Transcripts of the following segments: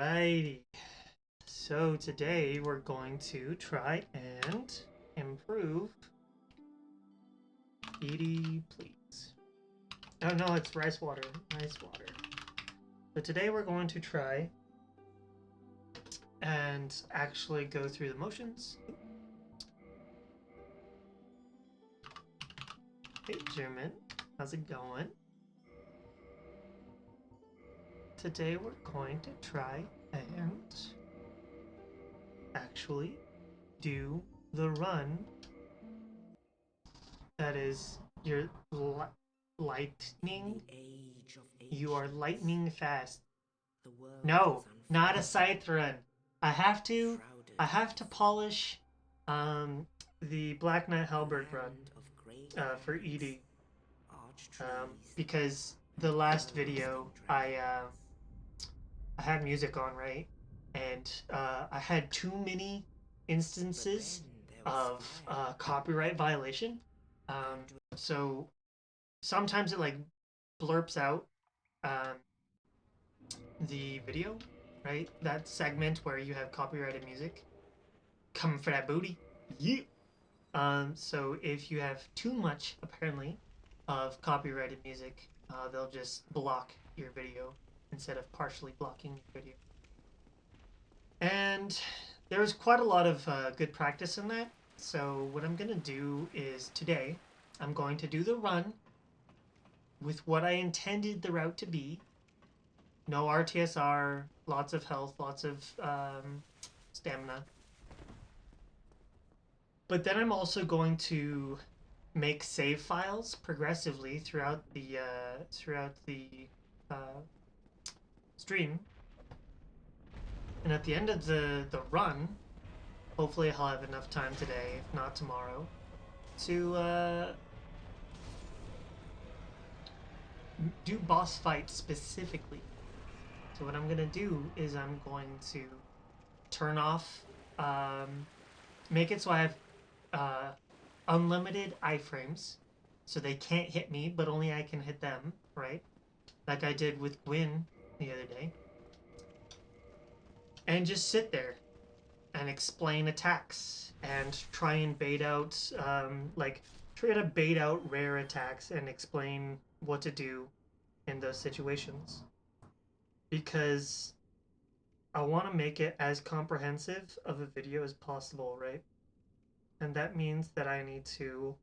Alrighty. So today we're going to try and improve Edie, please. Oh no, it's rice water. Rice water. So today we're going to try and actually go through the motions. Hey German, how's it going? Today we're going to try and actually do the run that is your lightning. You are lightning fast. No, not a scythe run. I have to polish the Black Knight Halberd run for Edie because the last video I had music on, right? And I had too many instances of copyright violation. So sometimes it like blurps out the video, right? That segment where you have copyrighted music. Coming for that booty. Yeah. So if you have too much, apparently, of copyrighted music, they'll just block your video instead of partially blocking your video. And there was quite a lot of good practice in that. So what I'm going to do is today, I'm going to do the run with what I intended the route to be. No RTSR, lots of health, lots of stamina. But then I'm also going to make save files progressively throughout the stream. And at the end of the run, hopefully I'll have enough time today, if not tomorrow, to do boss fights specifically. So what I'm going to do is I'm going to turn off, make it so I have unlimited iframes, so they can't hit me, but only I can hit them, right? Like I did with Gwyn the other day. And just sit there and explain attacks and try and bait out, try to bait out rare attacks and explain what to do in those situations. Because I want to make it as comprehensive of a video as possible, right? And that means that I need to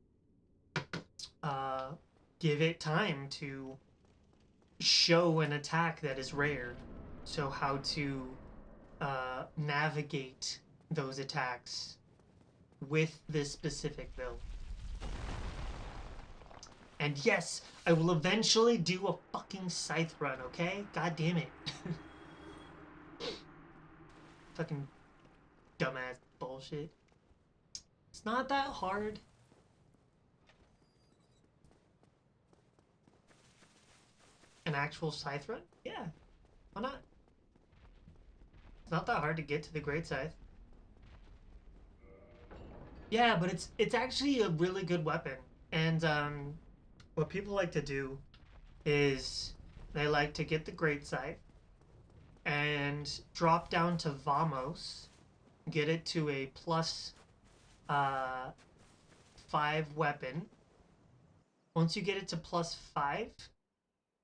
give it time to show an attack that is rare. So how to navigate those attacks with this specific build. And yes, I will eventually do a fucking scythe run, okay? God damn it. Fucking dumbass bullshit. It's not that hard. An actual scythe run? Yeah. Why not? It's not that hard to get to the Great Scythe. Yeah, but it's actually a really good weapon. And what people like to do is they like to get the Great Scythe and drop down to Vamos, get it to a plus 5 weapon. Once you get it to plus 5,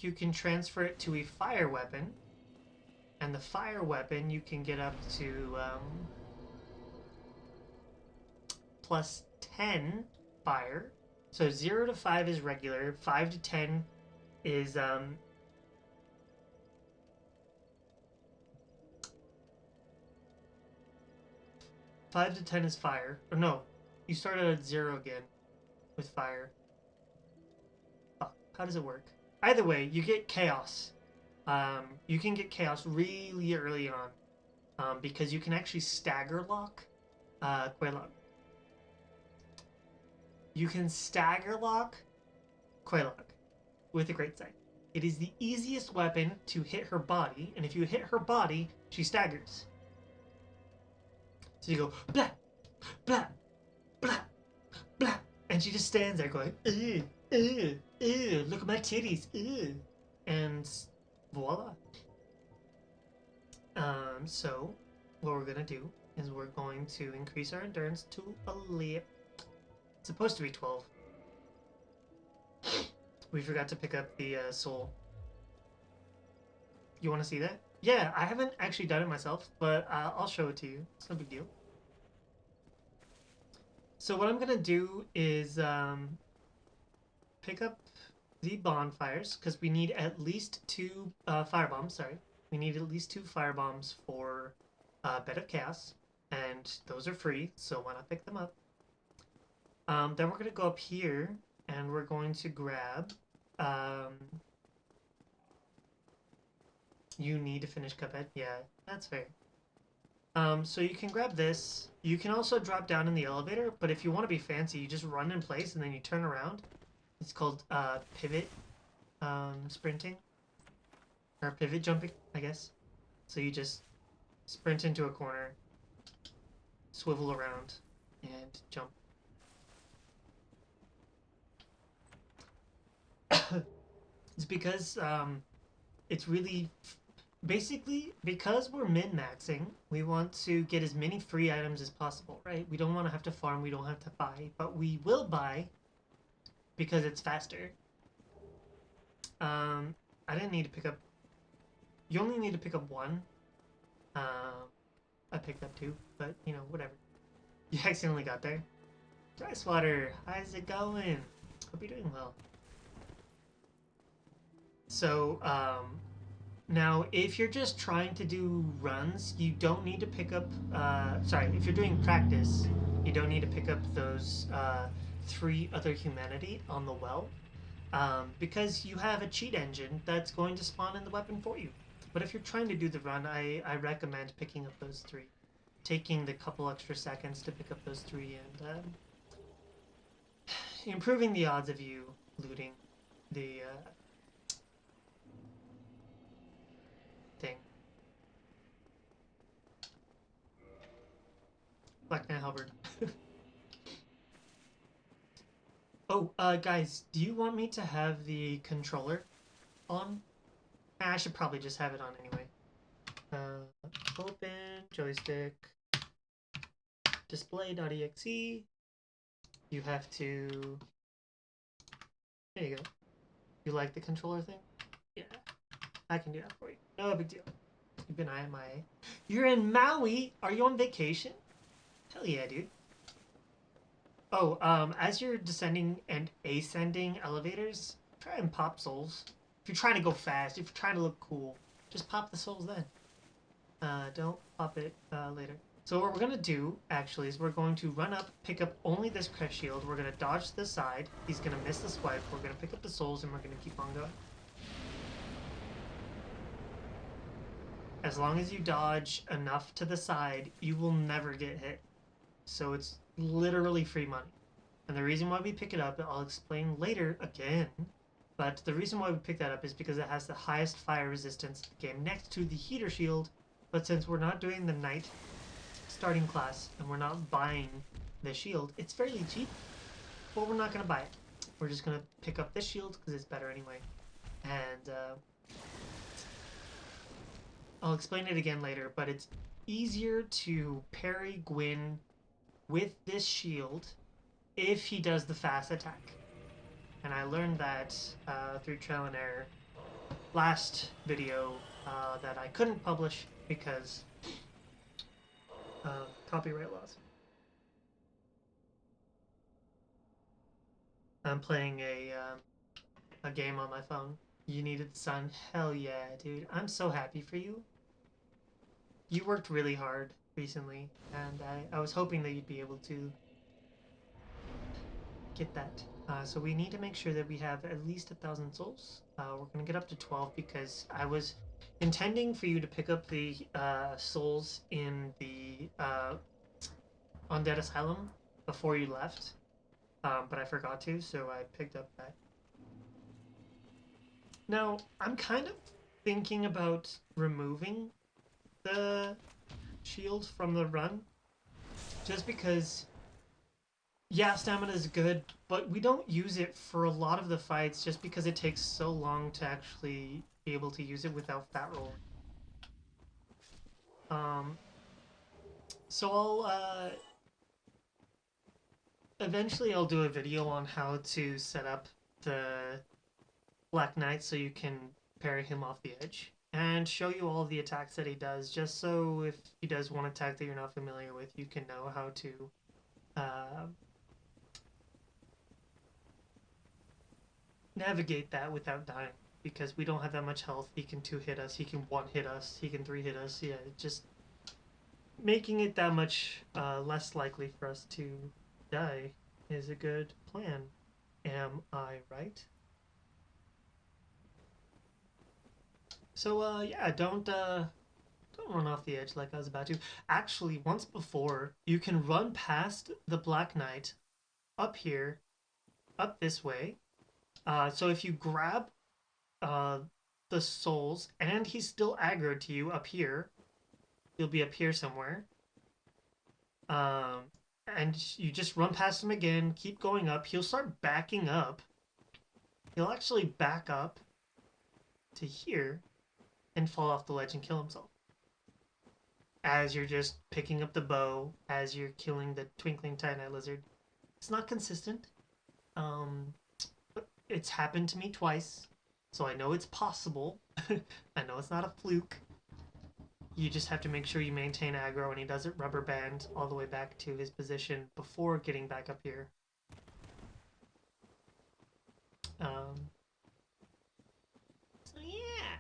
you can transfer it to a fire weapon. And the fire weapon you can get up to plus 10 fire. So 0 to 5 is regular, 5 to 10 is 5 to 10 is fire. Or no, you start at 0 again with fire. Oh, how does it work? Either way, you get chaos. You can get chaos really early on because you can actually stagger lock Quelaag. You can stagger lock Quelaag with a Great Scythe. It is the easiest weapon to hit her body, and if you hit her body, she staggers. So you go blah, blah, blah, blah, and she just stands there going, look at my titties, and voila. So what we're gonna do is we're going to increase our endurance to 11. It's supposed to be 12. We forgot to pick up the soul. You want to see that? Yeah, I haven't actually done it myself, but I'll show it to you. It's no big deal. So what I'm gonna do is pick up the bonfires because we need at least 2 fire bombs. Sorry, we need at least 2 fire bombs for Bed of Chaos, and those are free. So why not pick them up? Then we're gonna go up here and we're going to grab. You need to finish Cuphead. Yeah, that's fair. So you can grab this. You can also drop down in the elevator, but if you want to be fancy, you just run in place and then you turn around. It's called pivot sprinting. Or pivot jumping, I guess. So you just sprint into a corner, swivel around, and jump. It's because it's really basically because we're min-maxing, we want to get as many free items as possible, right? We don't want to have to farm, we don't have to buy, but we will buy because it's faster. I didn't need to pick up. You only need to pick up 1. I picked up 2, but you know, whatever. You accidentally got there. Water, how's it going? Hope you're doing well. So, now, if you're just trying to do runs, you don't need to pick up, sorry, if you're doing practice, you don't need to pick up those 3 other humanity on the well, because you have a cheat engine that's going to spawn in the weapon for you. But if you're trying to do the run, I recommend picking up those 3. Taking the couple extra seconds to pick up those 3 and improving the odds of you looting the thing. Black Man Halberd. Oh, guys, do you want me to have the controller on? I should probably just have it on anyway. Open, joystick, display.exe. You have to... There you go. You like the controller thing? Yeah, I can do that for you. No big deal. You've been IMIA. You're in Maui? Are you on vacation? Hell yeah, dude. Oh, as you're descending and ascending elevators, try and pop souls. If you're trying to go fast, if you're trying to look cool, just pop the souls then. Don't pop it later. So what we're going to do, actually, is we're going to run up, pick up only this crest shield. We're going to dodge to the side. He's going to miss the swipe. We're going to pick up the souls, and we're going to keep on going. As long as you dodge enough to the side, you will never get hit. So it's literally free money. And the reason why we pick it up, I'll explain later again, but the reason why we pick that up is because it has the highest fire resistance in the game next to the heater shield. But since we're not doing the knight starting class and we're not buying the shield, it's fairly cheap, but we're not going to buy it. We're just going to pick up this shield because it's better anyway. And I'll explain it again later, but it's easier to parry Gwyn with this shield if he does the fast attack. And I learned that through trial and error last video that I couldn't publish because of copyright laws. I'm playing a game on my phone. You needed the sun? Hell yeah, dude. I'm so happy for you. You worked really hard recently, and I was hoping that you'd be able to get that. So we need to make sure that we have at least 1,000 souls. We're going to get up to 12 because I was intending for you to pick up the souls in the Undead Asylum before you left, but I forgot to, so I picked up that. Now, I'm kind of thinking about removing the shield from the run, just because, yeah, stamina is good, but we don't use it for a lot of the fights just because it takes so long to actually be able to use it without fat roll. Um, so eventually I'll do a video on how to set up the Black Knight so you can parry him off the edge and show you all the attacks that he does, just so if he does one attack that you're not familiar with, you can know how to uh, navigate that without dying. Because we don't have that much health, he can two hit us, he can one hit us, he can three hit us. Yeah, just making it that much less likely for us to die is a good plan. Am I right? So yeah, don't run off the edge like I was about to. Actually, once before, you can run past the Black Knight up here, up this way. So if you grab uh, the souls and he's still aggroed to you up here, he'll be up here somewhere. Um, and you just run past him again, keep going up. He'll start backing up. He'll actually back up to here and fall off the ledge and kill himself. As you're just picking up the bow, as you're killing the twinkling titanite lizard. It's not consistent. Um, but it's happened to me twice, so I know it's possible. I know it's not a fluke. You just have to make sure you maintain aggro, and he doesn't rubber band all the way back to his position before getting back up here. Um, so yeah,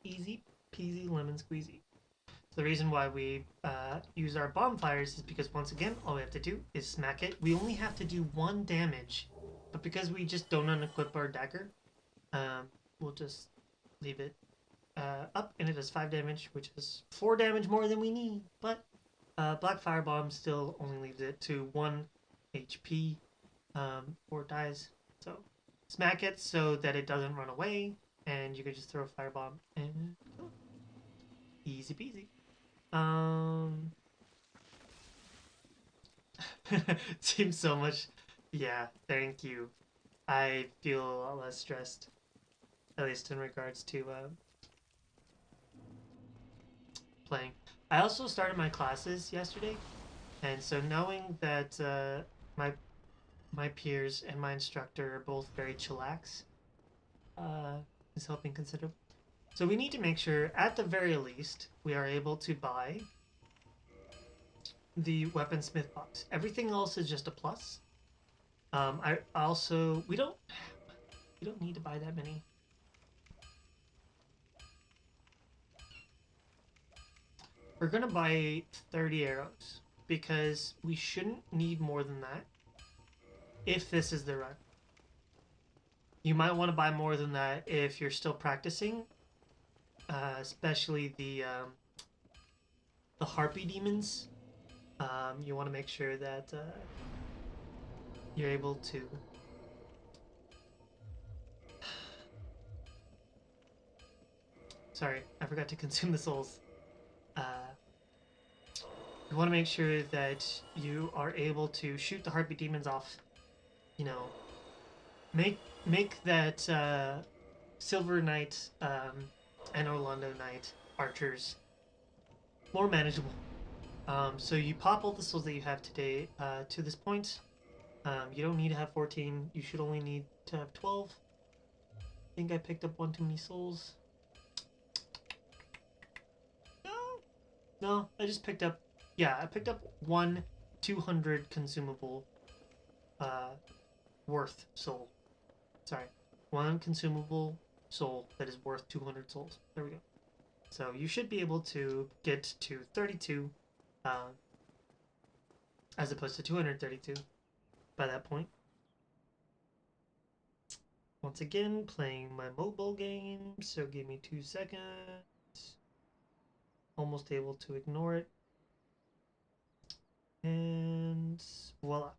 easy peasy lemon squeezy. The reason why we use our bonfires is because, once again, all we have to do is smack it. We only have to do 1 damage, but because we just don't unequip our dagger, we'll just leave it up, and it does 5 damage, which is 4 damage more than we need. But Black Firebomb still only leaves it to 1 HP before it dies. So smack it so that it doesn't run away, and you can just throw a Firebomb and kill it. Easy peasy. Seems so much. Yeah, thank you. I feel a lot less stressed, at least in regards to playing. I also started my classes yesterday, and so knowing that my peers and my instructor are both very chillax is helping considerably. So we need to make sure, at the very least, we are able to buy the weaponsmith box. Everything else is just a plus. I also we don't need to buy that many. We're gonna buy 30 arrows because we shouldn't need more than that if this is the run. You might want to buy more than that if you're still practicing, especially the harpy demons. You want to make sure that you're able to. Sorry, I forgot to consume the souls. You want to make sure that you are able to shoot the harpy demons off. You know, make that Silver Knight and Orlando Knight archers more manageable. So you pop all the souls that you have today to this point. You don't need to have 14. You should only need to have 12. I think I picked up one too many souls. No, I just picked up. Yeah, I picked up one 200 consumable worth soul. Sorry, one consumable soul that is worth 200 souls. There we go. So you should be able to get to 32 as opposed to 232 by that point. Once again, playing my mobile game, so give me 2 seconds. Almost able to ignore it. And voila.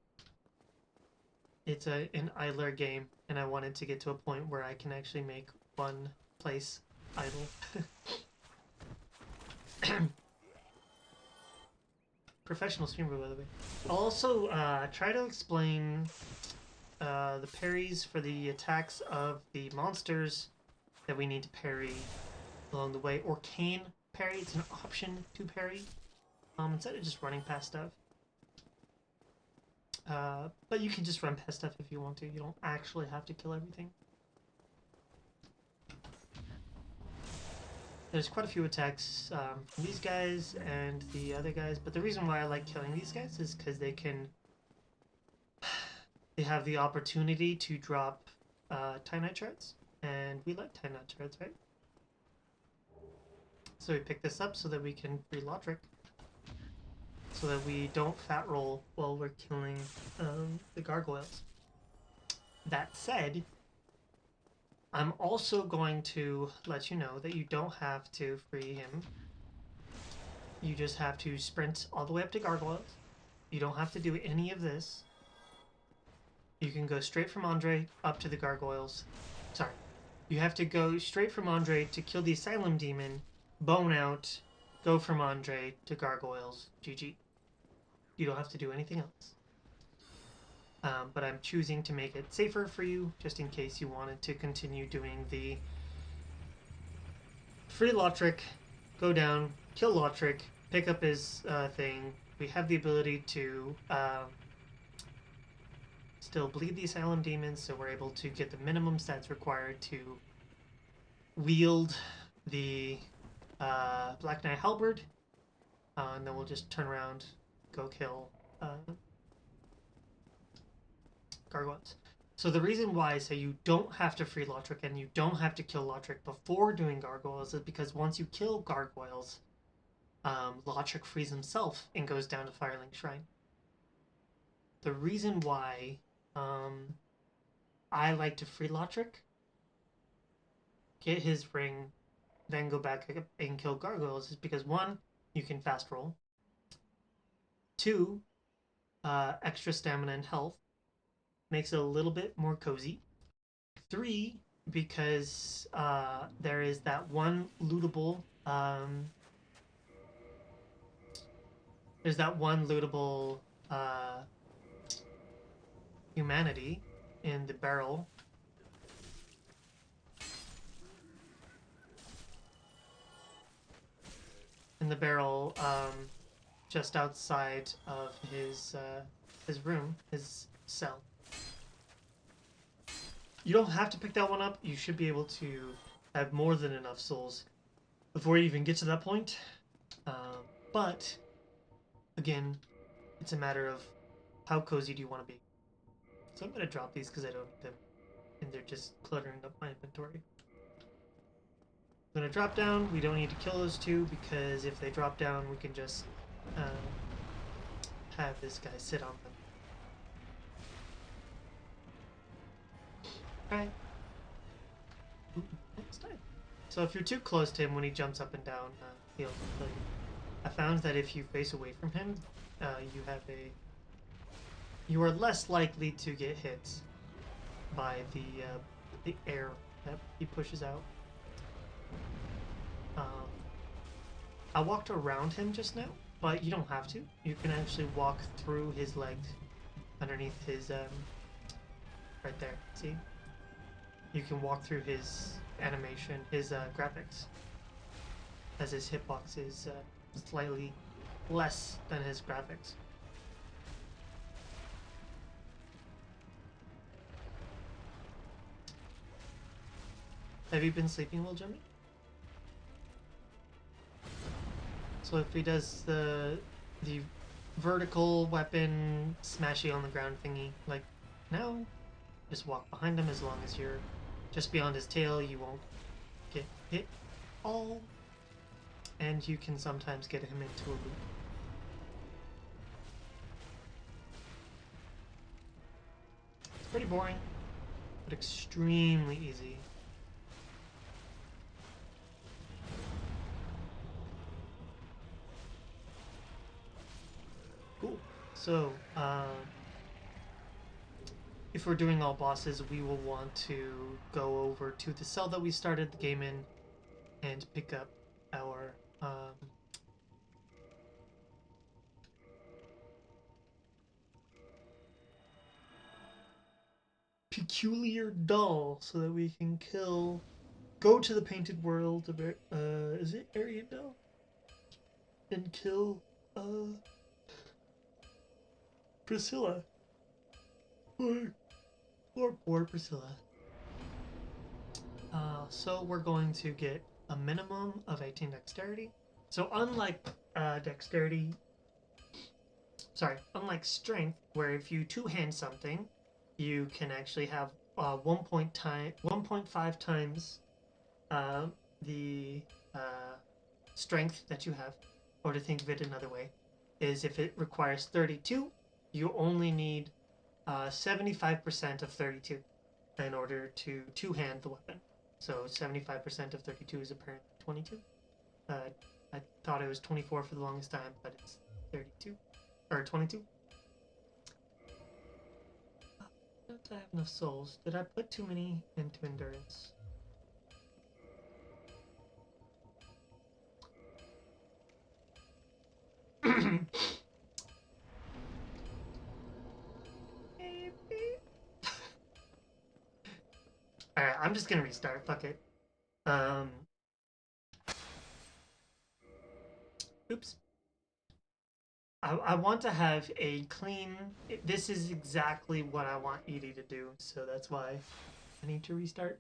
It's an idler game, and I wanted to get to a point where I can actually make one place idle. Professional streamer, by the way. I'll also try to explain the parries for the attacks of the monsters that we need to parry along the way, or can parry. It's an option to parry instead of just running past stuff. But you can just run past stuff if you want to. You don't actually have to kill everything. There's quite a few attacks from these guys and the other guys, but the reason why I like killing these guys is because they have the opportunity to drop Titanite shards, and we like Titanite shards, right? So we pick this up so that we can free Lotric, so that we don't fat roll while we're killing the gargoyles. That said, I'm also going to let you know that you don't have to free him. You just have to sprint all the way up to gargoyles. You don't have to do any of this. You can go straight from Andre up to the gargoyles. Sorry. You have to go straight from Andre to kill the Asylum Demon, bone out, go from Andre to gargoyles. GG. You don't have to do anything else. But I'm choosing to make it safer for you, just in case you wanted to continue doing the free Lotric, go down, kill Lotric, pick up his thing. We have the ability to still bleed the Asylum Demons, so we're able to get the minimum stats required to wield the Black Knight Halberd, and then we'll just turn around, go kill gargoyles. So the reason why I say you don't have to free Lotric and you don't have to kill Lotric before doing gargoyles is because once you kill gargoyles, Lotric frees himself and goes down to Firelink Shrine. The reason why I like to free Lotric, get his ring, then go back and kill gargoyles is because 1, you can fast roll. 2, extra stamina and health. Makes it a little bit more cozy. 3, because there is that one lootable there's that one lootable humanity in the barrel. In the barrel just outside of his room, his cell. You don't have to pick that one up. You should be able to have more than enough souls before you even get to that point. But, again, it's a matter of how cozy do you want to be. So I'm going to drop these because I don't need them. And they're just cluttering up my inventory. I'm going to drop down. We don't need to kill those two because if they drop down, we can just have this guy sit on them. Alright. So if you're too close to him when he jumps up and down, he'll kill you. I found that if you face away from him, you are less likely to get hit by the air that he pushes out. I walked around him just now, but you don't have to. You can actually walk through his legs, underneath his right there. See? You can walk through his animation, his graphics, as his hitbox is slightly less than his graphics. Have you been sleeping well, Jimmy? So if he does the vertical weapon smashy on the ground thingy, like now, just walk behind him as long as you're just beyond his tail, you won't get hit all, and you can sometimes get him into a loop. It's pretty boring, but extremely easy. Cool. So, if we're doing all bosses, we will want to go over to the cell that we started the game in and pick up our peculiar doll so that we can go to the painted world of is it Ariadel? and kill Priscilla. Poor Priscilla. So we're going to get a minimum of 18 dexterity. So unlike unlike strength, where if you two-hand something, you can actually have 1.5 times uh, the strength that you have. Or to think of it another way, is if it requires 32, you only need 75% of 32 in order to two-hand the weapon. So 75% of 32 is apparently 22. I thought it was 24 for the longest time, but it's 32 or 22. Don't I have enough souls? Did I put too many into endurance? Alright, I'm just gonna restart. Fuck it. Oops. I want to have a clean. This is exactly what I want Edie to do, so that's why I need to restart.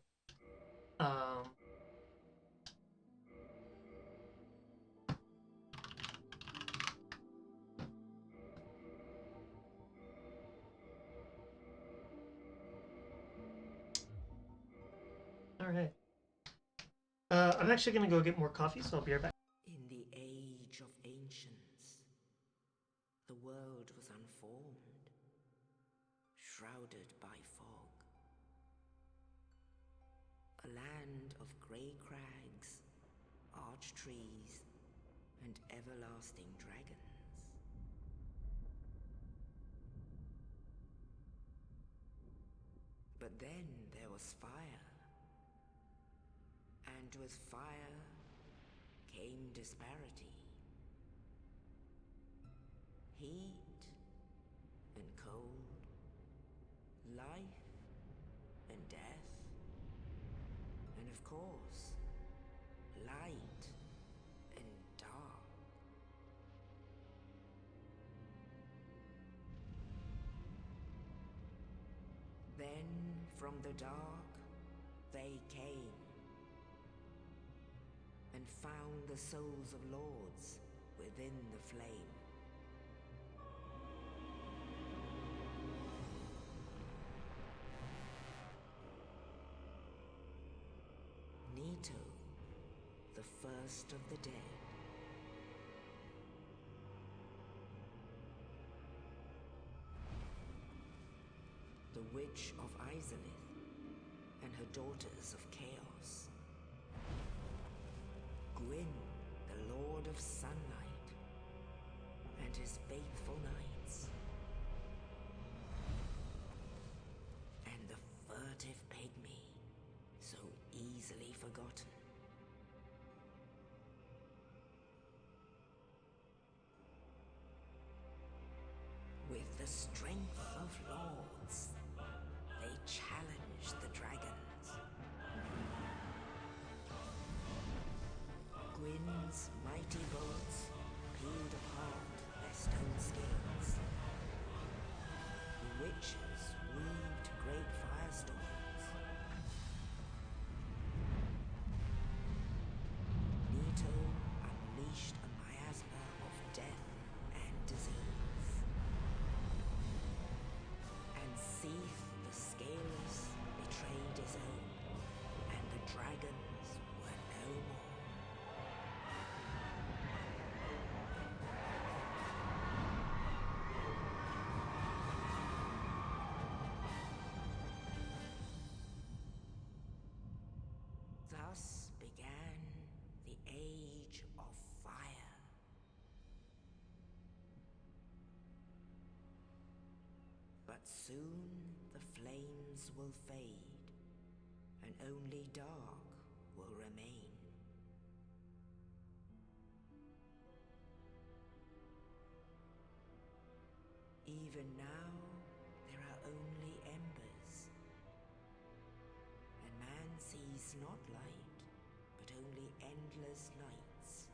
Alright. I'm actually gonna go get more coffee, so I'll be right back. In the age of ancients, the world was unformed, shrouded by fog. A land of grey crags, arch trees, and everlasting dragons. But then there was fire, and with fire came disparity. Heat and cold, life and death, and of course, light and dark. Then from the dark they came and found the souls of lords within the flame. Nito, the first of the dead. The Witch of Izalith and her daughters of chaos. Gwyn, the Lord of Sunlight, and his faithful knights. And the furtive pygmy, so easily forgotten. With the strength of lords, they challenged the dragons. Gwyn's mighty bolts peeled apart their stone scales. The witches weaved great firestorms. Nito unleashed a miasma of death and disease. And Seath the Scaleless betrayed his own, and the dragons were no more. Thus began the Age of Fire. But soon the flames will fade, and only dark will remain. Even now, there are only embers, and man sees not light, but only endless nights.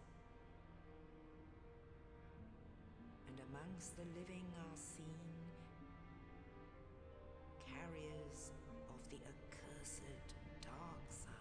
amongst the living are seen carriers of the accursed dark sign.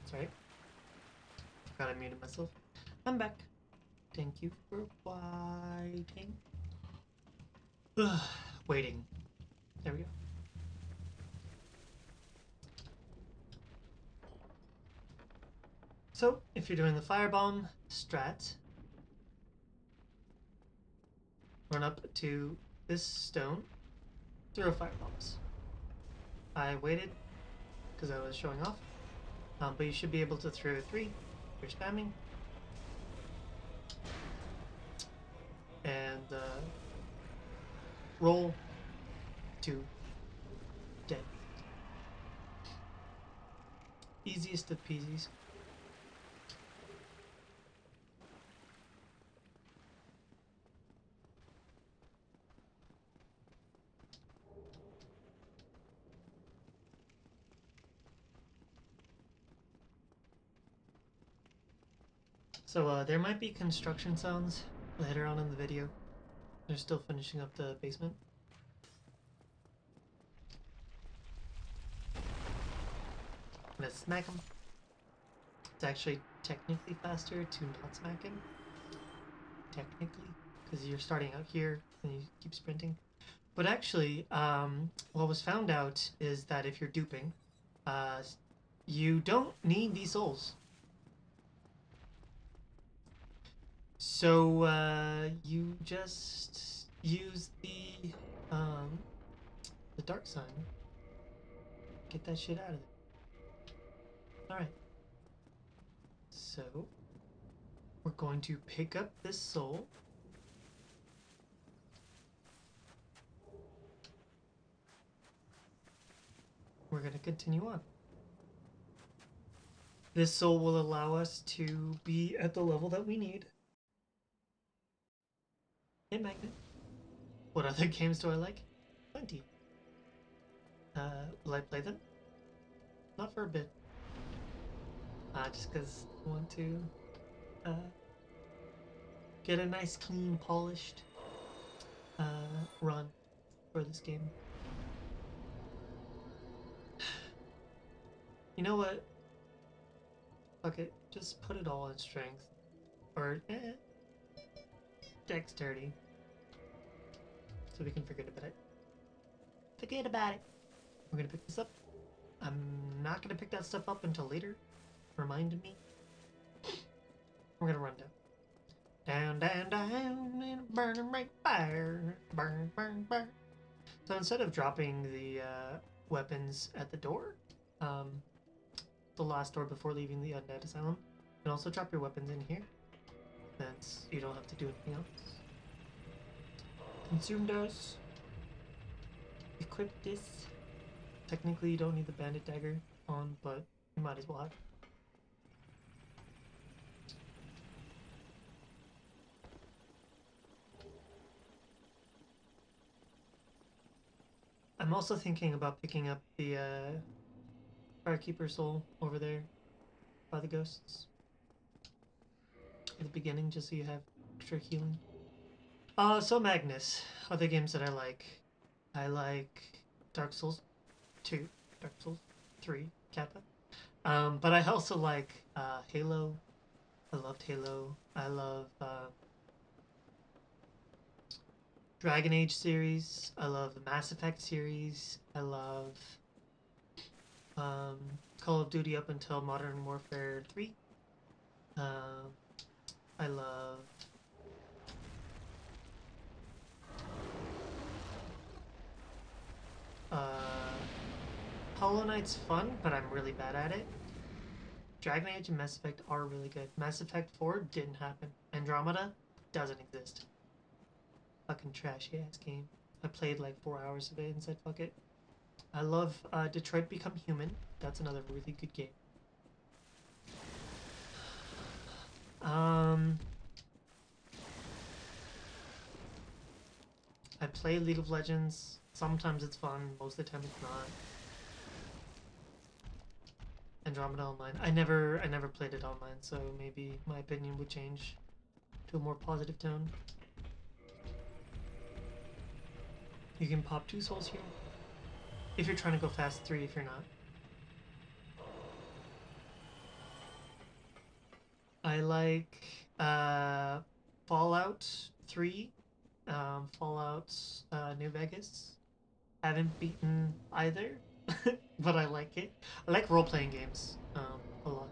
Sorry, forgot I muted myself. I'm back. Thank you for waiting. Waiting. There we go. So, if you're doing the firebomb strat, run up to this stone, throw firebombs. I waited because I was showing off, but you should be able to throw 3 if you're spamming. And roll 2 dead. Easiest of peasies. So there might be construction sounds later on in the video. They're still finishing up the basement. I'm gonna smack him. It's actually technically faster to not smack him. Technically, because you're starting out here and you keep sprinting. But actually, what was found out is that if you're duping, you don't need these souls. So you just use the dark sign. Get that shit out of there. All right. So we're going to pick up this soul. We're going to continue on. This soul will allow us to be at the level that we need. Hey, Magnet. What other games do I like? Plenty. Will I play them? Not for a bit. Just because I want to uh, get a nice, clean, polished run for this game. You know what? Fuck it. Just put it all in strength. Or, dexterity. So we can forget about it. Forget about it. We're gonna pick this up. I'm not gonna pick that stuff up until later. Reminded me. We're gonna run down. Down, down, down, in a burning bright fire. Burn, burn, burn. So instead of dropping the weapons at the door, um, the last door before leaving the Undead Asylum, you can also drop your weapons in here. Since you don't have to do anything else. Consume dose. Equip this. Technically, you don't need the bandit dagger on, but you might as well have. I'm also thinking about picking up the Firekeeper soul over there by the ghosts at the beginning, just so you have extra healing. So Magnus, other games that I like. I like Dark Souls 2, Dark Souls 3, Kappa. But I also like Halo. I loved Halo. I love Dragon Age series. I love the Mass Effect series. I love um, Call of Duty up until Modern Warfare 3. Um, I love uh, Hollow Knight's fun, but I'm really bad at it. Dragon Age and Mass Effect are really good. Mass Effect 4 didn't happen. Andromeda doesn't exist. Fucking trashy ass game. I played like 4 hours of it and said fuck it. I love Detroit Become Human. That's another really good game. I play League of Legends. Sometimes it's fun, most of the time it's not. Andromeda Online. I never played it online, so maybe my opinion would change to a more positive tone. You can pop 2 souls here. If you're trying to go fast, 3 if you're not. I like Fallout 3, Fallout New Vegas. Haven't beaten either, but I like it. I like role-playing games a lot.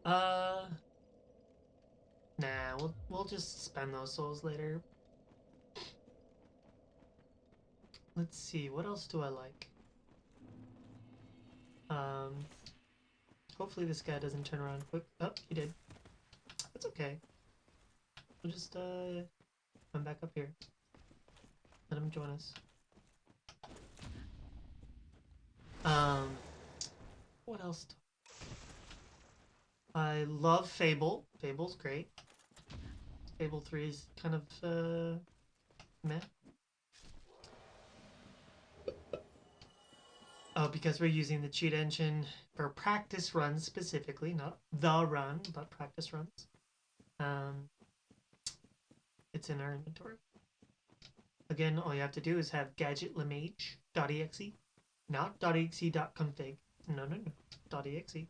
Uh, nah, we'll just spend those souls later. Let's see, what else do I like? Um, hopefully this guy doesn't turn around quick. Oh, he did. That's okay. We'll just come back up here. Let him join us. Um, what else? I love Fable. Fable's great. Fable 3 is kind of meh. Oh, because we're using the cheat engine for practice runs specifically, not the run, but practice runs. Um, it's in our inventory. Again, all you have to do is have gadgetlimage.exe, not .exe.config. No, no, no. .exe.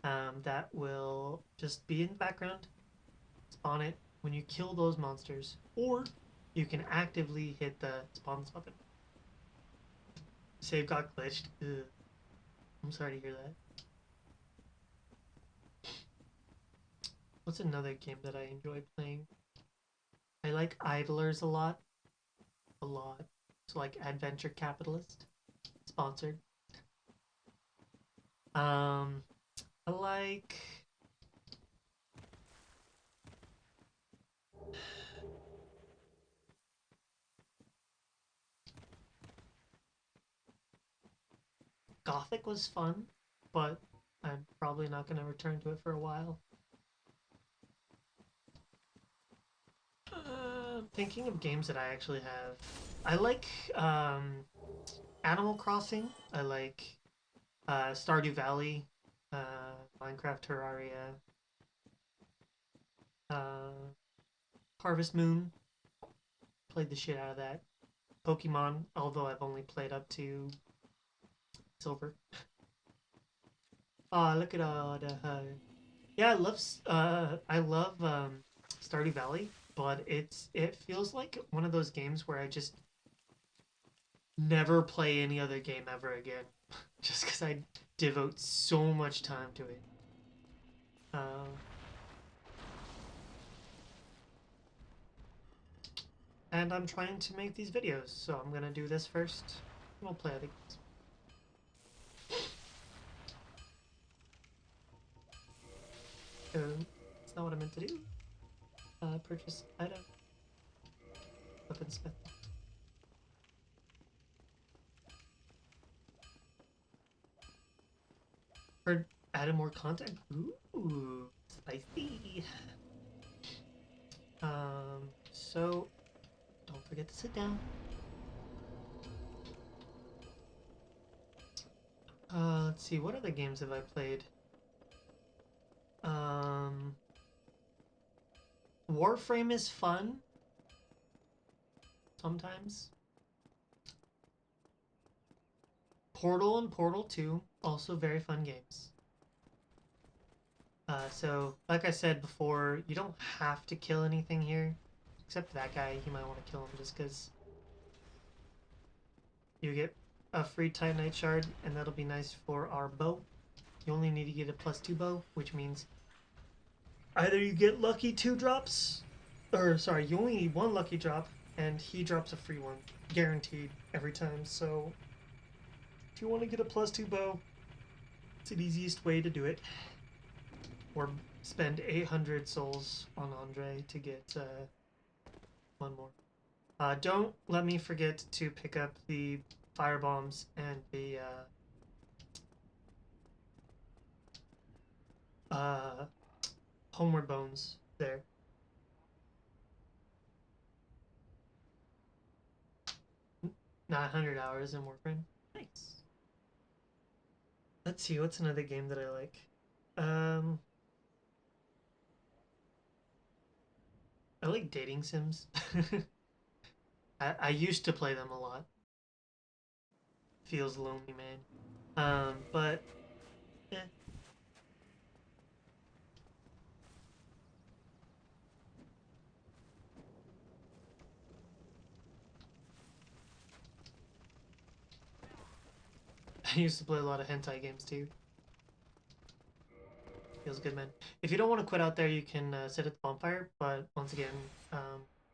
That will just be in the background. Spawn it when you kill those monsters, or you can actively hit the spawn button. Save got glitched. Ugh. I'm sorry to hear that. What's another game that I enjoy playing? I like Idlers a lot. A lot. So like Adventure Capitalist. Sponsored. I like Gothic was fun, but I'm probably not gonna return to it for a while. Thinking of games that I actually have. I like Animal Crossing. I like Stardew Valley, Minecraft Terraria, uh, Harvest Moon. Played the shit out of that. Pokemon, although I've only played up to Silver. Oh, look at all the yeah, I love Stardew Valley, but it feels like one of those games where I just never play any other game ever again, just because I devote so much time to it. Uh, and I'm trying to make these videos, so I'm gonna do this first, and I'll play other games. It's not what I meant to do. Purchase item, weaponsmith. Or added more content. Ooh, spicy. So don't forget to sit down. Let's see, what other games have I played? Um, Warframe is fun sometimes. Portal and Portal 2, also very fun games. So, like I said before, you don't have to kill anything here. Except that guy, you might want to kill him just because you get a free Titanite shard, and that'll be nice for our bow. You only need to get a +2 bow, which means either you get lucky 2 drops, or sorry, you only need 1 lucky drop, and he drops a free one, guaranteed every time. So if you want to get a +2 bow, it's the easiest way to do it. Or spend 800 souls on Andre to get 1 more. Don't let me forget to pick up the fire bombs and the homeward bones there. Not 100 hours in Warframe. Nice. Let's see, what's another game that I like? Um, I like dating sims. I used to play them a lot. Feels lonely, man. But eh. I used to play a lot of hentai games too. Feels good, man. If you don't want to quit out there, you can sit at the bonfire. But once again,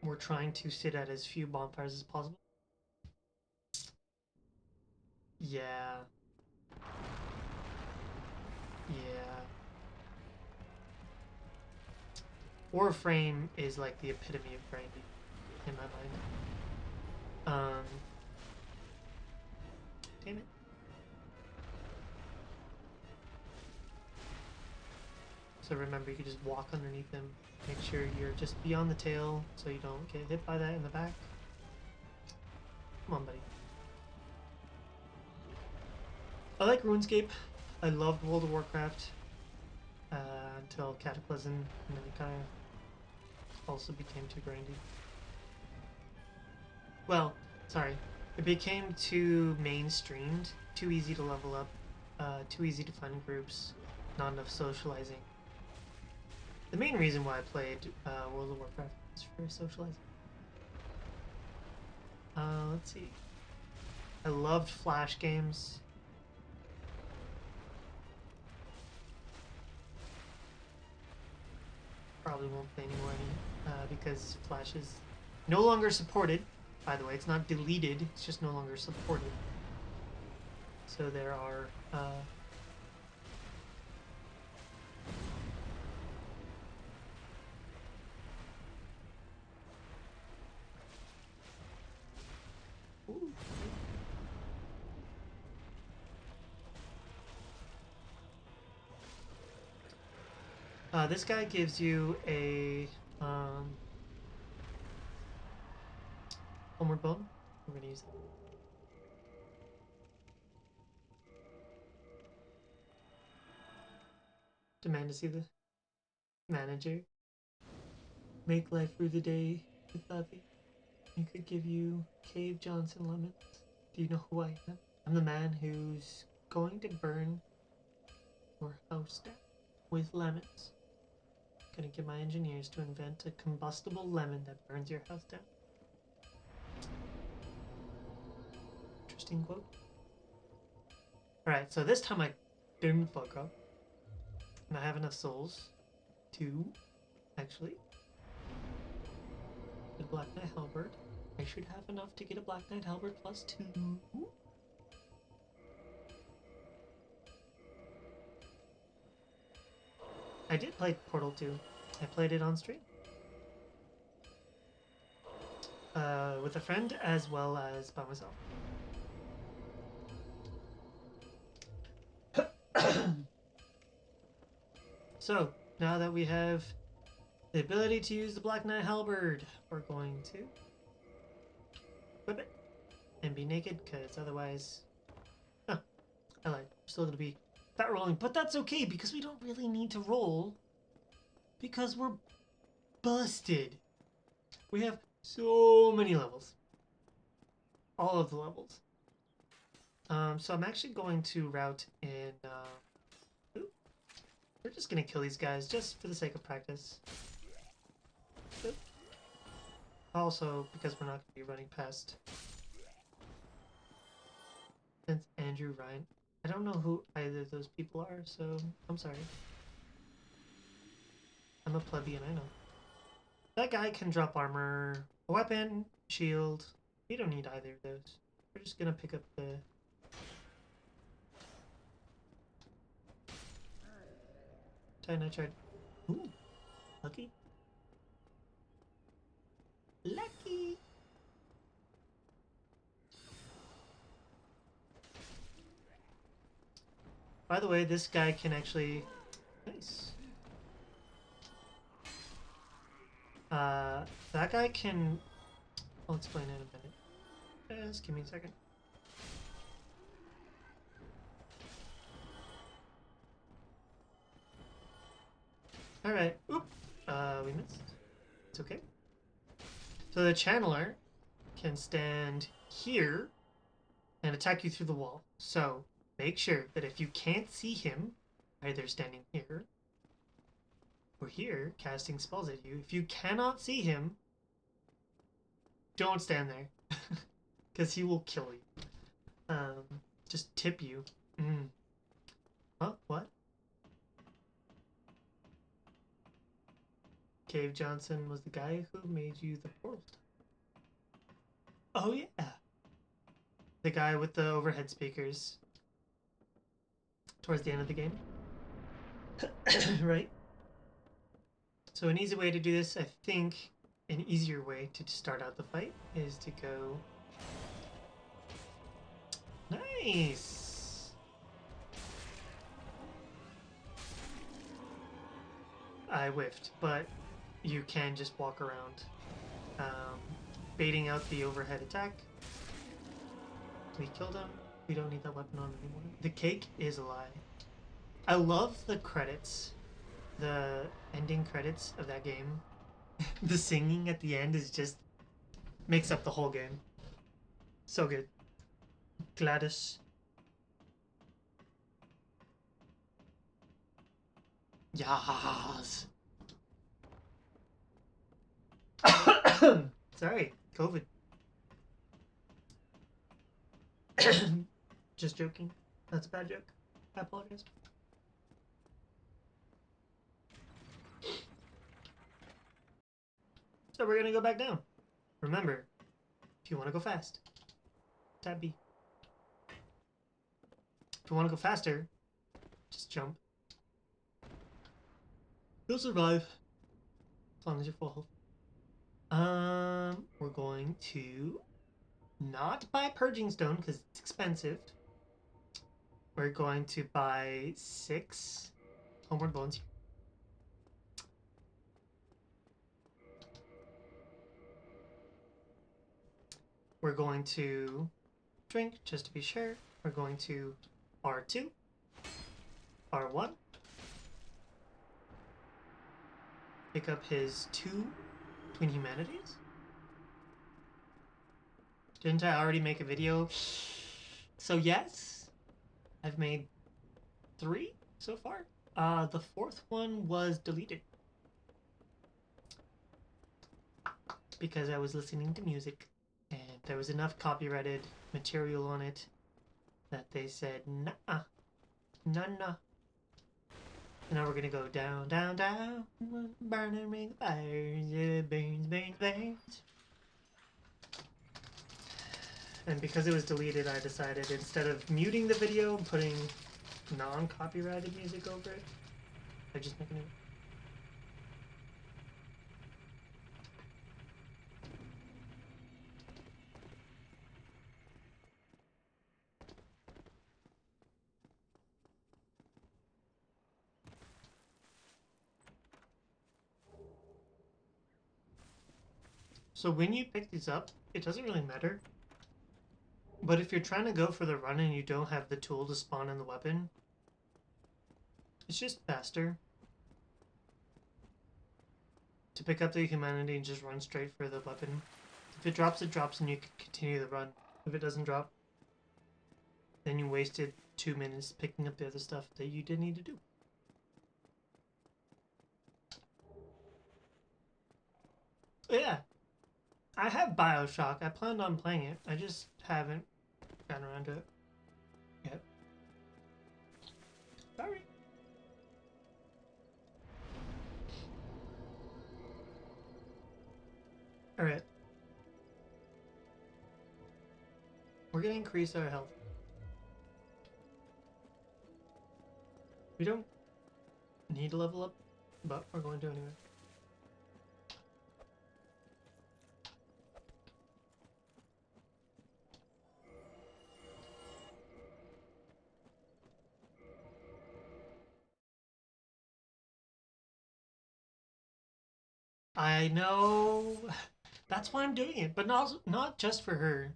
we're trying to sit at as few bonfires as possible. Yeah, yeah. Warframe is like the epitome of grinding in my mind. Damn it. So remember, you can just walk underneath them. Make sure you're just beyond the tail so you don't get hit by that in the back. Come on, buddy. I like RuneScape. I loved World of Warcraft until Cataclysm, and then it kind of also became too grindy. Well, sorry. It became too mainstreamed, too easy to level up, too easy to find groups, not enough socializing. The main reason why I played World of Warcraft is for socializing. Let's see. I loved Flash games. Probably won't play anymore because Flash is no longer supported. By the way, it's not deleted, it's just no longer supported. So there are ooh. This guy gives you a homeward bone. We're gonna use it. Demand to see the manager. Make life through the day with Lovey. I could give you Cave Johnson lemons. Do you know who I am? I'm the man who's going to burn your house down with lemons. Gonna get my engineers to invent a combustible lemon that burns your house down. Interesting quote. Alright, so this time I didn't fuck up. And I have enough souls to actually get a Black Knight Halberd. I should have enough to get a Black Knight Halberd +2. I did play Portal 2. I played it on stream. With a friend as well as by myself. So, now that we have the ability to use the Black Knight Halberd, we're going to equip it and be naked, because otherwise, I lied. We're still going to be fat rolling, but that's okay because we don't really need to roll because we're busted. We have so many levels. All of the levels. So I'm actually going to route in... we're just going to kill these guys just for the sake of practice. Oop. Also, because we're not going to be running past... Since Andrew Ryan. I don't know who either of those people are, so I'm sorry. I'm a plebeian, I know. That guy can drop armor, a weapon, shield. We don't need either of those. We're just gonna pick up the... Tynitrid. Ooh, lucky. Lucky! By the way, this guy can actually... Nice. That guy can... I'll explain it in a minute. Just give me a second. Alright. Oop! We missed. It's okay. So the channeler can stand here and attack you through the wall. So make sure that if you can't see him, either standing here or here, casting spells at you, if you cannot see him, don't stand there. Because he will kill you. Just tip you. Huh? What? Cave Johnson was the guy who made you the portal stuff. Oh yeah. The guy with the overhead speakers. Towards the end of the game. Right? So an easy way to do this, I think, an easier way to start out the fight is to go... Nice! I whiffed, but you can just walk around, baiting out the overhead attack. We killed him. We don't need that weapon on anymore. The cake is a lie. I love the credits. The ending credits of that game. The singing at the end is just... makes up the whole game. So good. Gladys. Yas. Sorry, COVID. Just joking. That's a bad joke. I apologize. So we're gonna go back down. Remember, if you want to go fast, tab B. If you want to go faster, just jump. You'll survive. As long as you're full health. We're going to not buy Purging Stone because it's expensive. We're going to buy 6 Homeward Bones. We're going to drink just to be sure. We're going to R2, R1, pick up his 2 Twin Humanities. Didn't I already make a video? So yes, I've made 3 so far. The 4th one was deleted because I was listening to music and there was enough copyrighted material on it that they said, nah, nah. And now we're gonna go down, down, down, burning ring of fires, yeah, burns, burns, burns. And because it was deleted, I decided instead of muting the video and putting non-copyrighted music over it, I just make a new. So when you pick these up, it doesn't really matter. But if you're trying to go for the run and you don't have the tool to spawn in the weapon, it's just faster to pick up the humanity and just run straight for the weapon. If it drops, it drops and you can continue the run. If it doesn't drop, then you wasted 2 minutes picking up the other stuff that you didn't need to do. Yeah, I have Bioshock. I planned on playing it. I just haven't gotten around to it yet. Sorry. Alright. We're gonna increase our health. We don't need to level up, but we're going to anyway. I know. That's why I'm doing it, but not just for her.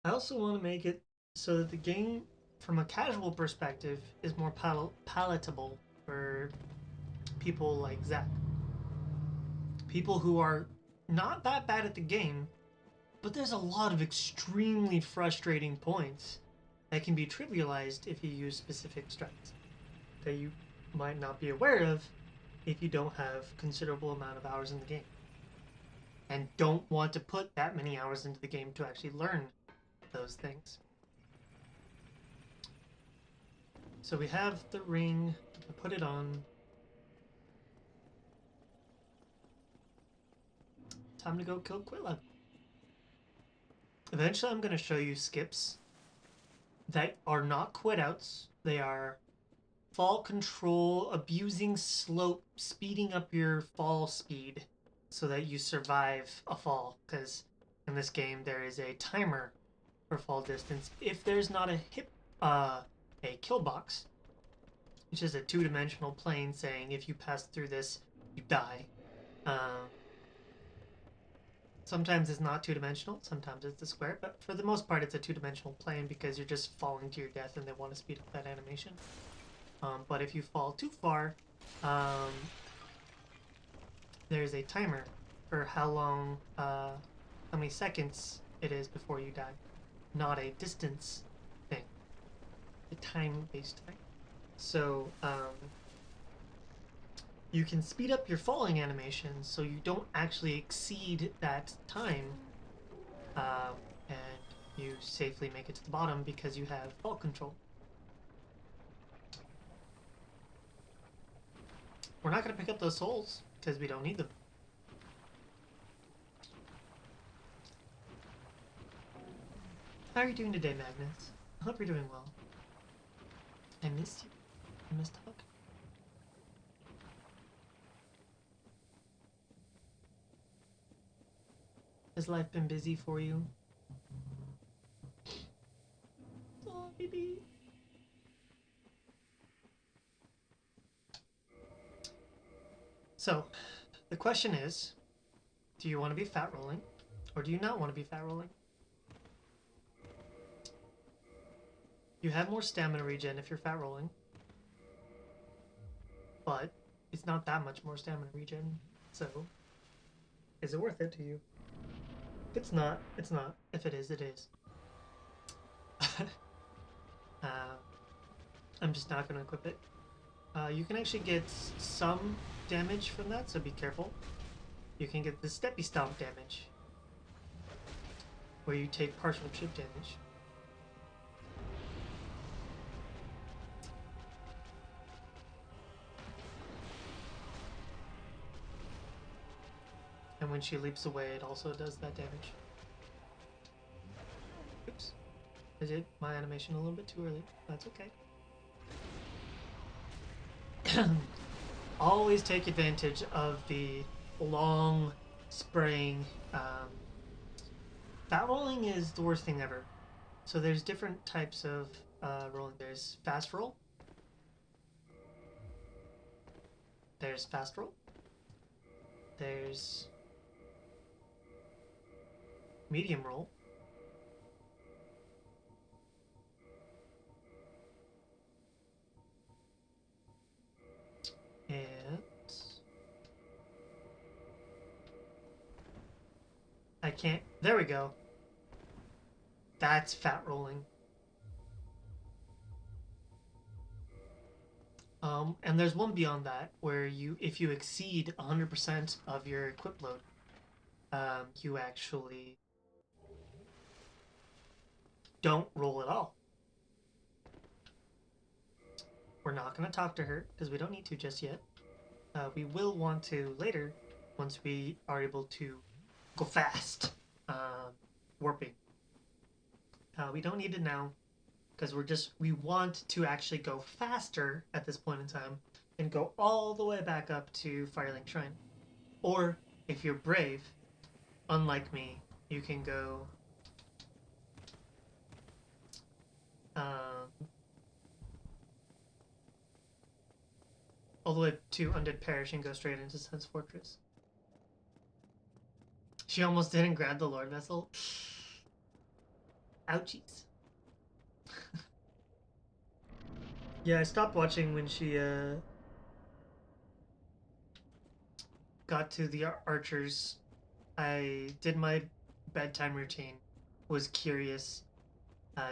I also want to make it so that the game, from a casual perspective, is more palatable for people like Zach. People who are not that bad at the game, but there's a lot of extremely frustrating points that can be trivialized if you use specific strats that you might not be aware of if you don't have considerable amount of hours in the game and don't want to put that many hours into the game to actually learn those things. So we have the ring. I put it on. Time to go kill Quilla. Eventually I'm going to show you skips that are not quit outs. They are fall control, abusing slope, speeding up your fall speed so that you survive a fall. Because in this game there is a timer for fall distance. If there's not a kill box, which is a 2-dimensional plane saying if you pass through this, you die. Sometimes it's not 2-dimensional, sometimes it's a square, but for the most part it's a 2-dimensional plane because you're just falling to your death and they want to speed up that animation. But if you fall too far, there's a timer for how long, how many seconds it is before you die. Not a distance thing. A time-based thing. So, you can speed up your falling animation so you don't actually exceed that time, and you safely make it to the bottom because you have fall control. We're not going to pick up those souls because we don't need them. How are you doing today, Magnus? I hope you're doing well. I missed you. I missed Hug. Has life been busy for you? Oh, baby. So, the question is, do you want to be fat rolling, or do you not want to be fat rolling? You have more stamina regen if you're fat rolling, but it's not that much more stamina regen. So, is it worth it to you? If it's not, it's not. If it is, it is. uh, I'm just not going to equip it. You can actually get some damage from that, so be careful. You can get the Steppy Stomp damage, where you take partial chip damage. And when she leaps away, it also does that damage. Oops. I did my animation a little bit too early. That's okay. Always take advantage of the long spraying. Fat rolling is the worst thing ever. So there's different types of rolling. There's fast roll. There's fast roll. There's medium roll. And I can't. There we go. That's fat rolling. And there's one beyond that where if you exceed 100% of your equip load, you actually don't roll at all. We're not going to talk to her because we don't need to just yet. We will want to later once we are able to go fast warping. We don't need it now because we want to actually go faster at this point in time and go all the way back up to Firelink Shrine. Or if you're brave, unlike me, you can go all the way to Undead Parish and go straight into Sun's Fortress. She almost didn't grab the Lord Vessel. Ouchies. Yeah, I stopped watching when she got to the archers. I did my bedtime routine, was curious,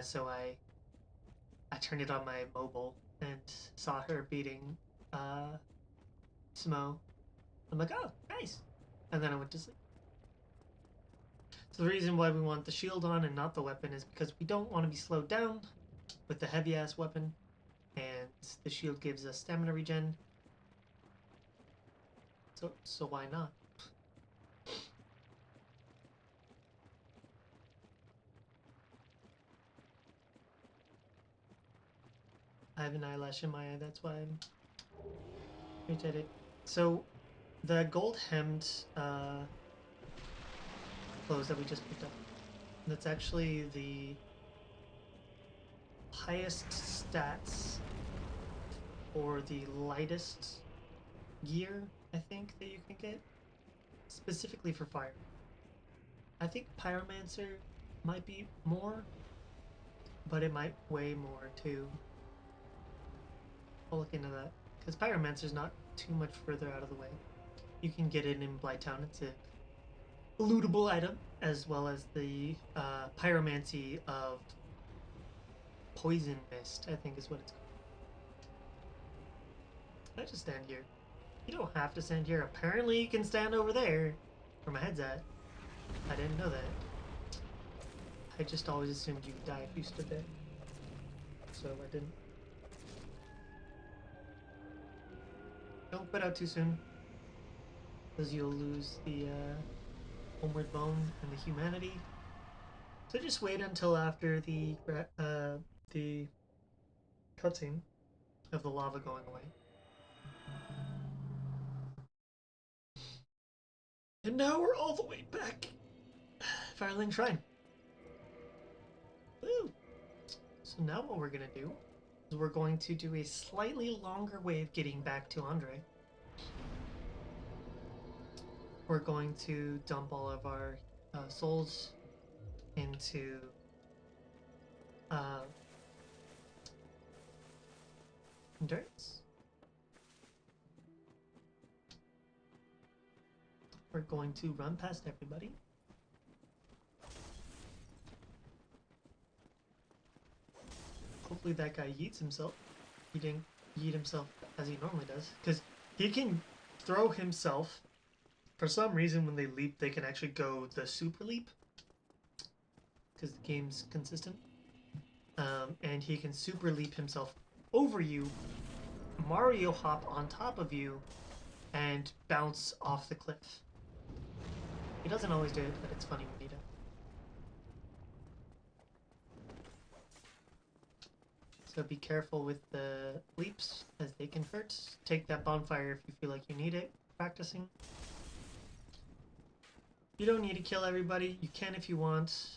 so I turned it on my mobile and saw her beating Smo. I'm like, oh, nice. And then I went to sleep. So the reason why we want the shield on and not the weapon is because we don't want to be slowed down with the heavy-ass weapon. And the shield gives us stamina regen. So why not? I have an eyelash in my eye, that's why I'm irritated. So the gold hemmed clothes that we just picked up, that's actually the highest stats or the lightest gear, I think, that you can get, specifically for fire. I think Pyromancer might be more, but it might weigh more too. I'll look into that, because Pyromancer's not too much further out of the way. You can get it in Blighttown. It's a lootable item, as well as the Pyromancy of Poison Mist, I think is what it's called. I just stand here. You don't have to stand here. Apparently you can stand over there, where my head's at. I didn't know that. I just always assumed you would die if you stood there. So I didn't. Don't quit out too soon, because you'll lose the homeward bone and the humanity. So just wait until after the cutscene of the lava going away. And now we're all the way back. Firelink Shrine. Woo! So now what we're gonna do is we're going to do a slightly longer way of getting back to Andre. We're going to dump all of our souls into endurance. we're going to run past everybody. Hopefully that guy yeets himself. He didn't yeet himself as he normally does. Because he can throw himself. For some reason, when they leap, they can actually go the super leap. Because the game's consistent. And he can super leap himself over you, Mario hop on top of you, and bounce off the cliff. He doesn't always do it, but it's funny when he does. So be careful with the leaps, as they can hurt. Take that bonfire if you feel like you need it, practicing. You don't need to kill everybody. You can if you want.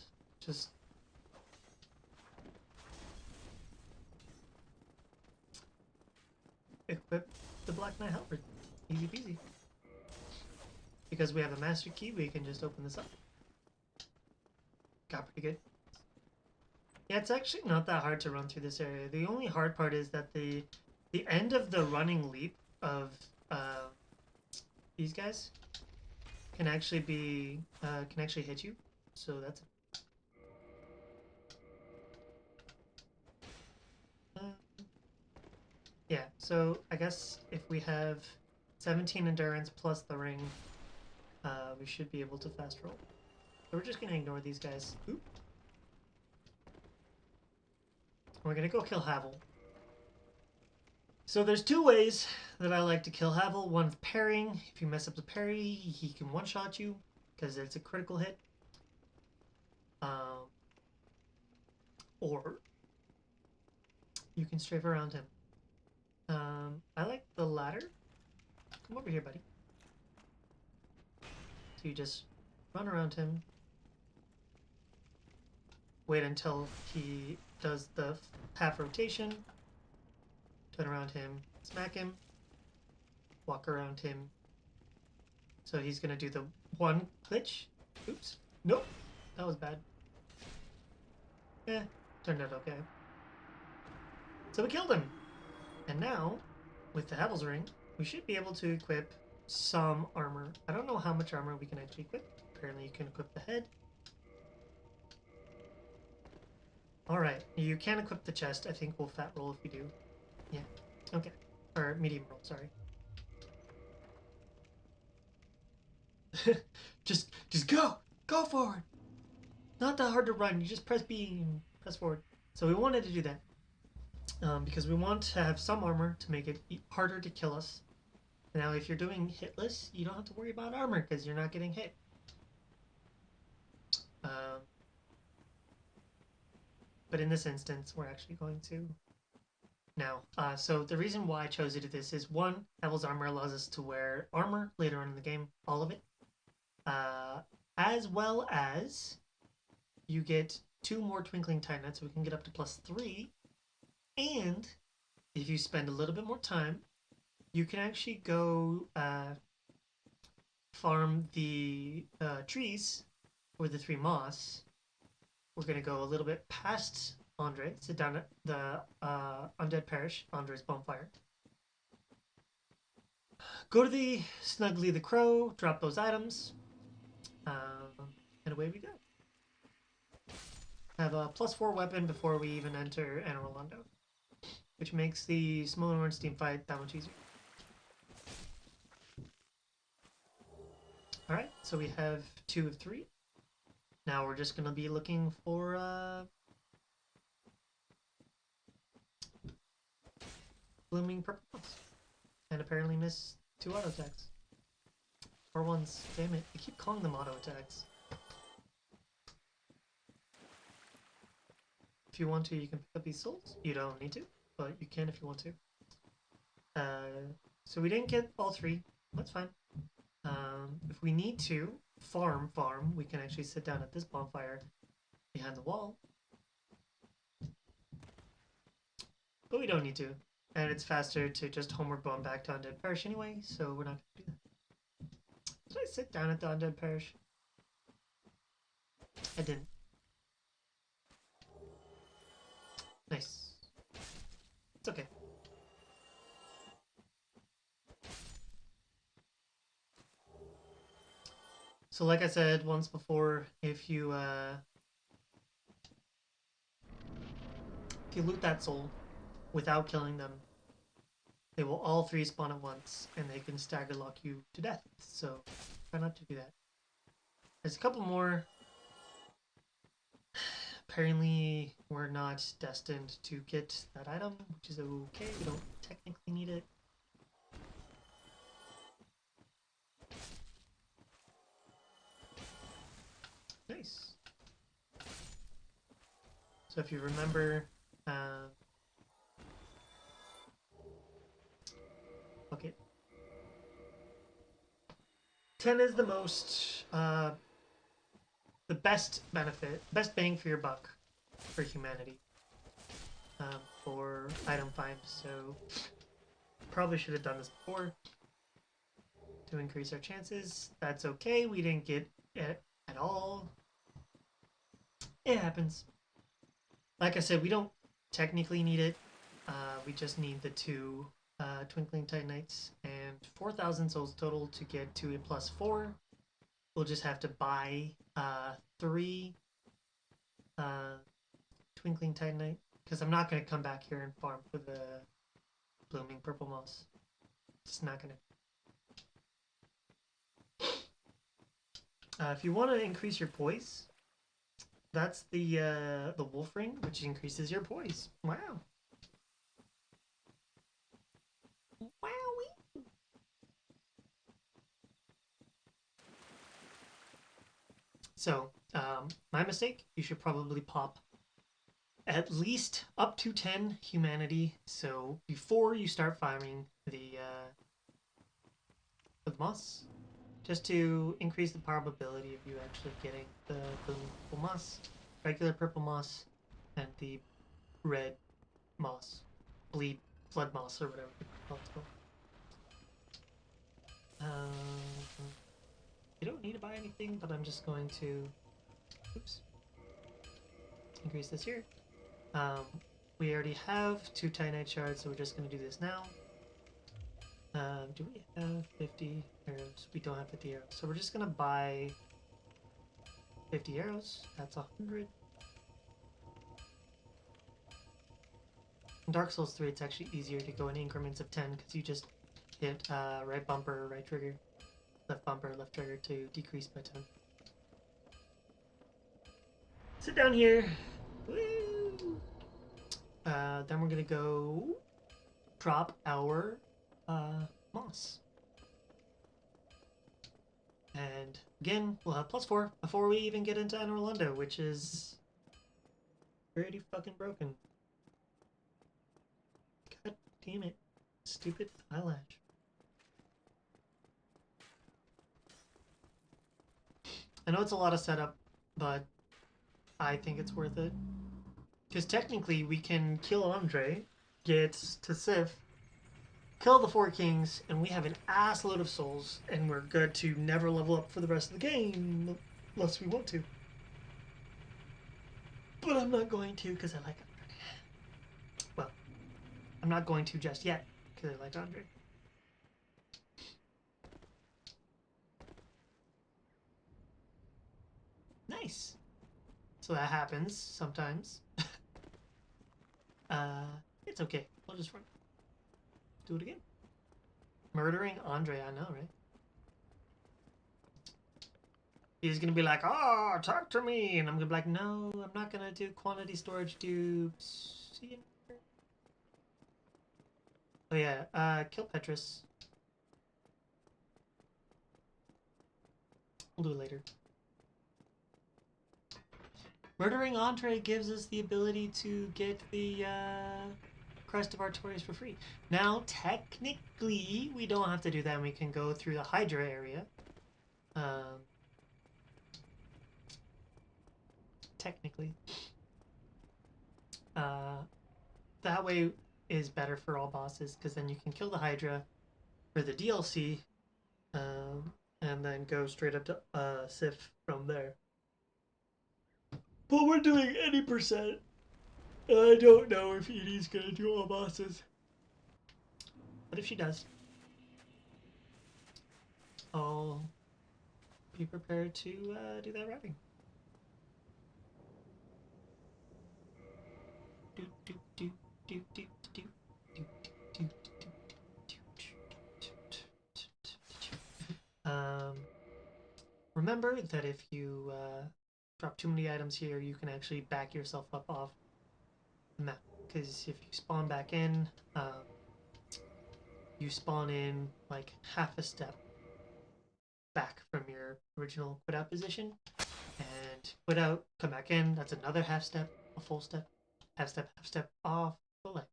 Just equip the Black Knight Halberd. Easy peasy. Because we have a master key, we can just open this up. Got pretty good. Yeah, it's actually not that hard to run through this area. The only hard part is that the end of the running leap of these guys can actually hit you. So that's yeah. So I guess if we have 17 endurance plus the ring, we should be able to fast roll. So we're just gonna ignore these guys. Oop. We're gonna go kill Havel. So there's two ways that I like to kill Havel. One is parrying. If you mess up the parry, he can one-shot you because it's a critical hit. Or you can strafe around him. I like the latter. Come over here, buddy. So you just run around him. Wait until he does the half rotation. Turn around him, smack him, walk around him. So he's gonna do the one glitch. Oops. Nope. That was bad. Turned out okay. So we killed him. And now, with the Havel's Ring, we should be able to equip some armor. I don't know how much armor we can actually equip. Apparently you can equip the head. Alright, you can equip the chest. I think we'll fat roll if we do. Yeah. Okay. Or medium roll, sorry. just go! Go forward! Not that hard to run. You just press B and press forward. So we wanted to do that. Because we want to have some armor to make it harder to kill us. Now, if you're doing hitless, you don't have to worry about armor because you're not getting hit. But in this instance, we're actually going to now. So the reason why I chose to do this is one, Havel's armor allows us to wear armor later on in the game, all of it, as well as you get 2 more Twinkling Titanite, so we can get up to +3. And if you spend a little bit more time, you can actually go farm the trees or the 3 moss. We're going to go a little bit past Andre, sit down at the Undead Parish, Andre's bonfire. Go to the Snuggly the Crow, drop those items, and away we go. Have a +4 weapon before we even enter Anne Rolando, which makes the Smoke and Steam fight that much easier. Alright, so we have 2 of 3. Now we're just going to be looking for blooming purple ones. And apparently miss 2 auto attacks. Or ones. Damn it. I keep calling them auto attacks. If you want to, you can pick up these souls. You don't need to, but you can if you want to. So we didn't get all 3. That's fine. If we need to farm, we can actually sit down at this bonfire behind the wall. But we don't need to. And it's faster to just homeward bone back to Undead Parish anyway, so we're not going to do that. Did I sit down at the Undead Parish? I didn't. Nice. It's okay. So like I said once before, if you loot that soul without killing them, they will all three spawn at once, and they can stagger lock you to death. So try not to do that. There's a couple more. Apparently, we're not destined to get that item, which is okay. We don't technically need it. Nice. So if you remember, okay, 10 is the most, the best benefit, best bang for your buck for humanity for item find. So probably should have done this before to increase our chances. That's okay. We didn't get it at all. It happens. Like I said, we don't technically need it. We just need the two Twinkling Titanites and 4,000 souls total to get to a +4. We'll just have to buy 3 Twinkling Titanite because I'm not going to come back here and farm for the blooming purple moss. Just not going to. If you want to increase your poise, that's the wolf ring, which increases your poise. Wow. Wowie. So, my mistake. You should probably pop at least up to 10 humanity. So before you start farming the moss, just to increase the probability of you actually getting the purple moss, regular purple moss, and the red moss, bleed blood moss or whatever it's called. You don't need to buy anything, but I'm just going to, oops, increase this here. We already have 2 Titanite shards, so we're just going to do this now. Do we have 50 arrows? We don't have 50 arrows, so we're just going to buy 50 arrows. That's 100. In Dark Souls 3, it's actually easier to go in increments of 10 because you just hit right bumper, right trigger, left bumper, left trigger to decrease by 10. Sit down here. Woo! Then we're gonna go drop our moss. And again, we'll have +4 before we even get into Anne Orlando, which is pretty fucking broken. God damn it. Stupid eyelash. I know it's a lot of setup, but I think it's worth it. Because technically we can kill Andre, get to Sif, kill the 4 kings, and we have an ass load of souls, and we're good to never level up for the rest of the game, unless we want to. But I'm not going to, because I like Andre. Well, I'm not going to just yet, because I like Andre. Nice. So that happens sometimes. It's okay. I'll just run. Do it again. Murdering Andre, I know, right? He's gonna be like, oh, talk to me. And I'm gonna be like, no, I'm not gonna do quantity storage dupes. See you later. Oh yeah, kill Petrus. We'll do it later. Murdering Andre gives us the ability to get the Crest of Artorias for free. Now, technically, we don't have to do that. We can go through the Hydra area. Technically. That way is better for all bosses, because then you can kill the Hydra for the DLC, and then go straight up to Sif from there. But we're doing 80%. I don't know if Edie's gonna do all bosses. But if she does, I'll be prepared to do that routing. Remember that if you drop too many items here, you can actually back yourself up off the map. Because if you spawn back in, you spawn in like half a step back from your original quit out position. And quit out, come back in, that's another half step, a full step, half step off the leg.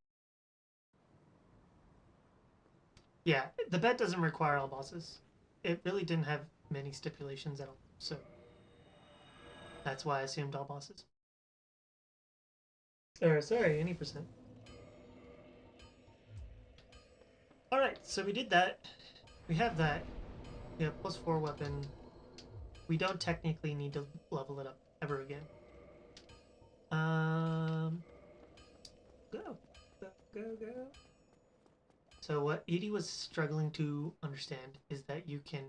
Yeah, the bet doesn't require all bosses. It really didn't have many stipulations at all, so that's why I assumed all bosses. Or sorry, any percent. Alright, so we did that. We have that. We have +4 weapon. We don't technically need to level it up ever again. Go. Go. So what Edie was struggling to understand is that you can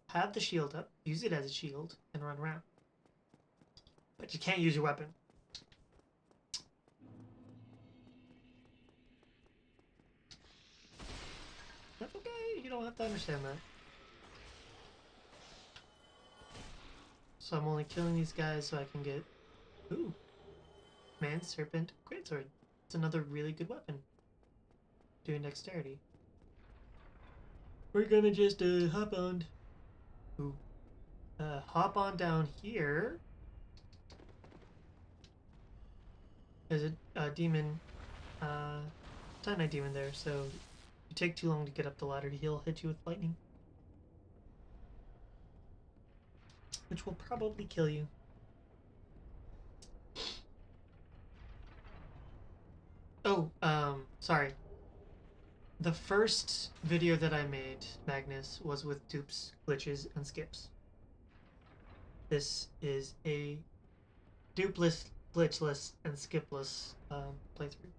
have the shield up, use it as a shield, and run around. But you can't use your weapon. That's okay, you don't have to understand that. So I'm only killing these guys so I can get... Ooh. Man, Serpent, Greatsword. It's another really good weapon. Doing dexterity. We're gonna just hop on. Ooh. Hop on down here. There's a demon, Titanite demon there, so if you take too long to get up the ladder, he'll hit you with lightning. Which will probably kill you. Oh, sorry. The first video that I made, Magnus, was with dupes, glitches, and skips. This is a dupeless, glitchless, and skipless playthrough.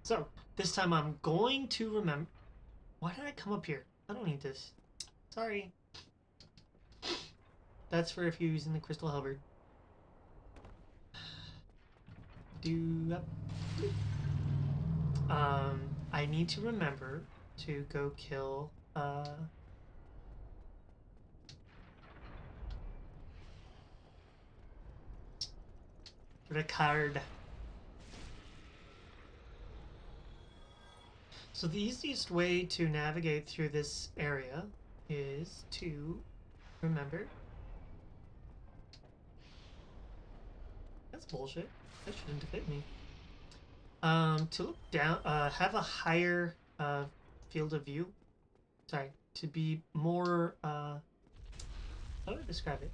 So, this time I'm going to remember... Why did I come up here? I don't need this. Sorry. That's for if you're using the Crystal Halberd. I need to remember to go kill Ricard. So the easiest way to navigate through this area is to remember. That's bullshit. That shouldn't have hit me. To look down, have a higher field of view. Sorry, to be more, how do I describe it?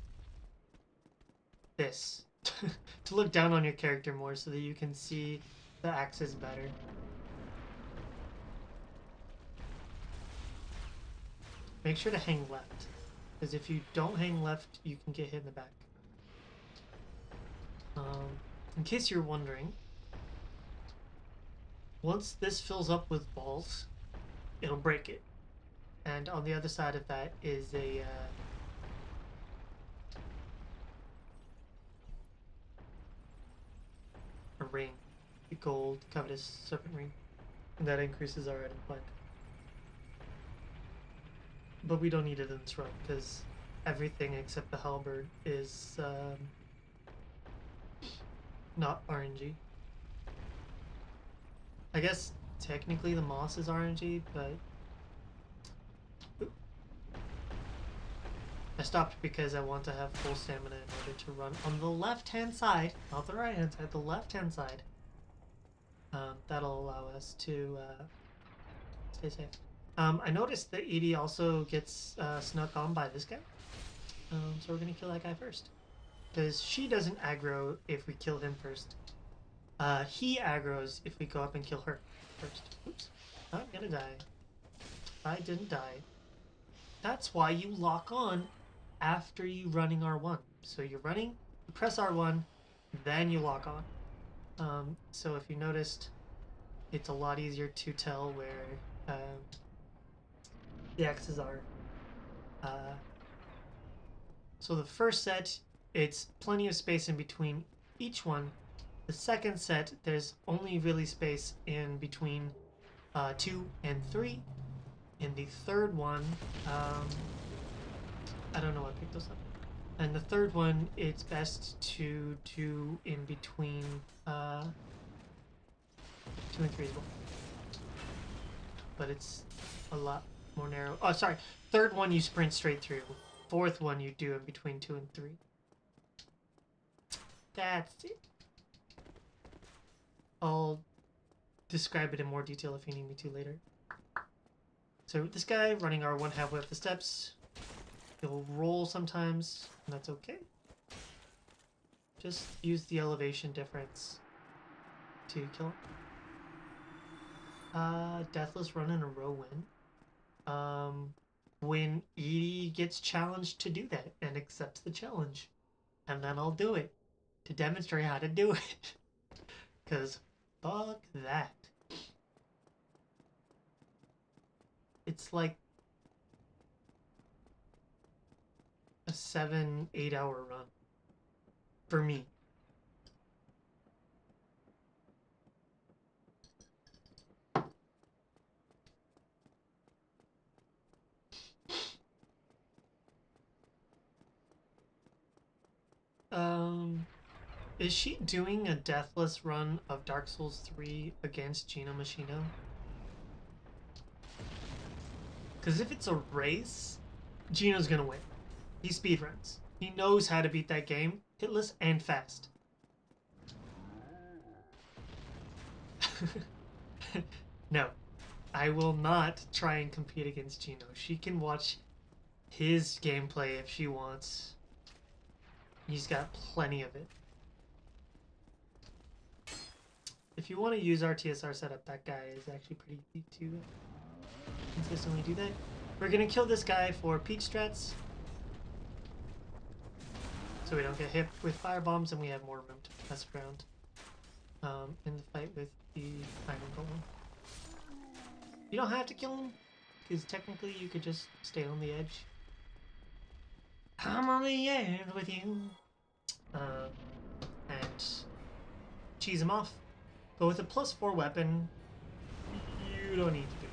This. To look down on your character more so that you can see the axis better. Make sure to hang left, because if you don't hang left, you can get hit in the back. In case you're wondering, once this fills up with balls, it'll break it. And on the other side of that is a ring, a gold covetous serpent ring, and that increases our item find. But we don't need it in this run because everything except the halberd is not RNG. I guess technically the moss is RNG, but I stopped because I want to have full stamina in order to run on the left-hand side, not the right-hand side, the left-hand side. That'll allow us to stay safe. I noticed that Edie also gets snuck on by this guy. So we're gonna kill that guy first. Because she doesn't aggro if we kill him first. He aggroes if we go up and kill her first. Oops. I'm gonna die. I didn't die. That's why you lock on after you running R1. So you're running, you press R1, then you lock on. So if you noticed, it's a lot easier to tell where the X's are So the first set, it's plenty of space in between each one. The second set, there's only really space in between 2 and 3. In the third one, I don't know what picked those up. And the third one, it's best to do in between 2 and 3 as well. But it's a lot more narrow. Oh, sorry. Third one, you sprint straight through. Fourth one, you do in between 2 and 3. That's it. I'll describe it in more detail if you need me to later. So this guy running our one halfway up the steps. He'll roll sometimes, and that's okay. Just use the elevation difference to kill him. Deathless Run in a row win. When Edie gets challenged to do that and accepts the challenge. And then I'll do it to demonstrate how to do it. Because fuck that. It's like a 7-8 hour run for me. Is she doing a deathless run of Dark Souls 3 against Gino Machino? Because if it's a race, Gino's gonna win. He speedruns. He knows how to beat that game, hitless and fast. No, I will not try and compete against Gino. She can watch his gameplay if she wants. He's got plenty of it. If you want to use our TSR setup, that guy is actually pretty easy to consistently do that. We're gonna kill this guy for peak strats, so we don't get hit with fire bombs and we have more room to mess around in the fight with the iron golem. You don't have to kill him, because technically you could just stay on the edge. I'm on the edge with you. And cheese him off. But with a +4 weapon, you don't need to do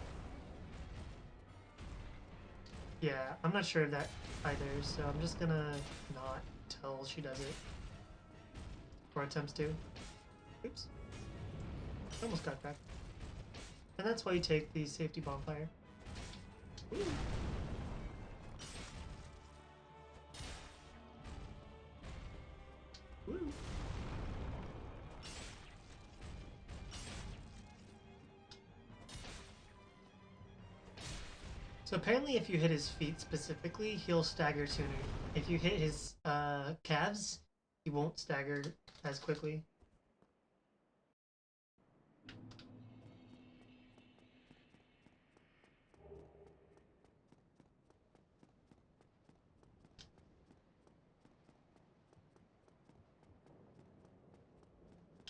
it. Yeah, I'm not sure of that either, so I'm just gonna not till she does it. Or attempts to. Oops. Almost got back. And that's why you take the safety bonfire. Ooh. Woo. So apparently if you hit his feet specifically, he'll stagger sooner. If you hit his calves, he won't stagger as quickly.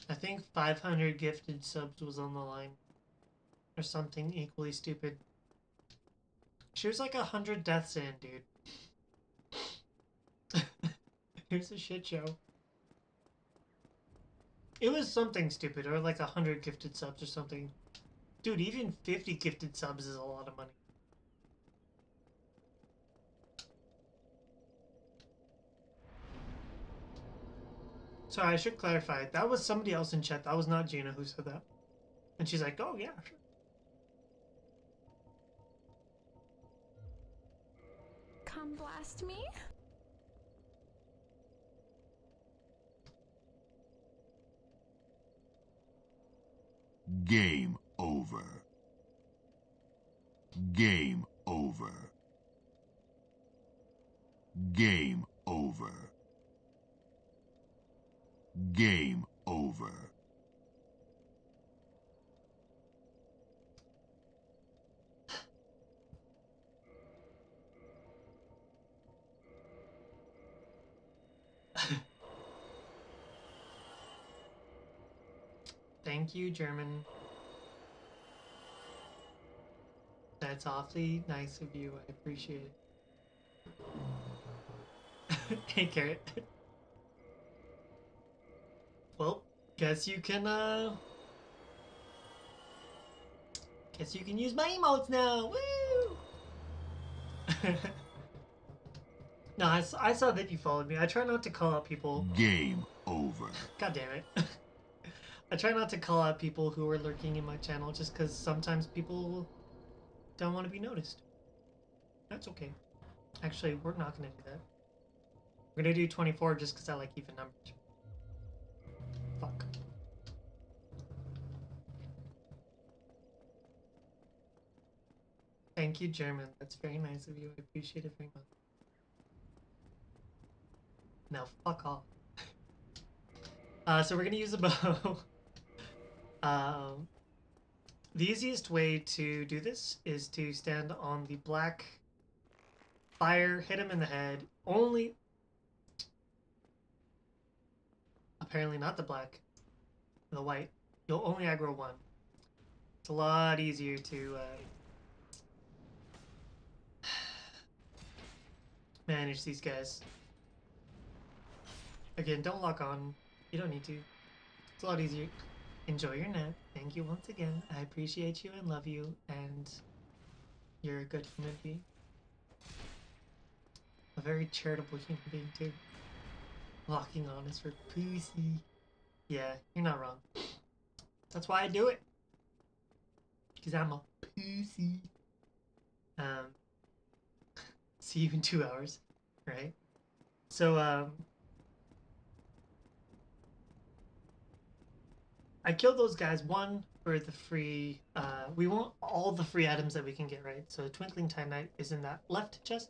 I think 500 gifted subs was on the line. Or something equally stupid. She was like 100 deaths in, dude. Here's a shit show. It was something stupid, or like 100 gifted subs or something. Dude, even 50 gifted subs is a lot of money. Sorry, I should clarify. That was somebody else in chat. That was not Gina who said that. And she's like, oh yeah, sure. Come blast me? Game over. Game over. Game over. Game over. Thank you, German. That's awfully nice of you. I appreciate it. Hey, Carrot. Well, guess you can use my emotes now. Woo! No, I saw that you followed me. I try not to call out people. Game over. God damn it. I try not to call out people who are lurking in my channel just because sometimes people don't want to be noticed. That's okay. Actually, we're not going to do that. We're going to do 24 just because I like even numbers. Fuck. Thank you, German. That's very nice of you. I appreciate it very much. Now, fuck off. So we're going to use a bow. The easiest way to do this is to stand on the black, fire, hit him in the head. Only... Apparently not the black. The white. You'll only aggro one. It's a lot easier to manage these guys. Again, don't lock on. You don't need to. It's a lot easier. Enjoy your nap. Thank you once again. I appreciate you and love you, and you're a good human being. A very charitable human being, too. Locking on is for pussy. Yeah, you're not wrong. That's why I do it. Because I'm a pussy. See you in 2 hours, right? So, I killed those guys, one for the free, we want all the free items that we can get, right? So Twinkling Titanite is in that left chest,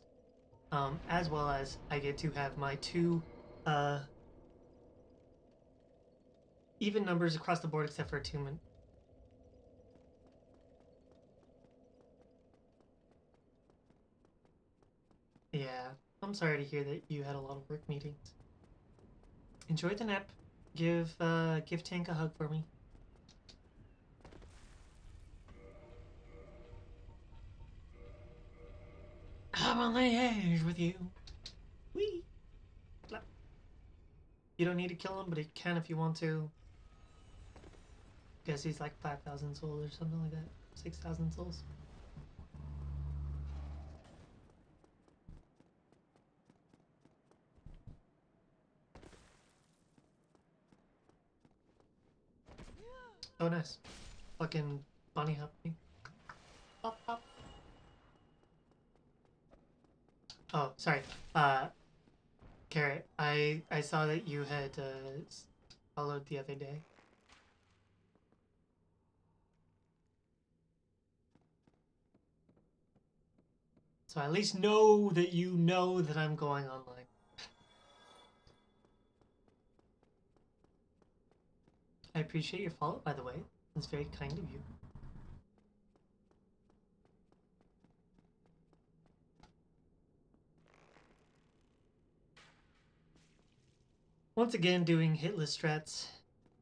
as well as I get to have my 2, even numbers across the board except for attunement. Yeah, I'm sorry to hear that you had a lot of work meetings. Enjoy the nap. Give Tank a hug for me. I'm on the edge with you. Wee. You don't need to kill him, but you can if you want to. Guess he's like 5,000 souls or something like that. 6,000 souls. Oh, nice. Fucking bunny hop me. Pop, pop. Oh, sorry. Carrot, I saw that you had followed the other day. So I at least know that you know that I'm going online. I appreciate your follow, by the way. It's very kind of you. Once again, doing hitless strats,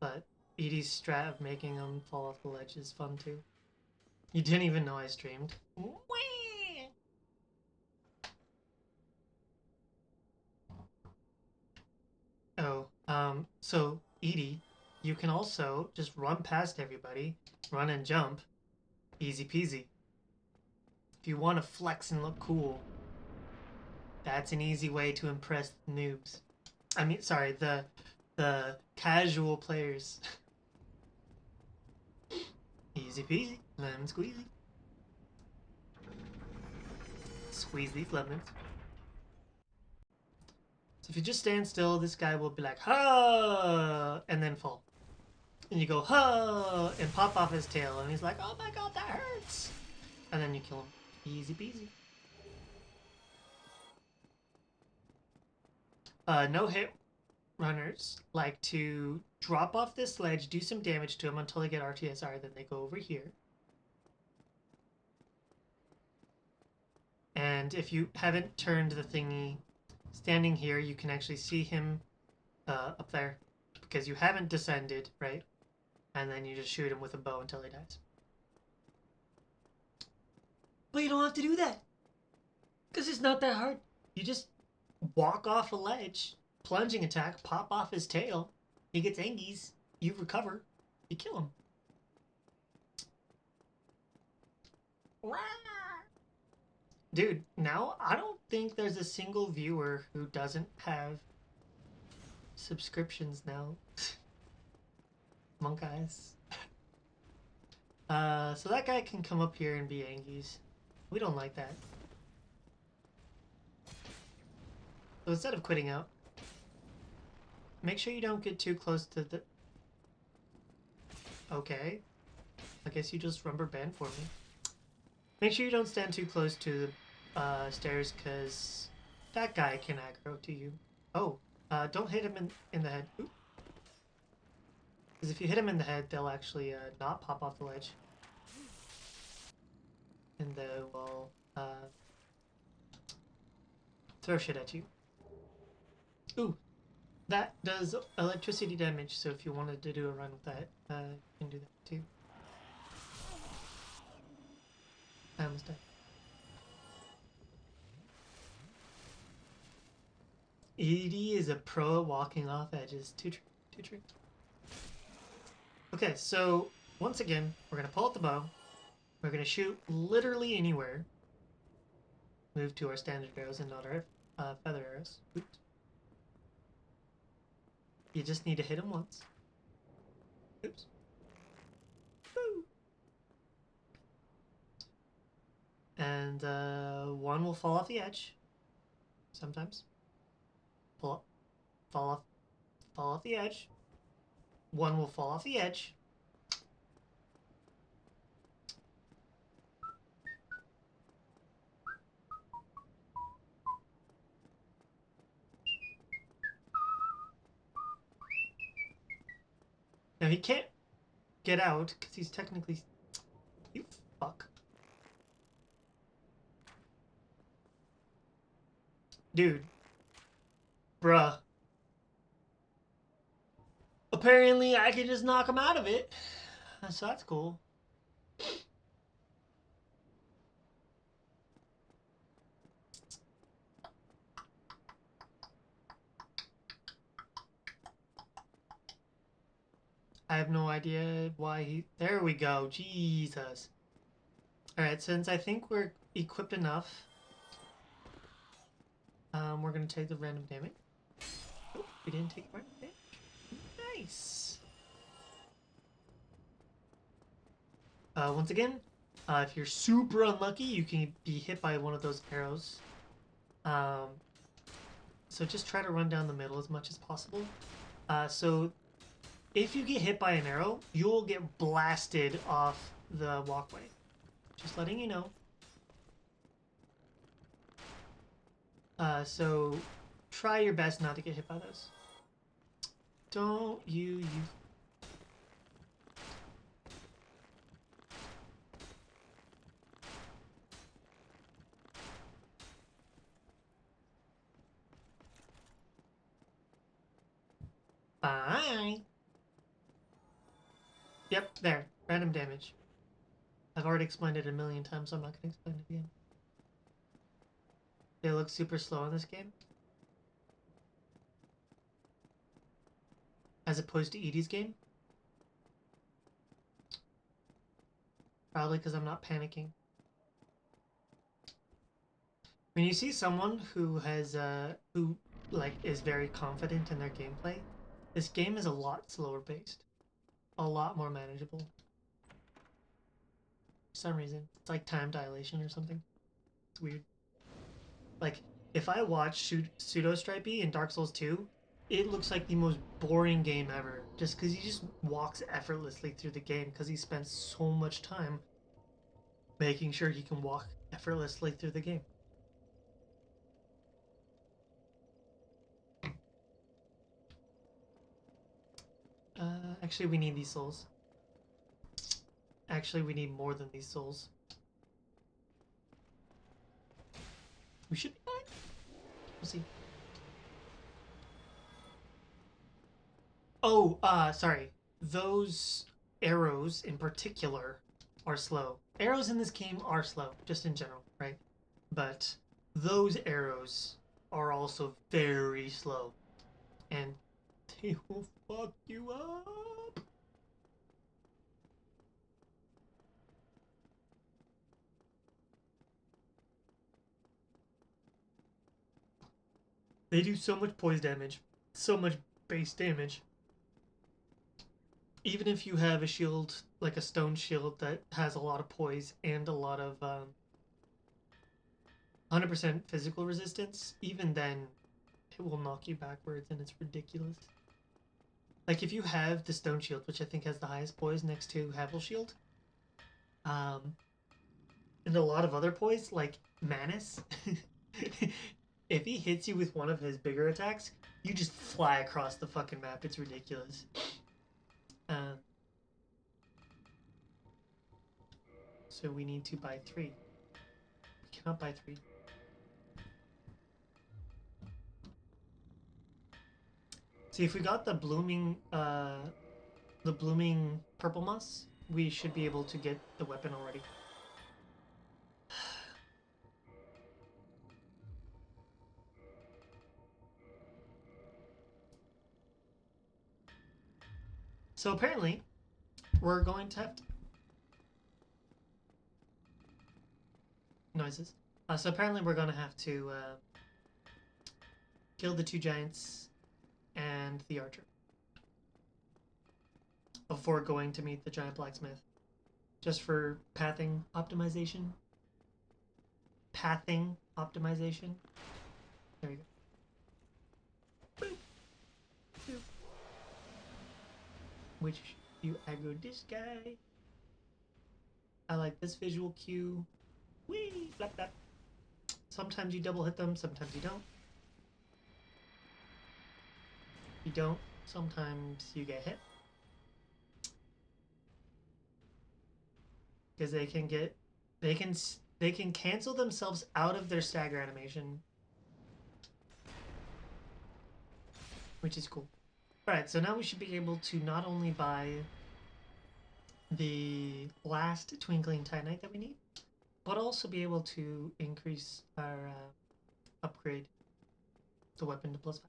but Edie's strat of making them fall off the ledge is fun too. You didn't even know I streamed. Oh, so Edie, you can also just run past everybody, run and jump, easy peasy. If you want to flex and look cool, that's an easy way to impress noobs. I mean, sorry, the casual players. Easy peasy, lemon squeezy. Squeeze these lemons. So if you just stand still, this guy will be like, ha, and then fall. And you go, ha, and pop off his tail, and he's like, oh my god, that hurts. And then you kill him. Easy peasy. No hit runners like to drop off this ledge, do some damage to him until they get RTSR, then they go over here. And if you haven't turned the thingy standing here, you can actually see him up there because you haven't descended, right? And then you just shoot him with a bow until he dies. But you don't have to do that because it's not that hard. You just walk off a ledge, plunging attack, pop off his tail. He gets Angies. You recover. You kill him. Dude, now I don't think there's a single viewer who doesn't have subscriptions now. Monk eyes. So that guy can come up here and be Angies. We don't like that. So instead of quitting out, make sure you don't get too close to the... Okay. I guess you just rubber band for me. Make sure you don't stand too close to the stairs, because that guy can aggro to you. Oh, don't hit him in the head. Because if you hit him in the head, they'll actually not pop off the ledge. And they will throw shit at you. Ooh, that does electricity damage, so if you wanted to do a run with that, you can do that too. I almost died. Edie is a pro at walking off edges. Too true. Okay, so once again, we're gonna pull out the bow. We're gonna shoot literally anywhere. Move to our standard arrows and not our feather arrows. Oops. You just need to hit them once. Oops. Woo. And one will fall off the edge. Sometimes. Pull up. Fall off the edge. One will fall off the edge. Now he can't get out because he's technically... You fuck. Dude. Bruh. Apparently I can just knock him out of it. So that's cool. I have no idea why he... There we go. Jesus. Alright, since I think we're equipped enough, we're going to take the random damage. Oh, we didn't take random damage. Nice. Once again, if you're super unlucky, you can be hit by one of those arrows. So just try to run down the middle as much as possible. So if you get hit by an arrow, you'll get blasted off the walkway. Just letting you know. So try your best not to get hit by those. Don't you Bye. Yep, there. Random damage. I've already explained it a million times, so I'm not going to explain it again. They look super slow in this game. As opposed to Edie's game. Probably because I'm not panicking. When you see someone who has, is very confident in their gameplay, this game is a lot slower paced. A lot more manageable. For some reason. It's like time dilation or something. It's weird. Like, if I watch Pseudo Stripey in Dark Souls 2, it looks like the most boring game ever. Just because he just walks effortlessly through the game because he spends so much time making sure he can walk effortlessly through the game. Actually, we need these souls. Actually, we need more than these souls. We should be fine. We'll see. Oh, sorry. Those arrows in particular are slow. Arrows in this game are slow, just in general, right? But those arrows are also very slow. And they will fuck you up. They do so much poise damage, so much base damage. Even if you have a shield, like a stone shield that has a lot of poise and a lot of 100% physical resistance, even then it will knock you backwards and it's ridiculous. Like if you have the stone shield, which I think has the highest poise next to Havel shield, and a lot of other poise, like Manus, if he hits you with one of his bigger attacks, you just fly across the fucking map. It's ridiculous. So we need to buy 3. We cannot buy 3. See, if we got the blooming purple moss, we should be able to get the weapon already. So apparently, we're going to have to... Noises. So apparently we're going to have to kill the 2 giants and the archer before going to meet the giant blacksmith. Just for pathing optimization. Pathing optimization. There you go. Boop. Boop. Which you aggro this guy. I like this visual cue. Whee! Blap, blap. Sometimes you double hit them, sometimes you don't. If you don't, sometimes you get hit. Because they can cancel themselves out of their stagger animation, which is cool. Alright, so now we should be able to not only buy the last Twinkling Titanite that we need, but also be able to increase our upgrade the weapon to +5,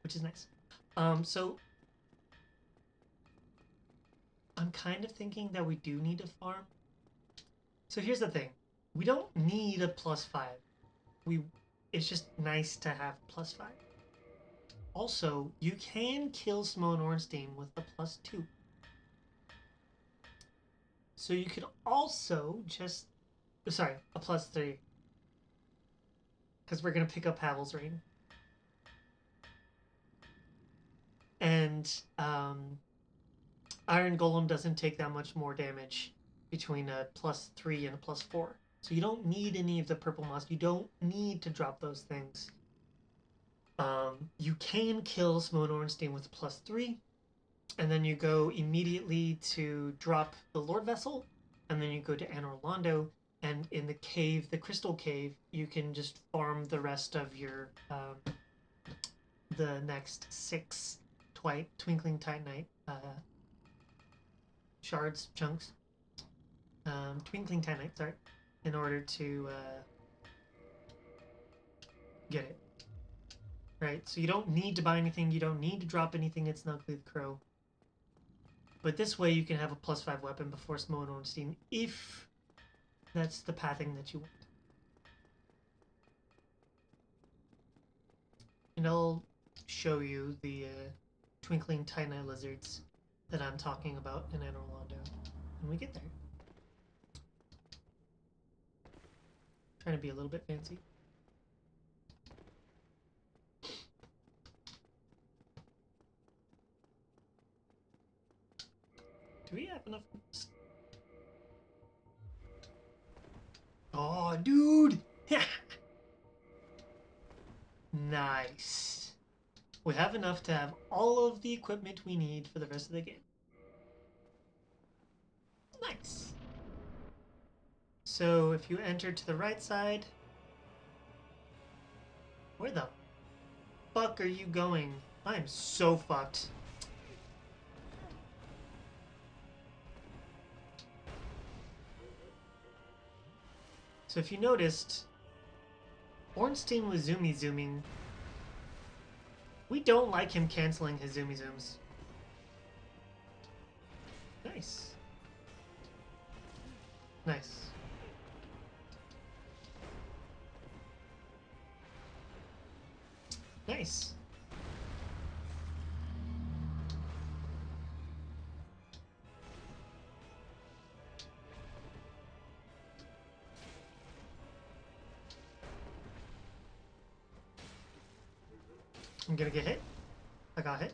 which is nice. So I'm kind of thinking that we do need to farm. So here's the thing. We don't need a +5. It's just nice to have +5. Also, you can kill Simone Ornstein with a +2. So you could also just... Sorry, a +3. Because we're going to pick up Havel's Rain. And Iron Golem doesn't take that much more damage between a +3 and a +4. So you don't need any of the purple moss. You don't need to drop those things. You can kill Simone Ornstein with +3, and then you go immediately to drop the Lord Vessel, and then you go to Anor Londo, and in the cave, the Crystal Cave, you can just farm the rest of your, the next 6 Twinkling Titanite shards, chunks. Twinkling Titanite, sorry, in order to get it. Right, so you don't need to buy anything, you don't need to drop anything at Snugly the Crow. But this way you can have a +5 weapon before Simone Ornstein, if that's the pathing that you want. And I'll show you the Twinkling Titanite lizards that I'm talking about in Anor Londo when we get there. Trying to be a little bit fancy. Do we have enough? Oh, dude! Nice. We have enough to have all of the equipment we need for the rest of the game. Nice. So if you enter to the right side... Where the fuck are you going? I am so fucked. So if you noticed, Ornstein was zooming. We don't like him canceling his zooms. Nice. Nice. Nice. I'm gonna get hit. I got hit.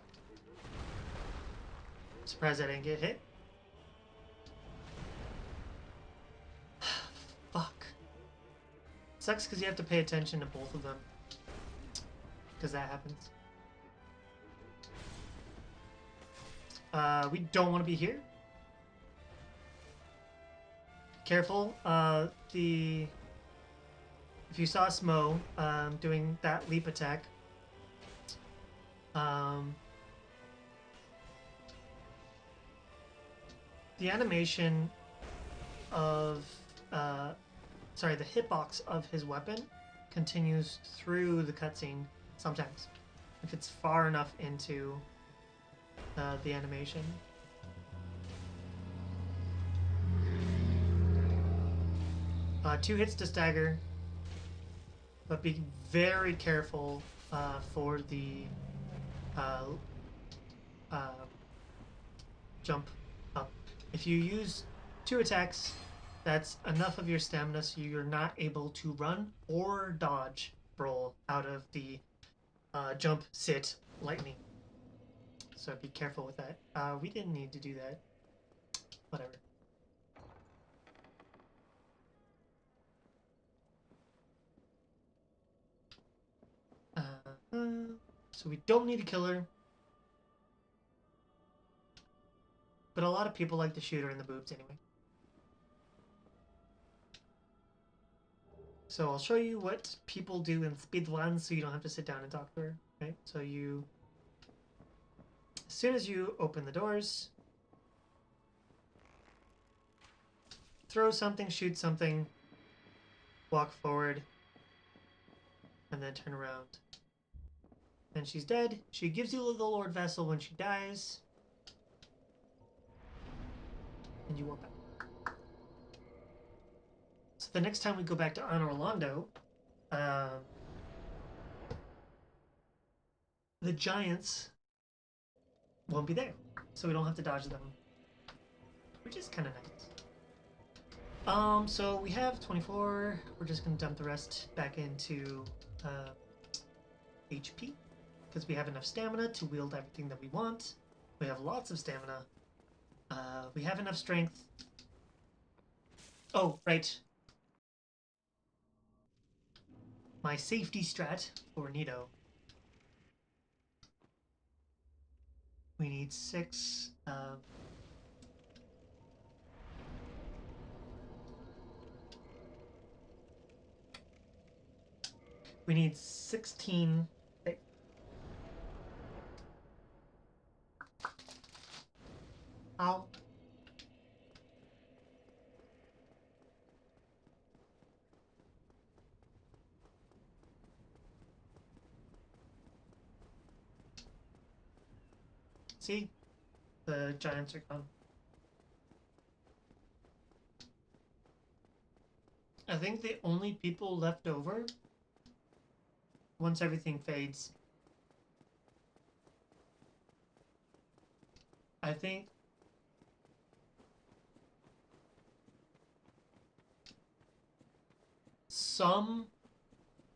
Surprised I didn't get hit. Fuck. Sucks because you have to pay attention to both of them. Because that happens. We don't want to be here. Careful. If you saw Smo doing that leap attack, the animation of the hitbox of his weapon continues through the cutscene sometimes if it's far enough into the animation. Two hits to stagger, but be very careful for the jump up. If you use 2 attacks, that's enough of your stamina so you're not able to run or dodge roll out of the jump, sit, lightning. So be careful with that. We didn't need to do that. Whatever. So we don't need a killer. But a lot of people like to shoot her in the boobs anyway. So I'll show you what people do in speedruns so you don't have to sit down and talk to her. Right? So as soon as you open the doors, throw something, shoot something, walk forward, and then turn around. And she's dead. She gives you the Lord Vessel when she dies. And you walk back. So the next time we go back to Anor Londo, the giants won't be there. So we don't have to dodge them. Which is kind of nice. So we have 24. We're just going to dump the rest back into HP. Because we have enough stamina to wield everything that we want. We have lots of stamina. We have enough strength. Oh, right. My safety strat for Nito. We need 6. We need 16. Hey. Ow. See? The giants are gone. I think the only people left over once everything fades. I think some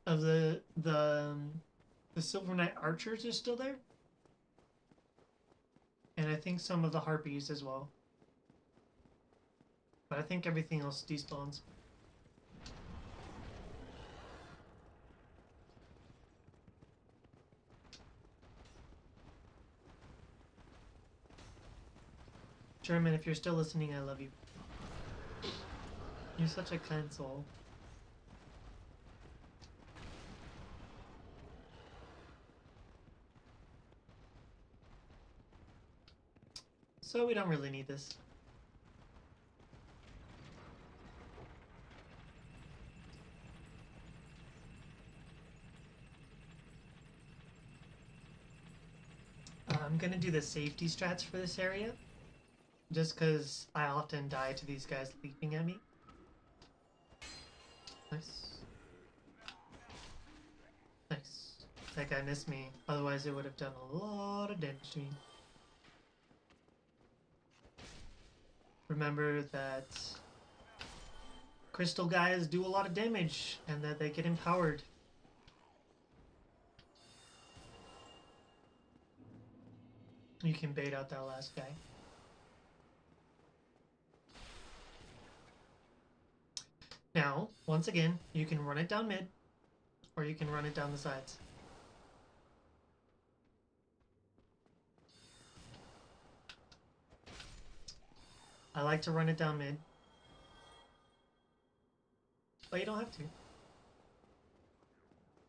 of the Silver Knight archers are still there. And I think some of the harpies as well. But I think everything else despawns. German, if you're still listening, I love you. You're such a kind soul. So we don't really need this. gonna do the safety strats for this area. Just because I often die to these guys leaping at me. Nice. Nice. That guy missed me. Otherwise it would have done a lot of damage to me. Remember that crystal guys do a lot of damage and that they get empowered. You can bait out that last guy. Now, once again, you can run it down mid, or you can run it down the sides. I like to run it down mid, but you don't have to.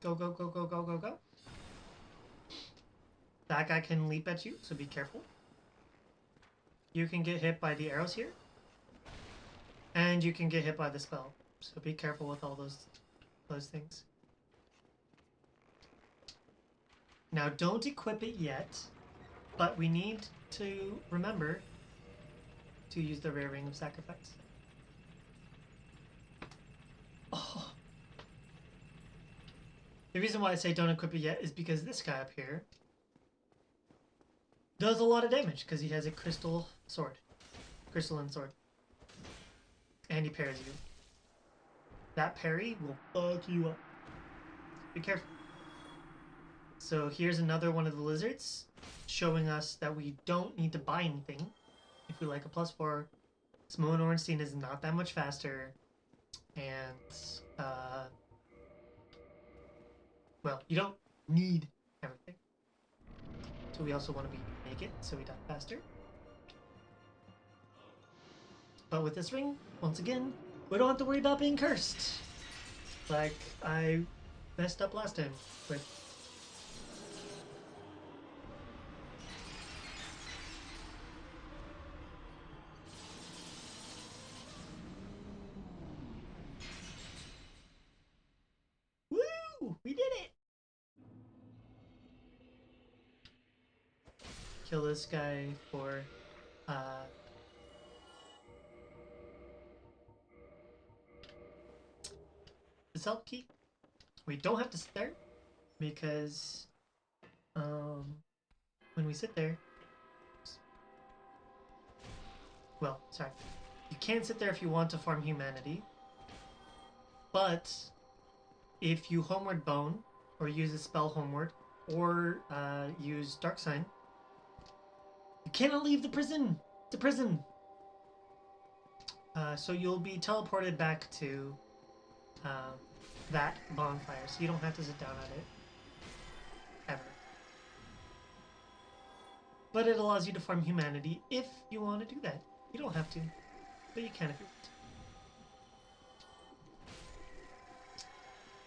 Go, go, go, go, go, go, go. That guy can leap at you, so be careful. You can get hit by the arrows here, and you can get hit by the spell. So be careful with all those things. Now don't equip it yet, but we need to remember to use the rare ring of sacrifice. Oh. The reason why I say don't equip it yet is because this guy up here does a lot of damage because he has a crystalline sword. And he parries you. That parry will fuck you up. Be careful. So here's another one of the lizards showing us that we don't need to buy anything. If we like a +4, Samoan Ornstein is not that much faster. And, well, you don't need everything. So we also want to be naked, so we die faster. But with this ring, once again, we don't have to worry about being cursed. Like I messed up last time with. Woo! We did it! Kill this guy for the self key. We don't have to sit there because when we sit there, well, sorry, you can't sit there if you want to farm humanity, but if you homeward bone or use a spell homeward or use dark sign, you cannot leave the prison. The prison. So you'll be teleported back to that bonfire, so you don't have to sit down at it ever. But it allows you to farm humanity if you want to do that. You don't have to, but you can if you want.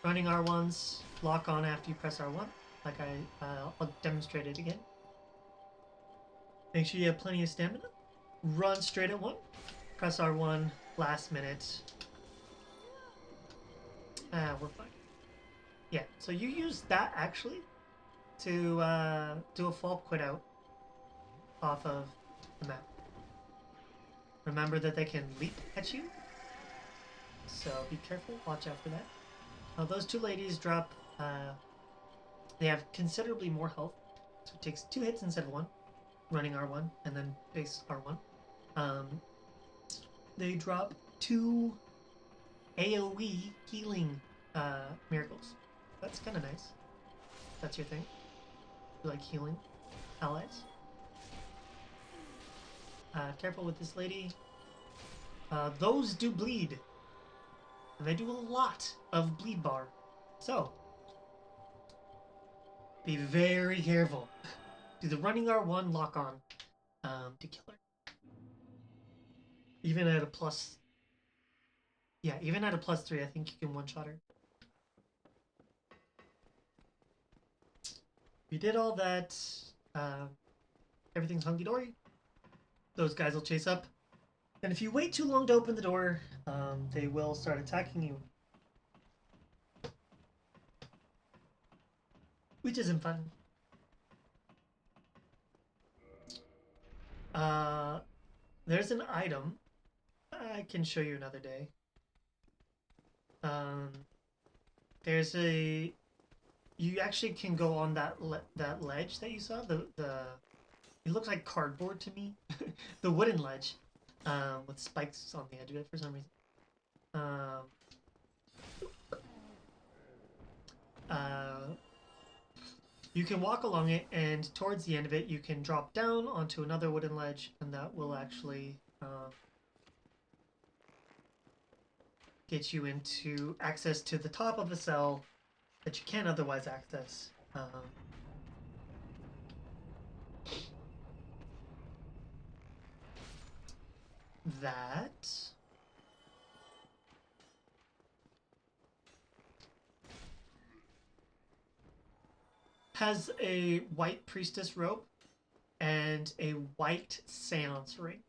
Running R1s, lock on after you press R1, like I'll demonstrate it again. Make sure you have plenty of stamina. Run straight at 1. Press R1, last minute. We're fine. Yeah, so you use that actually to do a fall quit out off of the map. Remember that they can leap at you, so be careful, watch out for that. Now those two ladies drop, they have considerably more health, so it takes 2 hits instead of 1, running R1, and then base R1. They drop 2 AoE healing miracles. That's kind of nice. That's your thing. You like healing allies. Careful with this lady. Those do bleed. And they do a lot of bleed bar. So, be very careful. Do the running R1 lock on to kill her. Even at a plus... Yeah, even at a +3, I think you can one-shot her. We did all that. Everything's hunky-dory. Those guys will chase up. And if you wait too long to open the door, they will start attacking you. Which isn't fun. Uh, there's an item I can show you another day. Um, there's a you actually can go on that ledge that you saw. The it looks like cardboard to me. The wooden ledge, with spikes on the edge of it for some reason. Um, uh, you can walk along it, and towards the end of it, you can drop down onto another wooden ledge, and that will actually get you into access to the top of a cell that you can't otherwise access. That has a white priestess robe and a white seance ring.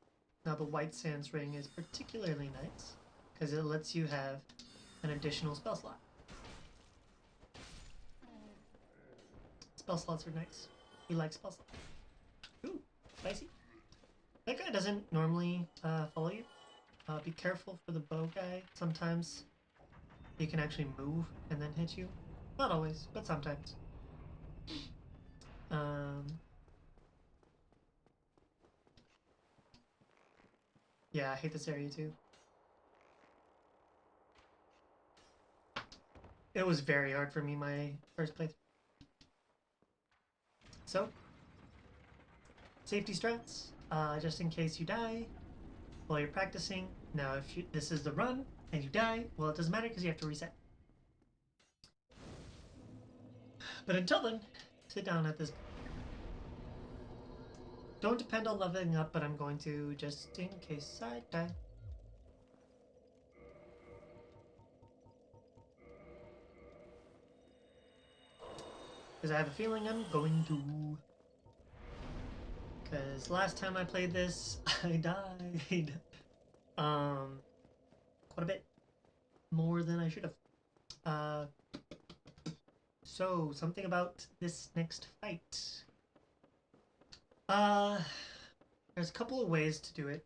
Now the white seance ring is particularly nice because it lets you have an additional spell slot. Spell slots are nice. We like spell slots. Ooh, spicy. That guy doesn't normally follow you. Be careful for the bow guy. Sometimes he can actually move and then hit you. Not always, but sometimes. Yeah, I hate this area too. It was very hard for me my first playthrough. So, safety strats, just in case you die while you're practicing. Now, if this is the run and you die, well, it doesn't matter because you have to reset. But until then, sit down at this. Don't depend on leveling up, but I'm going to just in case I die. Because I have a feeling I'm going to. Because last time I played this, I died. Quite a bit. More than I should have. So, something about this next fight. Uh, there's a couple of ways to do it.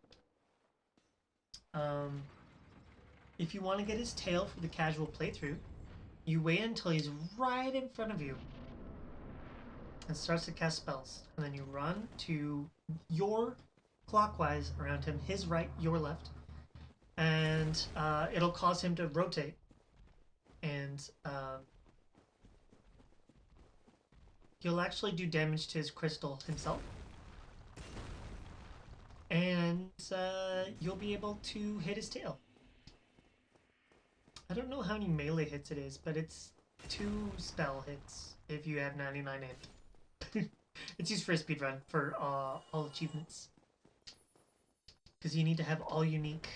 Um, if you want to get his tail for the casual playthrough, you wait until he's right in front of you and starts to cast spells. And then you run to your clockwise around him, his right, your left. And it'll cause him to rotate. And he'll actually do damage to his crystal himself. And you'll be able to hit his tail. I don't know how many melee hits it is, but it's 2 spell hits if you have 99 hit. It's used for a speedrun for all achievements. Because you need to have all unique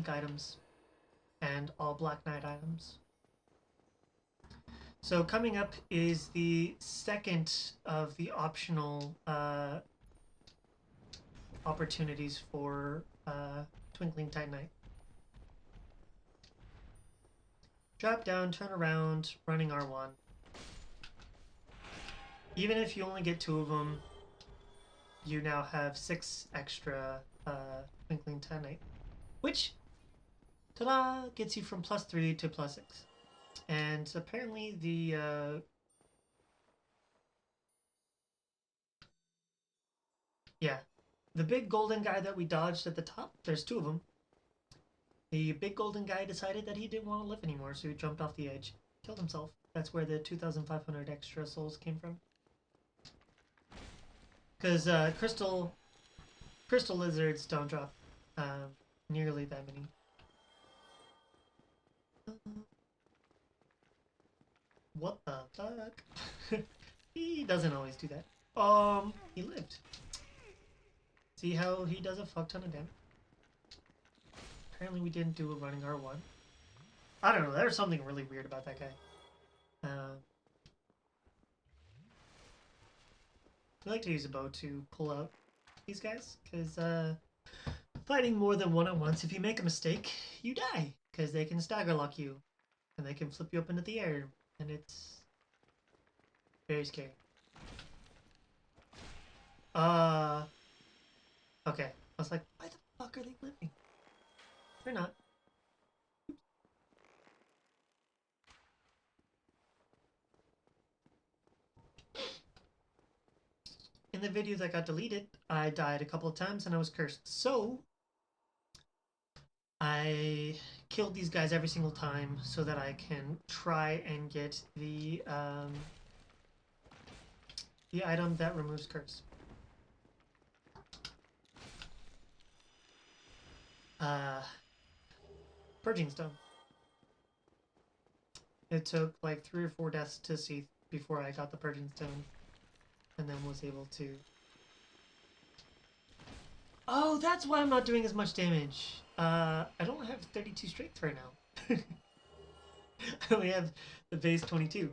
items and all Black Knight items. So coming up is the second of the optional opportunities for Twinkling Titanite. Drop down, turn around, running R1. Even if you only get 2 of them, you now have 6 extra Twinkling Titanite, which, ta-da, gets you from +3 to +6. And apparently the yeah, the big golden guy that we dodged at the top, there's 2 of them. The big golden guy decided that he didn't want to live anymore, so he jumped off the edge, killed himself. That's where the 2,500 extra souls came from. Because crystal lizards don't drop nearly that many. What the fuck? He doesn't always do that. He lived. See how he does a fuck ton of damage? Apparently we didn't do a running R1. I don't know, there's something really weird about that guy. I like to use a bow to pull out these guys, because fighting more than one at once, if you make a mistake, you die, because they can stagger lock you, and they can flip you up into the air, and it's Very scary. Okay. I was like, why the fuck are they living? They're not. In the video that got deleted, I died a couple of times and I was cursed. So, I killed these guys every single time so that I can try and get the item that removes curse. Purging Stone. It took like 3 or 4 deaths to see before I got the Purging Stone, and then was able to... Oh, that's why I'm not doing as much damage. I don't have 32 strength right now. I only have the base 22.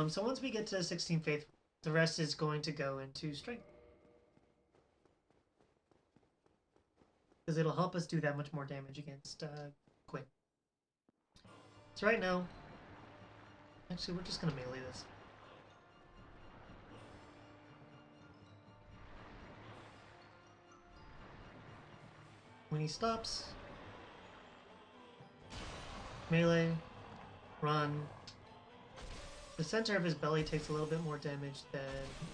So once we get to 16 faith, the rest is going to go into strength. Because it'll help us do that much more damage against Quinn. So right now, actually we're just going to melee this. When he stops, melee, run. The center of his belly takes a little bit more damage than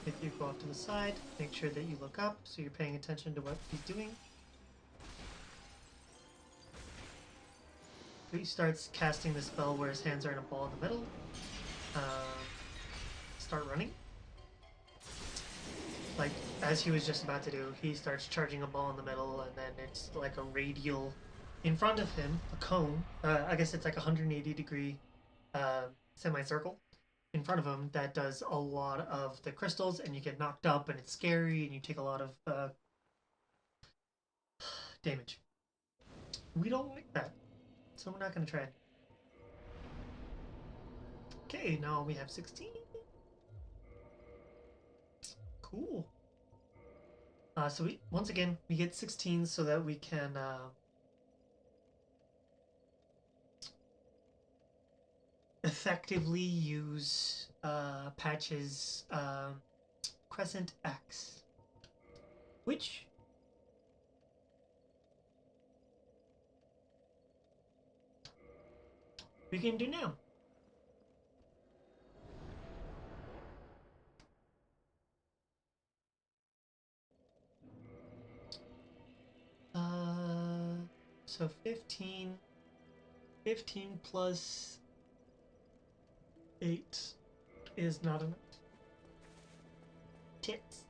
if you go off to the side. Make sure that you look up so you're paying attention to what he's doing. He starts casting the spell where his hands are in a ball in the middle. Start running. Like, as he was just about to do, he starts charging a ball in the middle, and then it's like a radial in front of him, a cone. I guess it's like a 180-degree semicircle in front of him that does a lot of the crystals, and you get knocked up, and it's scary, and you take a lot of damage. We don't like that, so we're not going to try it. Okay, now we have 16. Cool. So we once again we get 16 so that we can effectively use Patch's Crescent Axe, which we can do now. So 15 plus 8 is not enough. Tits.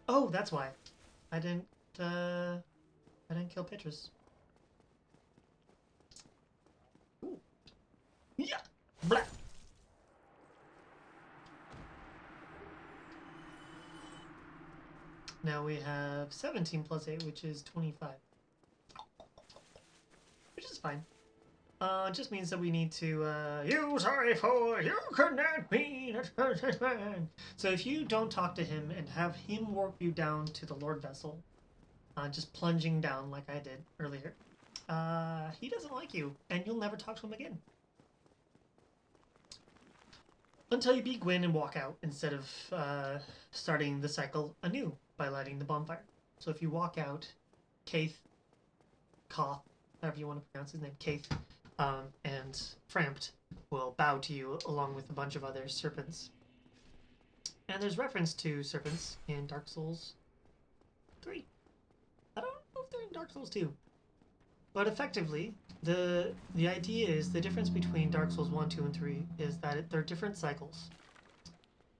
Oh, that's why. I didn't kill Petrus. Ooh. Yeah. Blah. Now we have 17 plus 8, which is 25. Which is fine. It just means that we need to use RA4, you cannot be. So if you don't talk to him and have him warp you down to the Lord Vessel, just plunging down like I did earlier, he doesn't like you, and you'll never talk to him again. Until you beat Gwyn and walk out, instead of starting the cycle anew by lighting the bonfire. So if you walk out, Kaith, Koth, however you want to pronounce his name, Kaith, and Frampt will bow to you along with a bunch of other serpents. And there's reference to serpents in Dark Souls 3. I don't know if they're in Dark Souls 2. But effectively, the idea is the difference between Dark Souls 1, 2, and 3 is that they're different cycles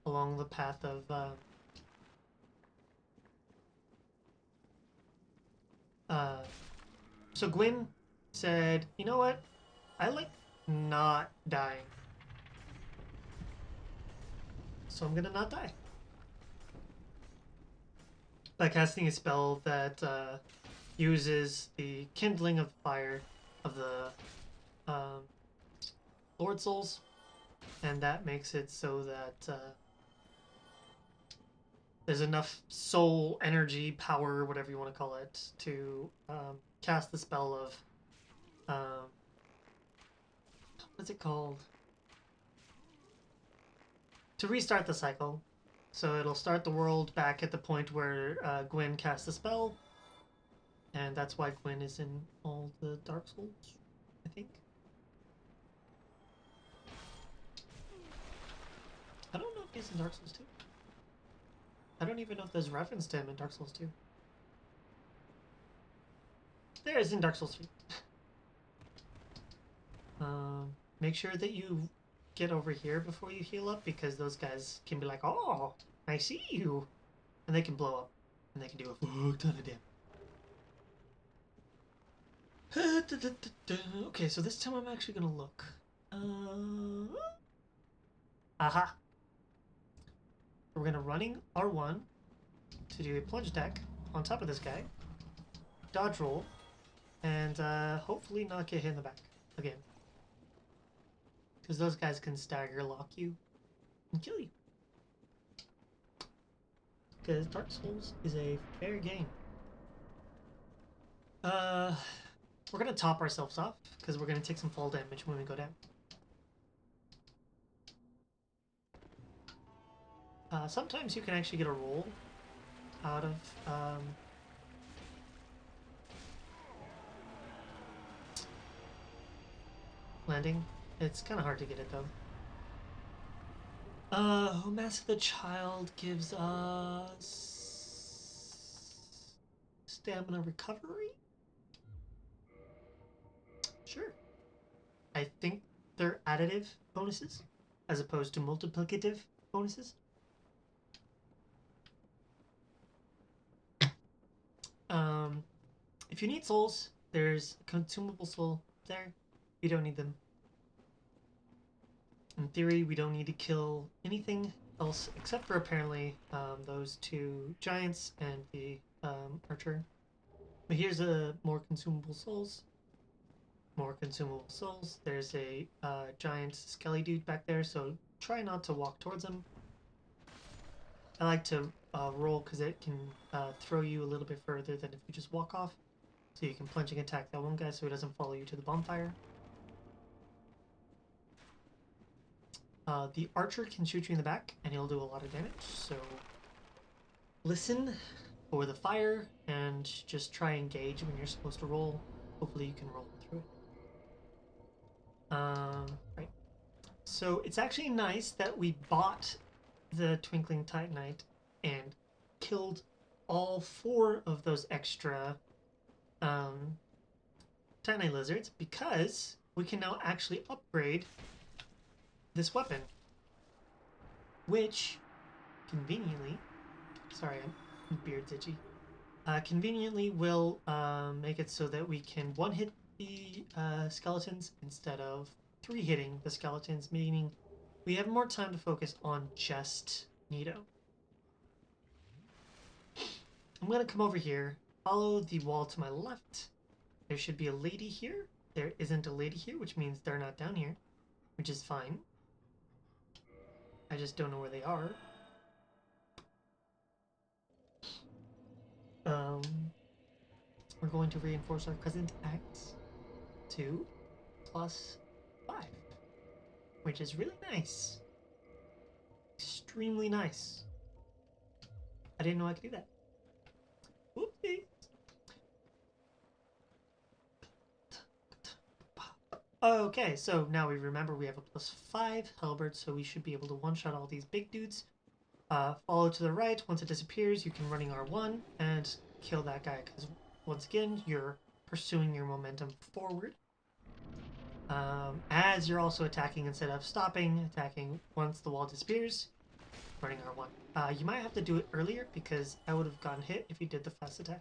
along the path of so Gwyn said, you know what? I like not dying. So I'm gonna not die. By casting a spell that uses the kindling of fire of the Lord Souls, and that makes it so that there's enough soul, energy, power, whatever you want to call it, to cast the spell of what's it called? to restart the cycle. So it'll start the world back at the point where Gwen casts a spell, and that's why Gwen is in all the Dark Souls, I think. I don't know if he's in Dark Souls 2. I don't even know if there's reference to him in Dark Souls 2. There is in Dark Souls 3. Make sure that you get over here before you heal up, because those guys can be like, oh, I see you. And they can blow up. And they can do a fuck ton of damage. Okay, so this time I'm actually going to look. Aha. We're going to running R1 to do a plunge attack on top of this guy. Dodge roll. And hopefully not get hit in the back again. Because those guys can stagger lock you and kill you. Because Dark Souls is a fair game. We're going to top ourselves off, because we're going to take some fall damage when we go down. Sometimes you can actually get a roll out of landing. It's kind of hard to get it though. Mask of the Child gives us stamina recovery? Sure. I think they're additive bonuses as opposed to multiplicative bonuses. If you need souls, there's a consumable soul there. You don't need them. In theory, we don't need to kill anything else except for apparently those two giants and the archer. But here's a more consumable souls. More consumable souls. There's a giant skelly dude back there, so try not to walk towards him. I like to roll because it can throw you a little bit further than if you just walk off. So you can plunge and attack that one guy so he doesn't follow you to the bonfire. The archer can shoot you in the back and he'll do a lot of damage, so listen for the fire and just try and engage when you're supposed to roll. Hopefully you can roll through it. Right. So it's actually nice that we bought the Twinkling Titanite and killed all 4 of those extra Titanite lizards, because we can now actually upgrade this weapon, which conveniently, sorry, my beard's itchy, conveniently will make it so that we can one-hit the skeletons instead of 3-hitting the skeletons, meaning we have more time to focus on just Nito. I'm going to come over here, follow the wall to my left. There should be a lady here. There isn't a lady here, which means they're not down here, which is fine. I just don't know where they are. We're going to reinforce our present act to +5, which is really nice. Extremely nice. I didn't know I could do that. Whoopsie. Okay, so now we remember we have a +5 halberd, so we should be able to one-shot all these big dudes. Follow to the right. Once it disappears, you can running R1 and kill that guy, because once again, you're pursuing your momentum forward. As you're also attacking instead of stopping, attacking once the wall disappears, running R1. You might have to do it earlier, because I would have gotten hit if you did the fast attack.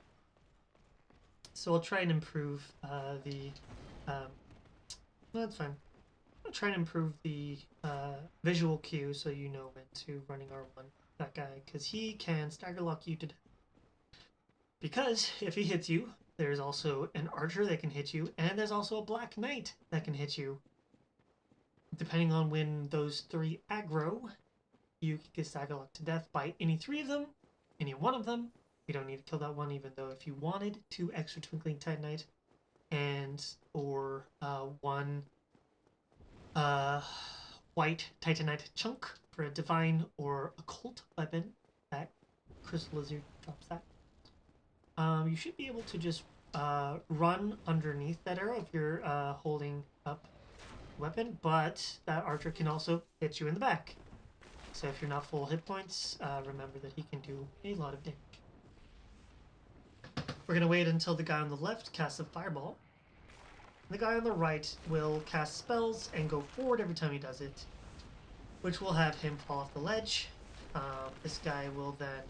So I'll try and improve no, that's fine. I'll try and improve the visual cue so you know when to running R1, that guy, because he can stagger lock you to death. Because if he hits you, there's also an archer that can hit you, and there's also a black knight that can hit you. Depending on when those 3 aggro, you can get stagger locked to death by any 3 of them, any one of them. You don't need to kill that one, even though if you wanted 2 extra Twinkling Titanite and or 1 white Titanite chunk for a divine or occult weapon, that crystal lizard drops that. You should be able to just run underneath that arrow if you're holding up weapon, but that archer can also hit you in the back. So if you're not full hit points, remember that he can do a lot of damage. We're going to wait until the guy on the left casts a fireball. The guy on the right will cast spells and go forward every time he does it, which will have him fall off the ledge. This guy will then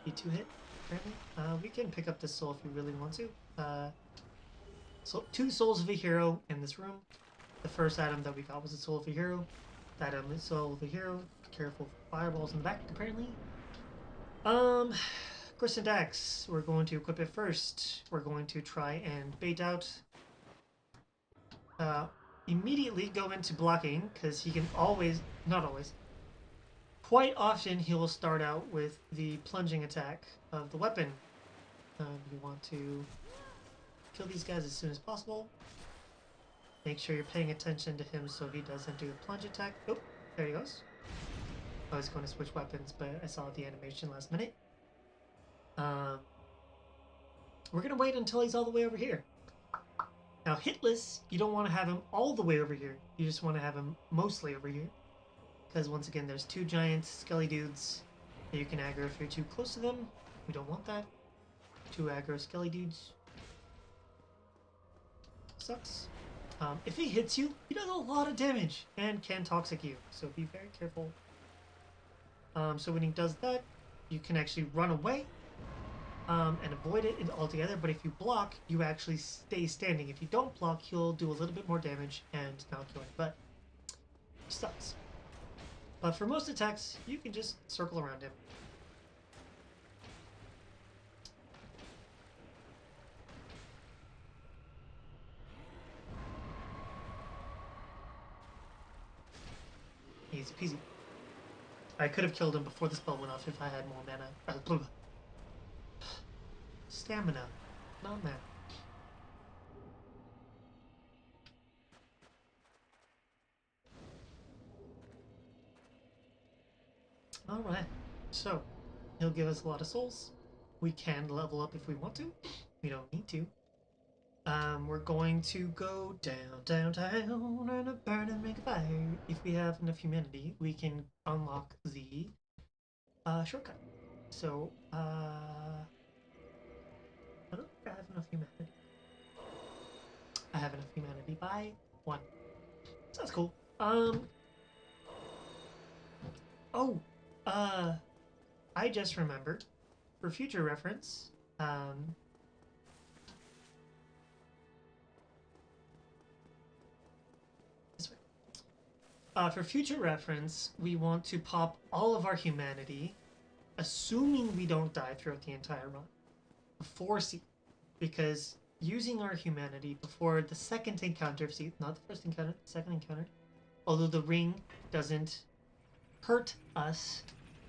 be 2 hit, apparently. We can pick up this soul if you really want to. So 2 souls of a hero in this room. The first item that we got was a soul of a hero. That item is soul of a hero. Be careful for fireballs in the back, apparently. Kristen Dax, we're going to equip it first. We're going to try and bait out. Immediately go into blocking, because he can always, not always, quite often he will start out with the plunging attack of the weapon. You want to kill these guys as soon as possible. Make sure you're paying attention to him so he doesn't do the plunge attack. Oh, there he goes. I was going to switch weapons, but I saw the animation last minute. We're going to wait until he's all the way over here. Now, hitless, you don't want to have him all the way over here. You just want to have him mostly over here. Because once again, there's 2 giant skelly dudes that you can aggro if you're too close to them. We don't want that. 2 aggro skelly dudes. Sucks. If he hits you, he does a lot of damage and can toxic you. So be very careful. So when he does that, you can actually run away and avoid it altogether. But if you block, you actually stay standing. If you don't block, he'll do a little bit more damage and knock you in the butt. Sucks. But for most attacks, you can just circle around him. Easy peasy. I could have killed him before the spell went off if I had more mana. Stamina, not mana. Alright, so he'll give us a lot of souls. We can level up if we want to. We don't need to. We're going to go down, and burn and make a fire. If we have enough humanity, we can unlock the shortcut. So, I don't think I have enough humanity. I have enough humanity by 1. So that's cool. I just remembered, for future reference, for future reference, we want to pop all of our humanity, assuming we don't die throughout the entire run, before Seath. Because using our humanity before the second encounter of Seath, not the first encounter, the second encounter, although the ring doesn't hurt us,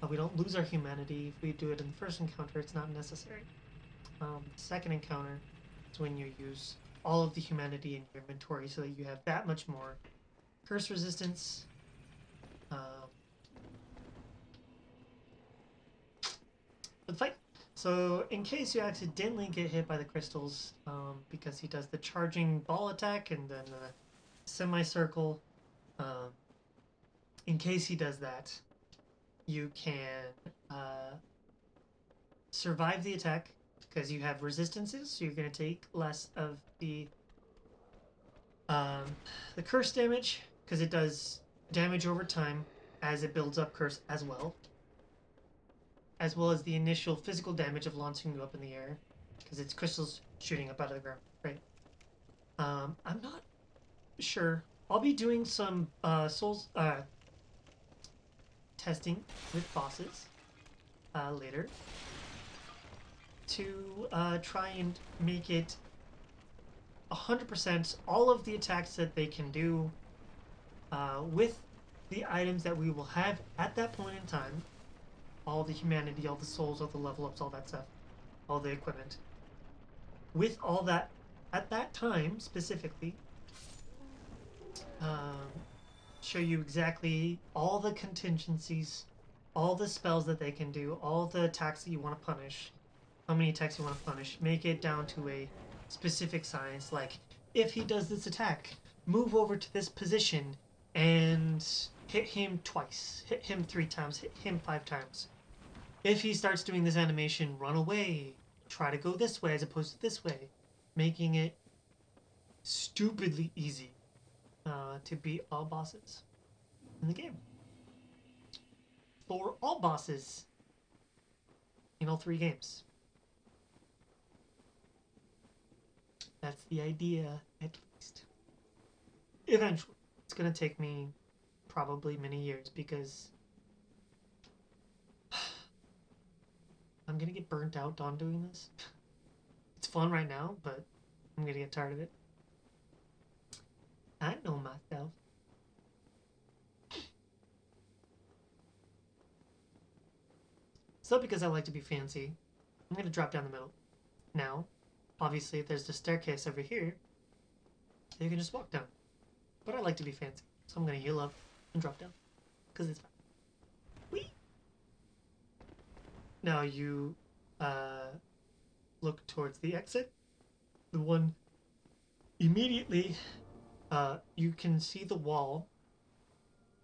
we don't lose our humanity. If we do it in the first encounter, it's not necessary. The second encounter is when you use all of the humanity in your inventory so that you have that much more curse resistance. For the fight. So in case you accidentally get hit by the crystals, because he does the charging ball attack and then the semicircle, in case he does that, you can survive the attack because you have resistances, so you're going to take less of the curse damage, because it does damage over time as it builds up curse as well as the initial physical damage of launching you up in the air, because it's crystals shooting up out of the ground, right? I'm not sure. I'll be doing some souls testing with bosses later to try and make it 100% all of the attacks that they can do with the items that we will have at that point in time. All the humanity, all the souls, all the level ups, all that stuff, all the equipment. With all that at that time specifically, show you exactly all the contingencies, all the spells that they can do, all the attacks that you want to punish, how many attacks you want to punish, make it down to a specific science, like if he does this attack, move over to this position and hit him twice, hit him 3 times, hit him 5 times. If he starts doing this animation, run away, try to go this way as opposed to this way, making it stupidly easy to beat all bosses in the game. For all bosses in all 3 games. That's the idea, at least. Eventually. It's going to take me probably many years because I'm going to get burnt out on doing this. It's fun right now, but I'm going to get tired of it. I know myself. So because I like to be fancy, I'm going to drop down the middle. Now, obviously, if there's the staircase over here, you can just walk down. But I like to be fancy, so I'm going to heal up and drop down. Because it's fine. Whee! Now you look towards the exit. The one immediately, you can see the wall.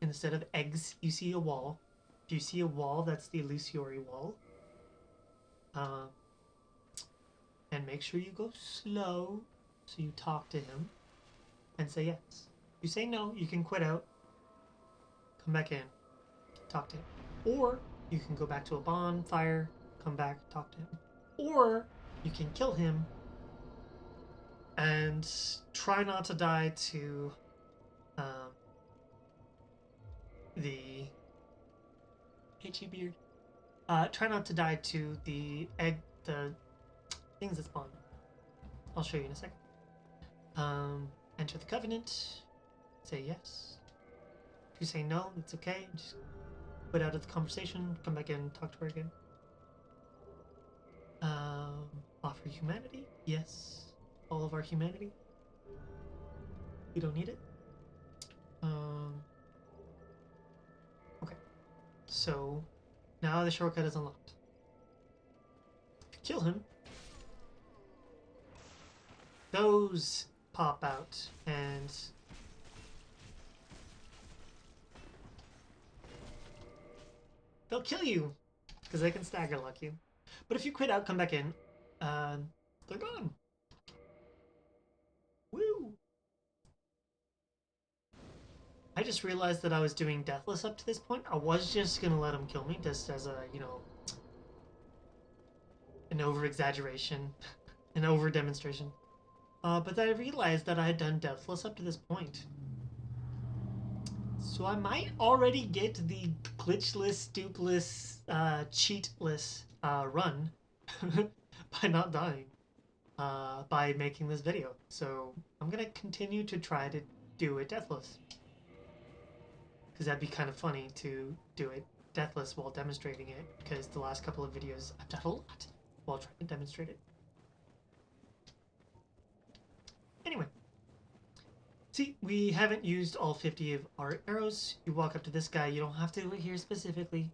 Instead of eggs, you see a wall. If you see a wall, that's the Illusory wall. And make sure you go slow, so you talk to him and say yes. You say no, you can quit out, come back in, talk to him. Or you can go back to a bonfire, come back, talk to him. Or you can kill him and try not to die to the itchy beard. Try not to die to the egg, the things that spawn. I'll show you in a second. Enter the covenant. Say yes. If you say no, it's okay. Just quit out of the conversation. Come back in. Talk to her again. Offer humanity. Yes. All of our humanity. We don't need it. Okay. So now the shortcut is unlocked. If you kill him, those pop out and they'll kill you because they can stagger lock you. But if you quit out, come back in, they're gone. Woo! I just realized that I was doing Deathless up to this point. I was just gonna let him kill me just as a, you know, an over-exaggeration, an over-demonstration. But then I realized that I had done Deathless up to this point. So I might already get the glitchless, stupeless, cheatless run by not dying by making this video. So I'm going to continue to try to do it Deathless. Because that'd be kind of funny to do it Deathless while demonstrating it. Because the last couple of videos I've done a lot while trying to demonstrate it. Anyway. See, we haven't used all 50 of our arrows. You walk up to this guy. You don't have to do it here specifically.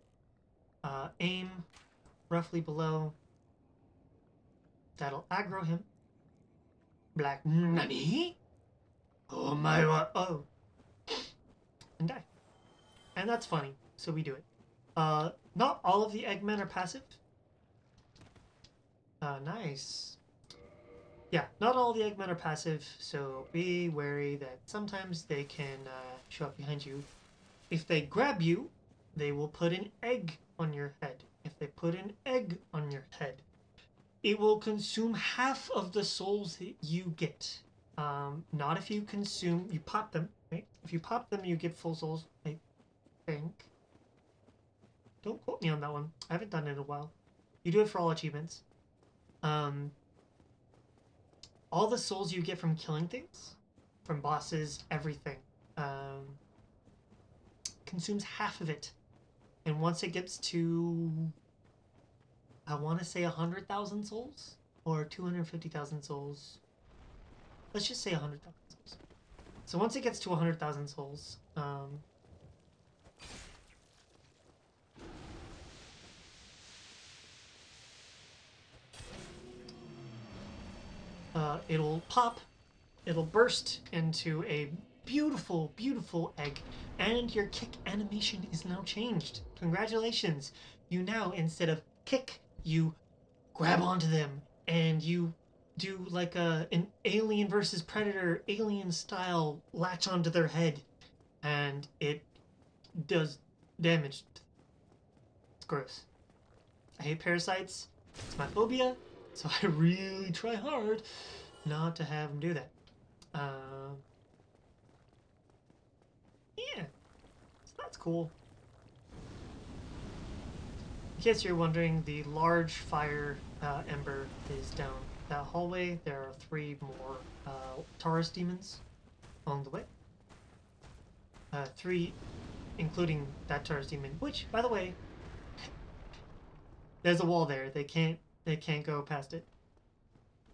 Aim roughly below. That'll aggro him. Black Nani? Oh my god. Oh. And die. And that's funny. So we do it. Not all of the Eggmen are passive. Nice. Yeah, not all the Eggmen are passive, so be wary that sometimes they can show up behind you. If they grab you, they will put an egg on your head. If they put an egg on your head, it will consume half of the souls that you get. Not if you consume, you pop them, right? If you pop them, you get full souls, I think. Don't quote me on that one. I haven't done it in a while. You do it for all achievements. All the souls you get from killing things, from bosses, everything, consumes half of it. And once it gets to, I want to say 100,000 souls or 250,000 souls. Let's just say 100,000 souls. So once it gets to 100,000 souls, it'll pop, it'll burst into a beautiful, beautiful egg, and your kick animation is now changed. Congratulations! You now, instead of kick, you grab onto them, and you do like an alien versus predator, alien style latch onto their head, and it does damage. It's gross. I hate parasites. It's my phobia, so I really try hard not to have them do that. Yeah, so that's cool. In case you're wondering, the large fire ember is down that hallway. There are 3 more Taurus demons along the way. 3, including that Taurus demon, which, by the way, there's a wall there. They can't go past it.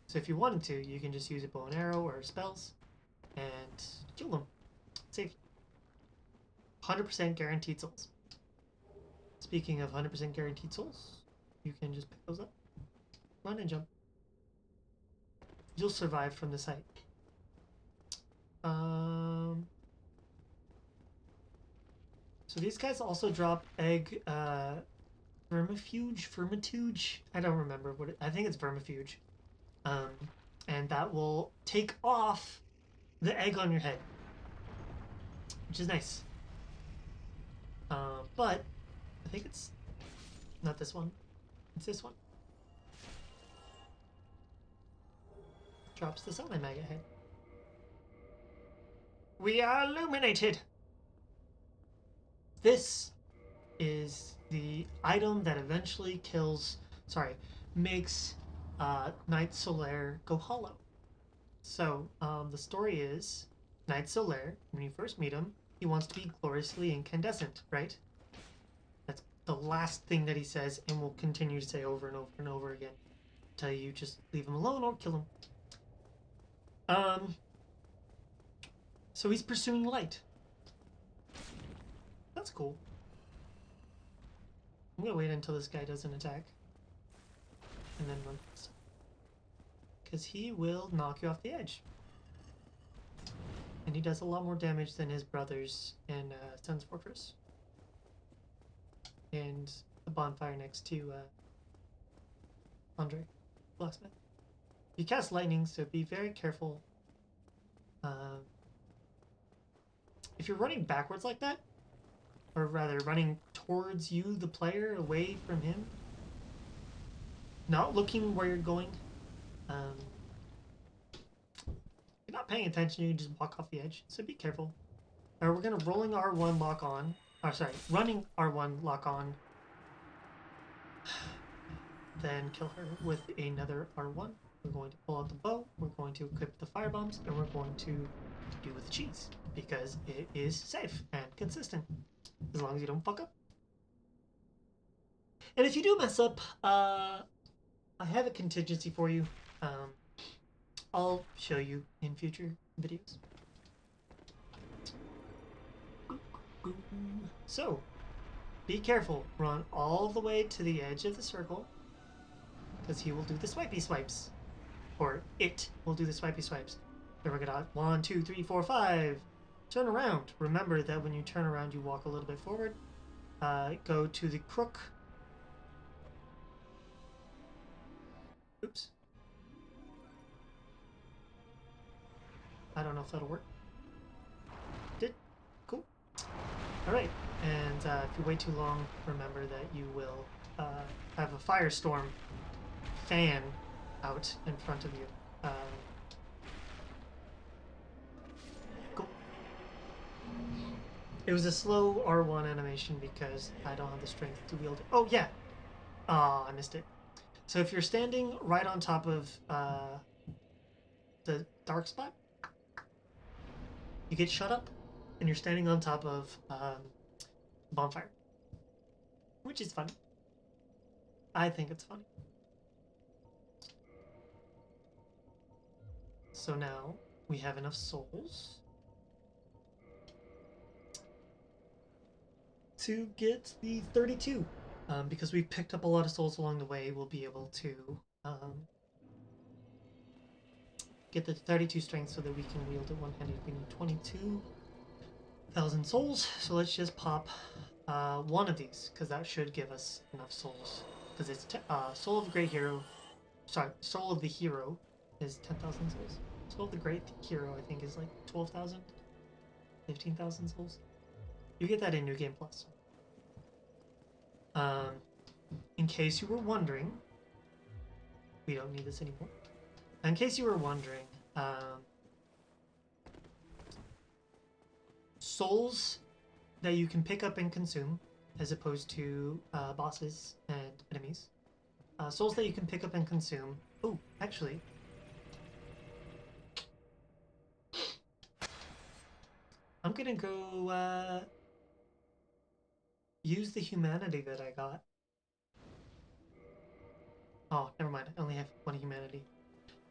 So if you wanted to, you can just use a bow and arrow or spells and kill them. Save. 100% guaranteed souls. Speaking of 100% guaranteed souls, you can just pick those up, run and jump. You'll survive from the site. So these guys also drop egg vermituge. I don't remember what I think it's vermifuge. And that will take off the egg on your head, which is nice. But I think it's not this one. It's this one. Drops this on my maggot head. We are illuminated! This is the item that eventually makes Knight Solaire go hollow. So, the story is, Knight Solaire, when you first meet him, he wants to be gloriously incandescent, right? That's the last thing that he says, and will continue to say over and over and over again, until you just leave him alone or kill him. So he's pursuing light. That's cool. I'm gonna wait until this guy doesn't attack. And then run past him. Because he will knock you off the edge. And he does a lot more damage than his brothers in Sun's Fortress. And the bonfire next to Andre, Blacksmith. You cast lightning, so be very careful. If you're running backwards like that, or rather running towards you, the player, away from him, not looking where you're going, you're not paying attention, you can just walk off the edge, so be careful. We're gonna rolling R1 lock on, running R1 lock on, then kill her with another R1. We're going to pull out the bow, we're going to equip the fire bombs, and we're going to do with cheese, because it is safe and consistent, as long as you don't fuck up. And if you do mess up, I have a contingency for you. I'll show you in future videos. So, be careful. Run all the way to the edge of the circle, because he will do the swipey swipes. Or it will do the swipey swipes. Then we're gonna 1, 2, 3, 4, 5. Turn around. Remember that when you turn around, you walk a little bit forward. Go to the crook. Oops. I don't know if that'll work. Did. Cool. Alright. And if you wait too long, remember that you will have a firestorm fan out in front of you. Cool. It was a slow R1 animation because I don't have the strength to wield it. Oh, yeah! Aw, I missed it. So if you're standing right on top of the dark spot, you get shut up, and you're standing on top of bonfire. Which is funny. I think it's funny. So now we have enough souls to get the 32. Because we've picked up a lot of souls along the way, we'll be able to get the 32 strength so that we can wield it one-handed. We need 22,000 souls, so let's just pop one of these, because that should give us enough souls. Because it's Soul of the Great Hero, sorry, Soul of the Hero is 10,000 souls. Soul of the Great Hero, I think, is like 12,000, 15,000 souls. You get that in New Game Plus. In case you were wondering, we don't need this anymore. In case you were wondering, souls that you can pick up and consume, as opposed to bosses and enemies. Souls that you can pick up and consume. Oh, actually, I'm gonna go use the humanity that I got. Oh, never mind. I only have one humanity.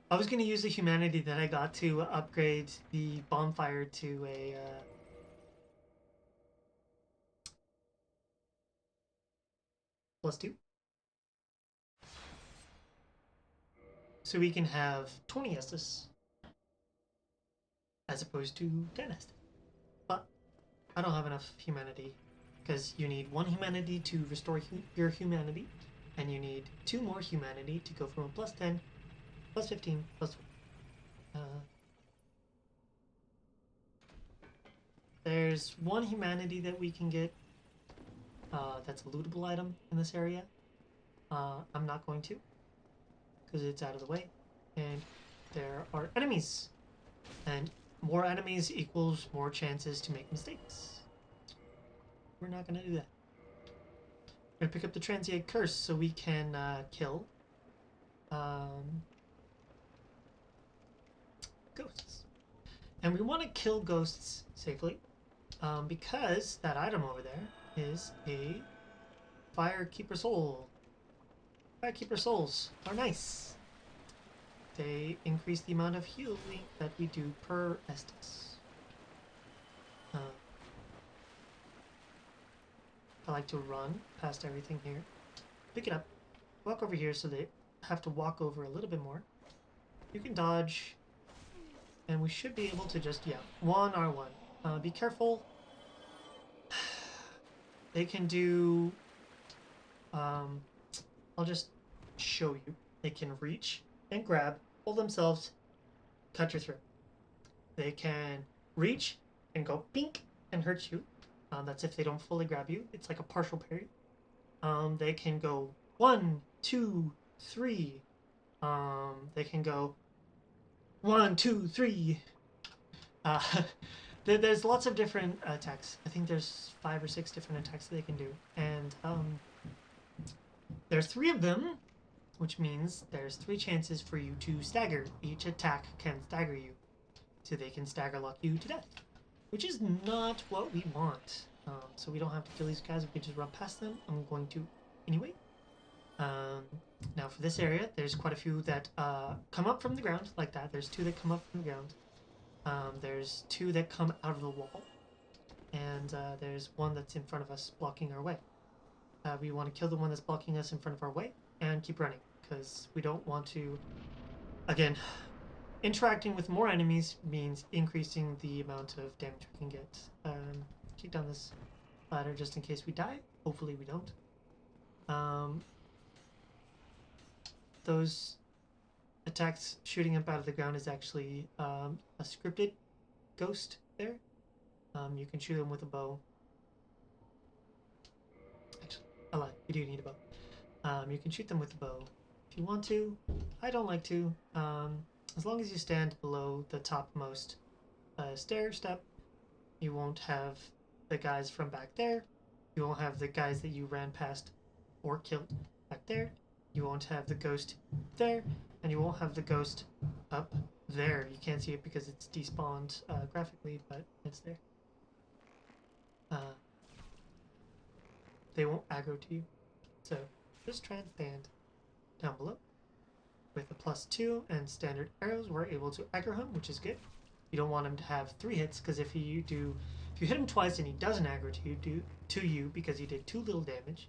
I was gonna use the humanity that I got to upgrade the bonfire to a +2. So we can have 20 Estus as opposed to 10 Estus. But I don't have enough humanity, because you need 1 humanity to restore your humanity, and you need 2 more humanity to go from a +10, +15, +20. There's 1 humanity that we can get that's a lootable item in this area. I'm not going to, because it's out of the way. And there are enemies. And more enemies equals more chances to make mistakes. We're not going to do that. We're going to pick up the Transient Curse so we can kill ghosts. And we want to kill ghosts safely, because that item over there is a Firekeeper Soul. Firekeeper Souls are nice. They increase the amount of healing that we do per Estus. I like to run past everything here. Pick it up. Walk over here so they have to walk over a little bit more. You can dodge. And we should be able to just, yeah, 1R1. Be careful. They can do... I'll just show you. They can reach and grab, hold themselves, cut your throat. They can reach and go pink and hurt you. That's if they don't fully grab you. It's like a partial parry. They can go 1, 2, 3. They can go 1, 2, 3. There's lots of different attacks. I think there's 5 or 6 different attacks that they can do. And there's 3 of them, which means there's 3 chances for you to stagger. Each attack can stagger you. So they can stagger lock you to death, which is not what we want. So we don't have to kill these guys. We can just run past them. I'm going to anyway. Now for this area, there's quite a few that come up from the ground like that. There's 2 that come up from the ground. There's 2 that come out of the wall. And there's 1 that's in front of us blocking our way. We want to kill the one that's blocking us in front of our way and keep running, because we don't want to... Again, interacting with more enemies means increasing the amount of damage we can get. Kick down this ladder just in case we die. Hopefully we don't. Those attacks shooting up out of the ground is actually a scripted ghost there. You can shoot them with a bow. Actually, I lied. You do need a bow. You can shoot them with a bow if you want to. I don't like to. As long as you stand below the topmost step, you won't have the guys from back there. You won't have the guys that you ran past or killed back there. You won't have the ghost there, and you won't have the ghost up there. You can't see it because it's despawned graphically, but it's there. They won't aggro to you. So just try and stand down below. With a +2 and standard arrows, we're able to aggro him, which is good. You don't want him to have 3 hits, because if you hit him twice and he doesn't aggro to you because you did too little damage,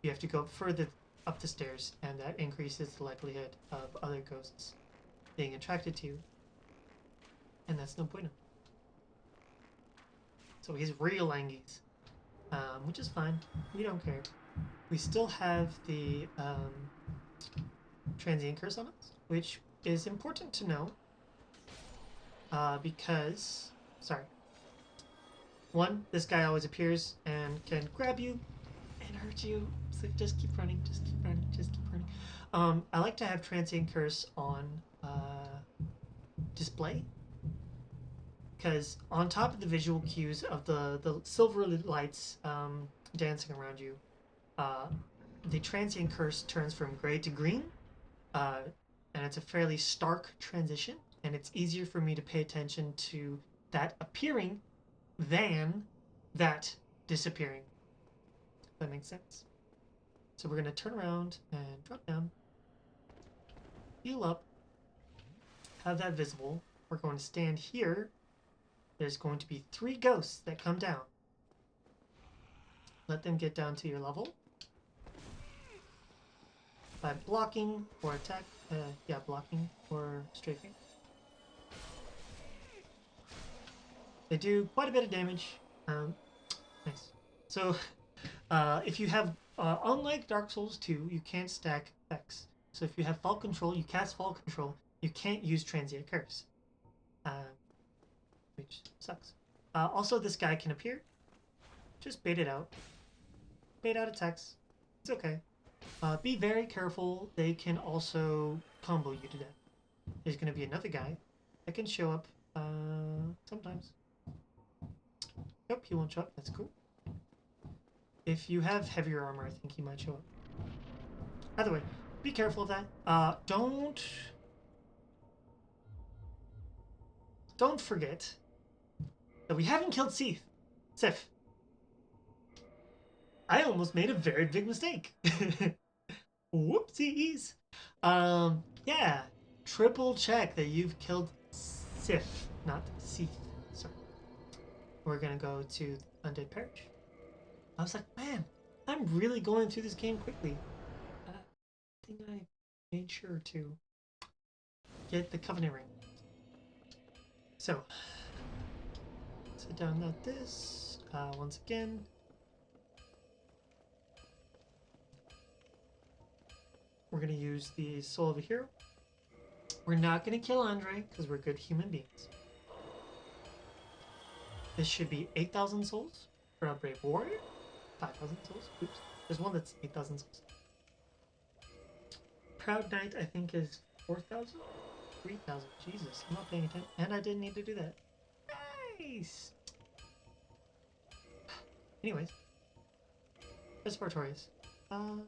you have to go further up the stairs, and that increases the likelihood of other ghosts being attracted to you. And that's no bueno. So he's real Angies, which is fine. We don't care. We still have the transient curse on us, which is important to know because, sorry, one, this guy always appears and can grab you and hurt you. So just keep running, just keep running, just keep running. I like to have transient curse on display, because on top of the visual cues of the silver lights dancing around you, the transient curse turns from gray to green, and it's a fairly stark transition, and it's easier for me to pay attention to that appearing than that disappearing. If that makes sense. So we're going to turn around and drop down, heal up, have that visible. We're going to stand here. There's going to be 3 ghosts that come down. Let them get down to your level by blocking or attack. Blocking or strafing. They do quite a bit of damage. Nice. So, if you have, unlike Dark Souls 2, you can't stack effects. So if you have Fall Control, you cast Fall Control, you can't use Transient Curse. Which sucks. Also, this guy can appear. Just bait it out. Bait out attacks. It's okay. Be very careful. They can also combo you to death. There's going to be another guy that can show up sometimes. Nope, he won't show up. That's cool. If you have heavier armor, I think he might show up. Either way, be careful of that. Don't forget that we haven't killed Sif. I almost made a very big mistake. Whoopsies. Yeah. Triple check that you've killed Sif, not Sith. Sorry. We're gonna go to Undead Parish. I was like, man, I'm really going through this game quickly. I think I made sure to get the Covenant Ring. So, sit down like this. Once again. We're going to use the Soul of a Hero. We're not going to kill Andre, because we're good human beings. This should be 8,000 souls for a Brave Warrior. 5,000 souls. Oops. There's one that's 8,000 souls. Proud Knight, I think, is 4,000? 3,000. Jesus, I'm not paying attention. And I didn't need to do that. Nice! Anyways. Respiratorious. Do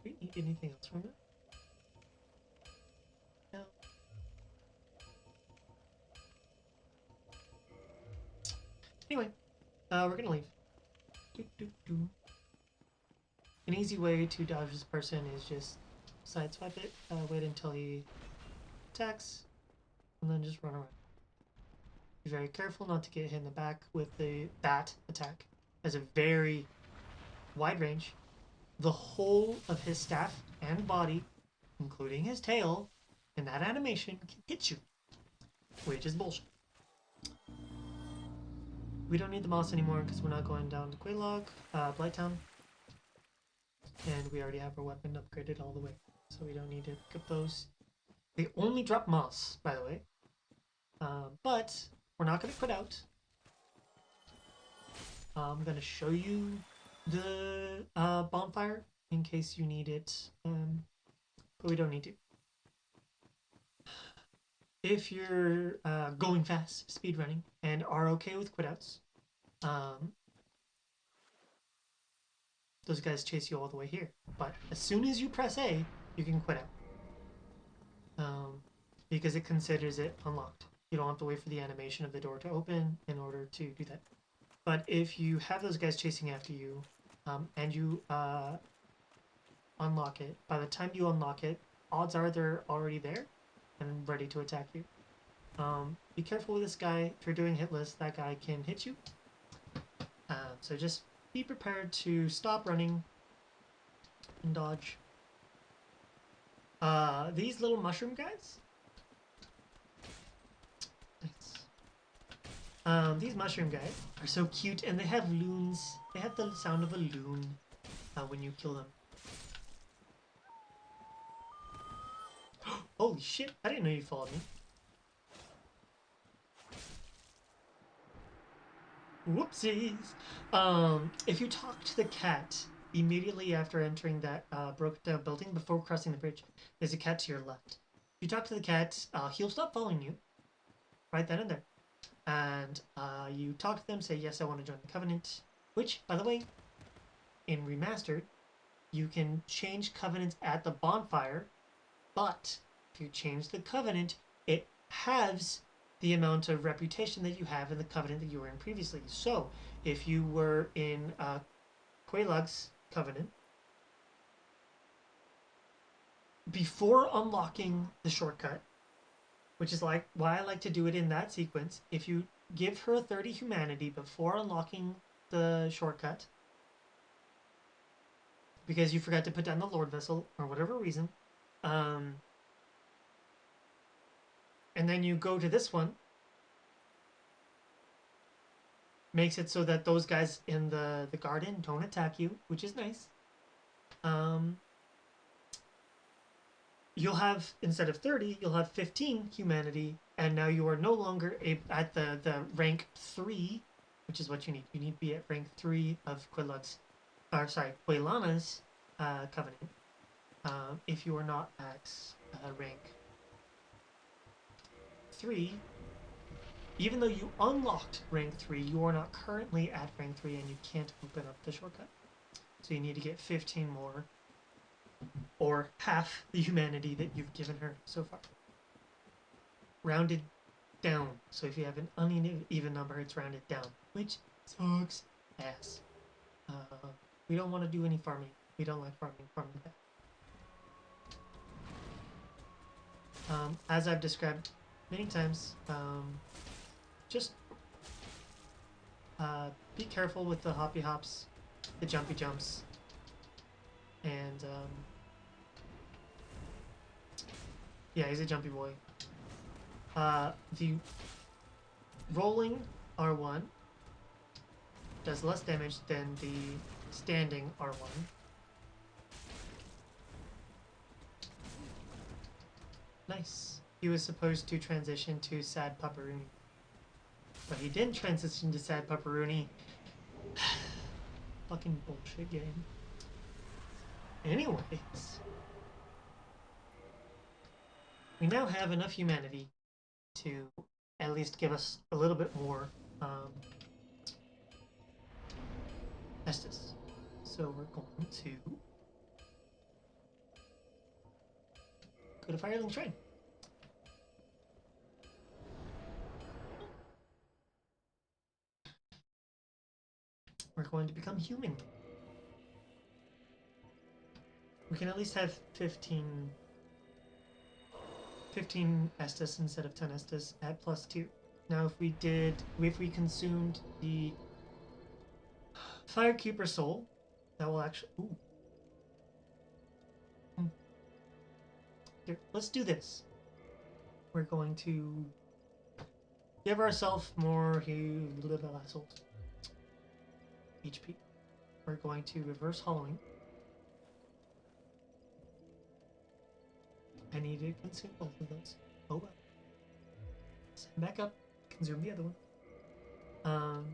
we need anything else from it? No. Anyway, we're gonna leave. An easy way to dodge this person is just sideswipe it, wait until he attacks, and then just run around. Be very careful not to get hit in the back with that attack. Has a very wide range. The whole of his staff and body, including his tail, in that animation can hit you, which is bullshit. We don't need the moss anymore because we're not going down to Quelaag, Blighttown. And we already have our weapon upgraded all the way, so we don't need to pick up those. They only drop moss, by the way. But we're not going to quit out. I'm going to show you the bonfire in case you need it, but we don't need to. If you're going fast, speedrunning, and are okay with quit outs, those guys chase you all the way here. But as soon as you press A, you can quit out. Because it considers it unlocked. You don't have to wait for the animation of the door to open in order to do that. But if you have those guys chasing after you, and you unlock it, by the time you unlock it, odds are they're already there and ready to attack you. Be careful with this guy. If you're doing hitless, that guy can hit you. So just be prepared to stop running and dodge. These little mushroom guys. Nice. These mushroom guys are so cute, and they have loons. They have the sound of a loon when you kill them. Holy shit! I didn't know you followed me. Whoopsies! If you talk to the cat immediately after entering that broken down building before crossing the bridge, there's a cat to your left. If you talk to the cat, he'll stop following you right then and there. And you talk to them, say, yes, I want to join the Covenant. Which, by the way, in Remastered, you can change Covenants at the bonfire, but if you change the Covenant, it halves the amount of reputation that you have in the Covenant that you were in previously. So, if you were in Quelaag's Covenant, before unlocking the shortcut, which is like why I like to do it in that sequence, if you give her 30 humanity before unlocking the shortcut, because you forgot to put down the Lord Vessel or whatever reason, and then you go to this one, makes it so that those guys in the garden don't attack you, which is nice. You'll have, instead of 30, you'll have 15 humanity, and now you are no longer at the rank 3, which is what you need. You need to be at rank 3 of Quelaana's Covenant. If you are not at rank 3, even though you unlocked rank 3, you are not currently at rank 3 and you can't open up the shortcut. So you need to get 15 more, or half the humanity that you've given her so far. Rounded down. So if you have an uneven number, it's rounded down, which sucks ass. We don't want to do any farming. We don't like farming bad. As I've described many times, just be careful with the hoppy hops, the jumpy jumps, and yeah, he's a jumpy boy. The rolling R1 does less damage than the standing R1. Nice. He was supposed to transition to Sad Pupperoonie, but he didn't transition to Sad Pupperoonie. Fucking bullshit game. Anyways, we now have enough humanity to at least give us a little bit more Estus. So we're going to go to Firelink Shrine. We're going to become human. We can at least have 15 Estus instead of 10 Estus at +2. Now if we consumed the Firekeeper Soul, that will actually... Ooh. Here, let's do this. We're going to give ourselves more HP. We're going to reverse hollowing. I need to consume both of those. Oh well. Send back up. Consume the other one.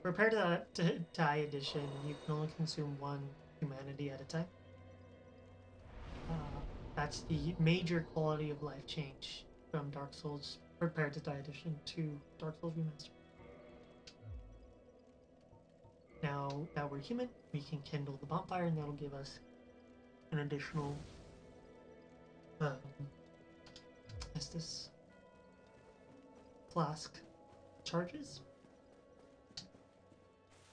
Prepare to die edition. You can only consume one humanity at a time. That's the major quality of life change from Dark Souls Prepare to Die edition to Dark Souls Remastered. Now that we're human, we can kindle the bonfire, and that'll give us an additional Estus flask charges.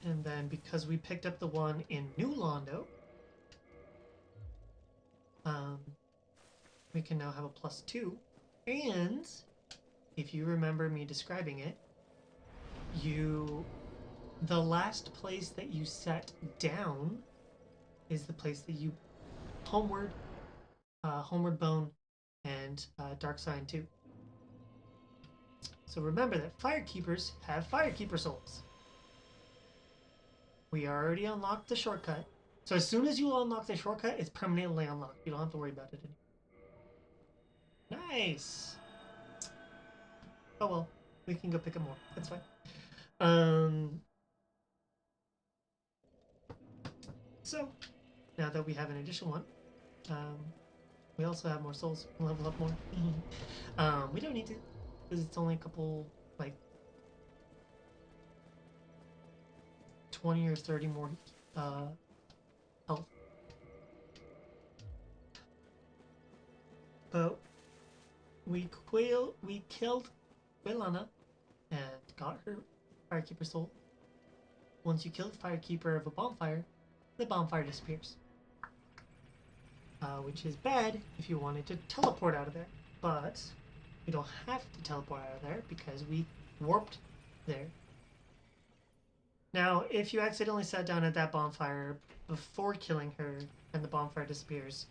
And then because we picked up the one in New Londo, we can now have a +2. And if you remember me describing it, the last place that you set down is the place that you homeward, homeward bone, and dark sign too. So remember that firekeepers have firekeeper souls. We already unlocked the shortcut. So as soon as you unlock the shortcut, it's permanently unlocked. You don't have to worry about it anymore. Nice. Oh well, we can go pick up more. That's fine. So now that we have an additional one, we also have more souls. We'll level up more. We don't need to, because it's only a couple, like 20 or 30 more health. But we killed Quilana and got her Firekeeper soul. Once you kill the Firekeeper of a bonfire, the bonfire disappears. Which is bad if you wanted to teleport out of there. But we don't have to teleport out of there because we warped there. Now, if you accidentally sat down at that bonfire before killing her and the bonfire disappears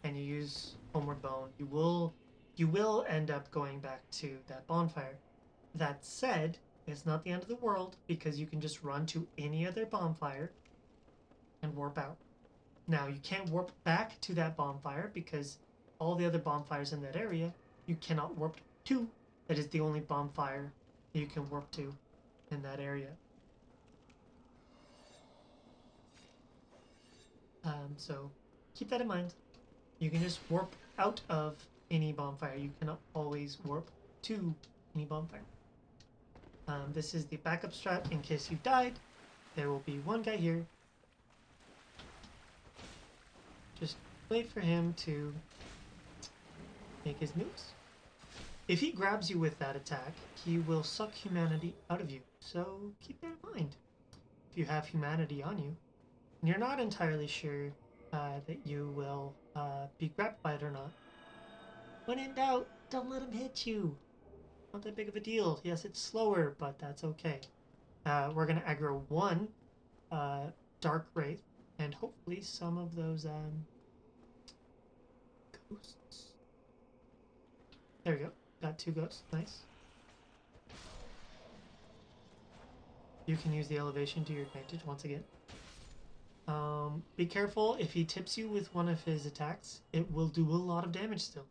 and you use Homeward Bone, you will end up going back to that bonfire. That said, it's not the end of the world because you can just run to any other bonfire and warp out. Now, you can't warp back to that bonfire because all the other bonfires in that area you cannot warp to. That is the only bonfire that you can warp to in that area. So keep that in mind. You can just warp out of any bonfire. You cannot always warp to any bonfire. This is the backup strat in case you died. There will be one guy here. Just wait for him to make his moves. If he grabs you with that attack, he will suck humanity out of you. So keep that in mind. If you have humanity on you, and you're not entirely sure that you will be grabbed by it or not, when in doubt, don't let him hit you. Not that big of a deal. Yes, it's slower, but that's okay. We're going to aggro one Dark Wraith, and hopefully some of those ghosts. There we go. Got two ghosts. Nice. You can use the elevation to your advantage once again. Be careful if he tips you with one of his attacks. It will do a lot of damage still.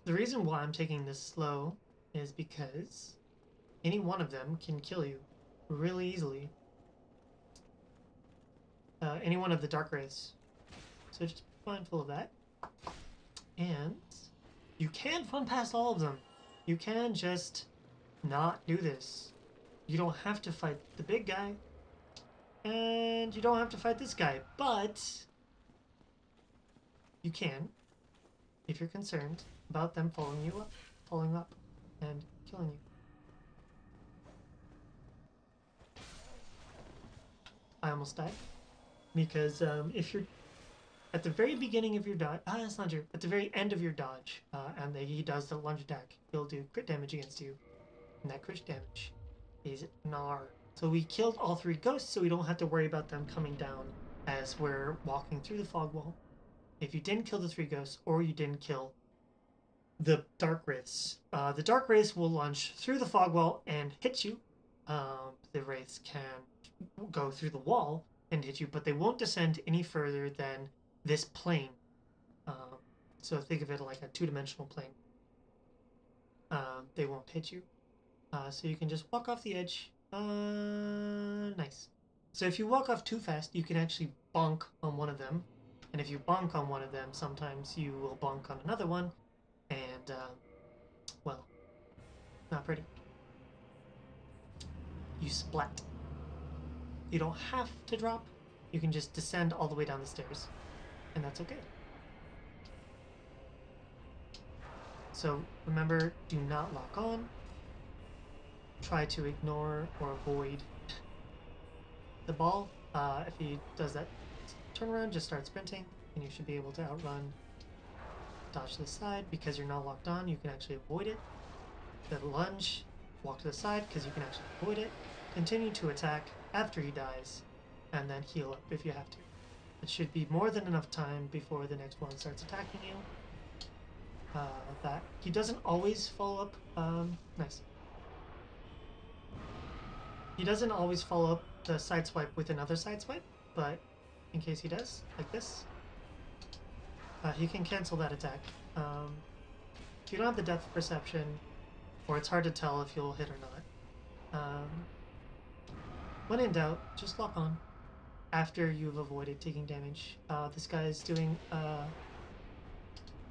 The reason why I'm taking this slow is because any one of them can kill you really easily. Any one of the Dark Wraiths. So just be mindful of that. And you can fun past all of them. You can just not do this. You don't have to fight the big guy. And you don't have to fight this guy. But you can if you're concerned about them following up and killing you. I almost died because if you're at the very beginning of your dodge, that's not true. At the very end of your dodge, and he does the lunge attack, he'll do crit damage against you, and that crit damage is gnar. So we killed all three ghosts, so we don't have to worry about them coming down as we're walking through the fog wall. If you didn't kill the three ghosts, or you didn't kill the Dark Wraiths, the Dark Wraiths will lunge through the fog wall and hit you. The Wraiths can go through the wall and hit you, but they won't descend any further than this plane. So think of it like a two-dimensional plane. They won't hit you. So you can just walk off the edge. Nice. So if you walk off too fast, you can actually bonk on one of them. And if you bonk on one of them, sometimes you will bonk on another one. And, well, not pretty. You splat. You don't have to drop. You can just descend all the way down the stairs. And that's okay. So remember, do not lock on. Try to ignore or avoid the ball. If he does that turn around, just start sprinting, and you should be able to outrun dodge to the side. Because you're not locked on, you can actually avoid it. Then lunge, walk to the side because you can actually avoid it. Continue to attack after he dies, and then heal up if you have to. It should be more than enough time before the next one starts attacking you. That he doesn't always follow up. Nice. He doesn't always follow up the side swipe with another side swipe, but in case he does, like this, he can cancel that attack. If you don't have the depth perception, or it's hard to tell if you'll hit or not, when in doubt, just lock on after you've avoided taking damage. This guy is doing a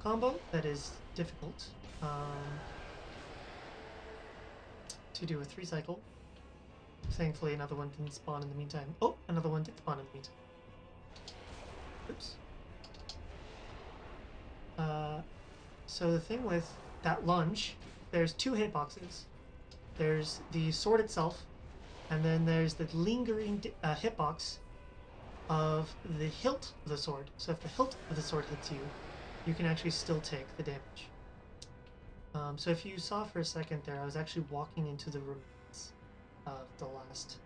combo that is difficult to do a 3-cycle. Thankfully, another one didn't spawn in the meantime. Oh, another one did spawn in the meantime. Oops. So the thing with that lunge, there's 2 hitboxes. There's the sword itself, and then there's the lingering hitbox of the hilt of the sword. So if the hilt of the sword hits you, you can actually still take the damage. So if you saw for a second there, I was actually walking into the remains of the last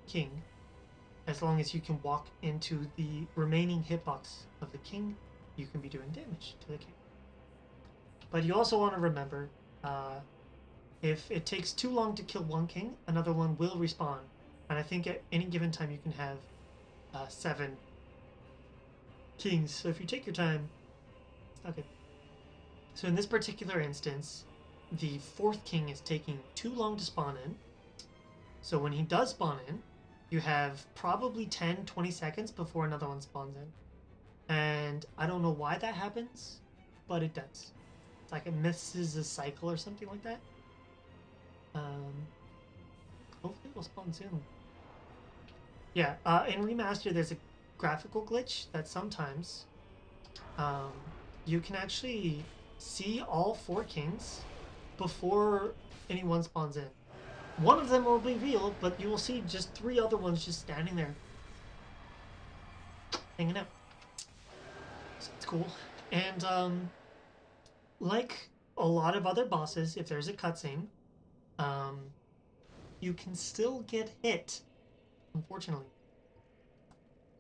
king. As long as you can walk into the remaining hitbox of the king, you can be doing damage to the king. But you also want to remember, if it takes too long to kill one king, another one will respawn. And I think at any given time you can have 7 kings. So if you take your time, okay. So in this particular instance, the 4th king is taking too long to spawn in. So when he does spawn in, you have probably 10-20 seconds before another one spawns in. And I don't know why that happens, but it does. It's like it misses a cycle or something like that. Hopefully it will spawn soon. Yeah, in Remaster there's a graphical glitch that sometimes you can actually see all 4 kings before anyone spawns in. One of them will be revealed, but you will see just 3 other ones just standing there, hanging out. So it's cool. And like a lot of other bosses, if there's a cutscene, you can still get hit, unfortunately.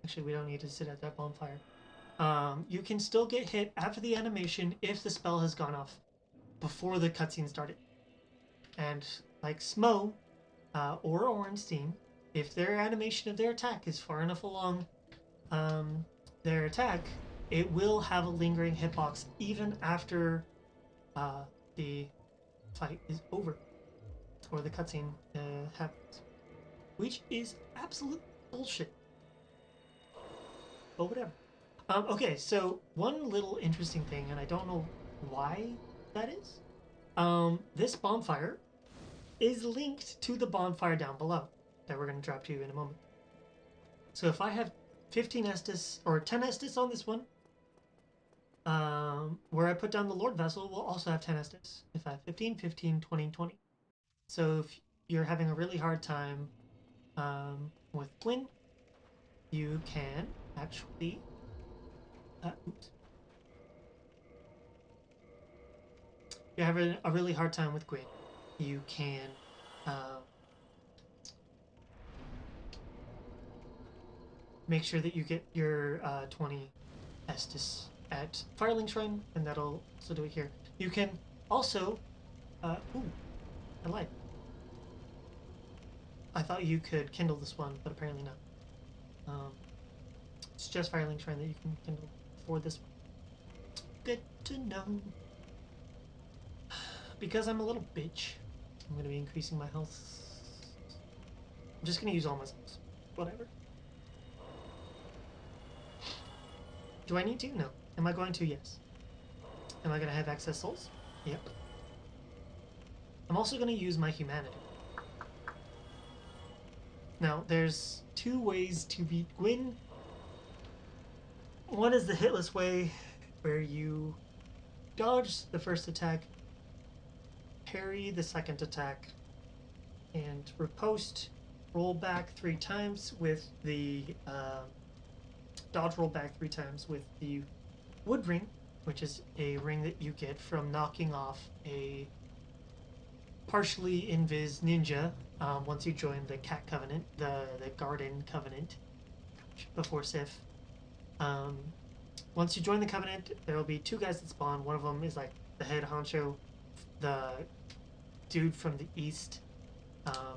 Actually, we don't need to sit at that bonfire. You can still get hit after the animation if the spell has gone off before the cutscene started. And like Smo or Orenstein, if their animation of their attack is far enough along their attack, it will have a lingering hitbox even after the fight is over or the cutscene happens, which is absolute bullshit. But whatever. Okay, so one little interesting thing, and I don't know why that is. This bonfire is linked to the bonfire down below that we're going to drop to you in a moment. So if I have 15 Estus or 10 Estus on this one, where I put down the Lord Vessel will also have 10 Estus. If I have 15, 15, 20, 20. So if you're having a really hard time with Gwyn, you can actually... oops. If you're having a really hard time with Gwyn, you can make sure that you get your 20 Estus at Firelink Shrine, and that'll also do it here. You can also... ooh, I lied. I thought you could kindle this one, but apparently not. It's just Firelink Shrine that you can kindle for this one. Good to know. Because I'm a little bitch, I'm going to be increasing my health. I'm just going to use all my spells. Whatever. Do I need to? No. Am I going to? Yes. Am I going to have excess souls? Yep. I'm also going to use my humanity. Now, there's 2 ways to beat Gwyn. One is the hitless way, where you dodge the first attack, parry the second attack, and riposte roll back 3 times with the dodge roll back 3 times with the wood ring, which is a ring that you get from knocking off a partially invis ninja once you join the cat covenant, the garden covenant before Sif. Once you join the covenant, there will be 2 guys that spawn. One of them is like the head honcho, the dude from the east.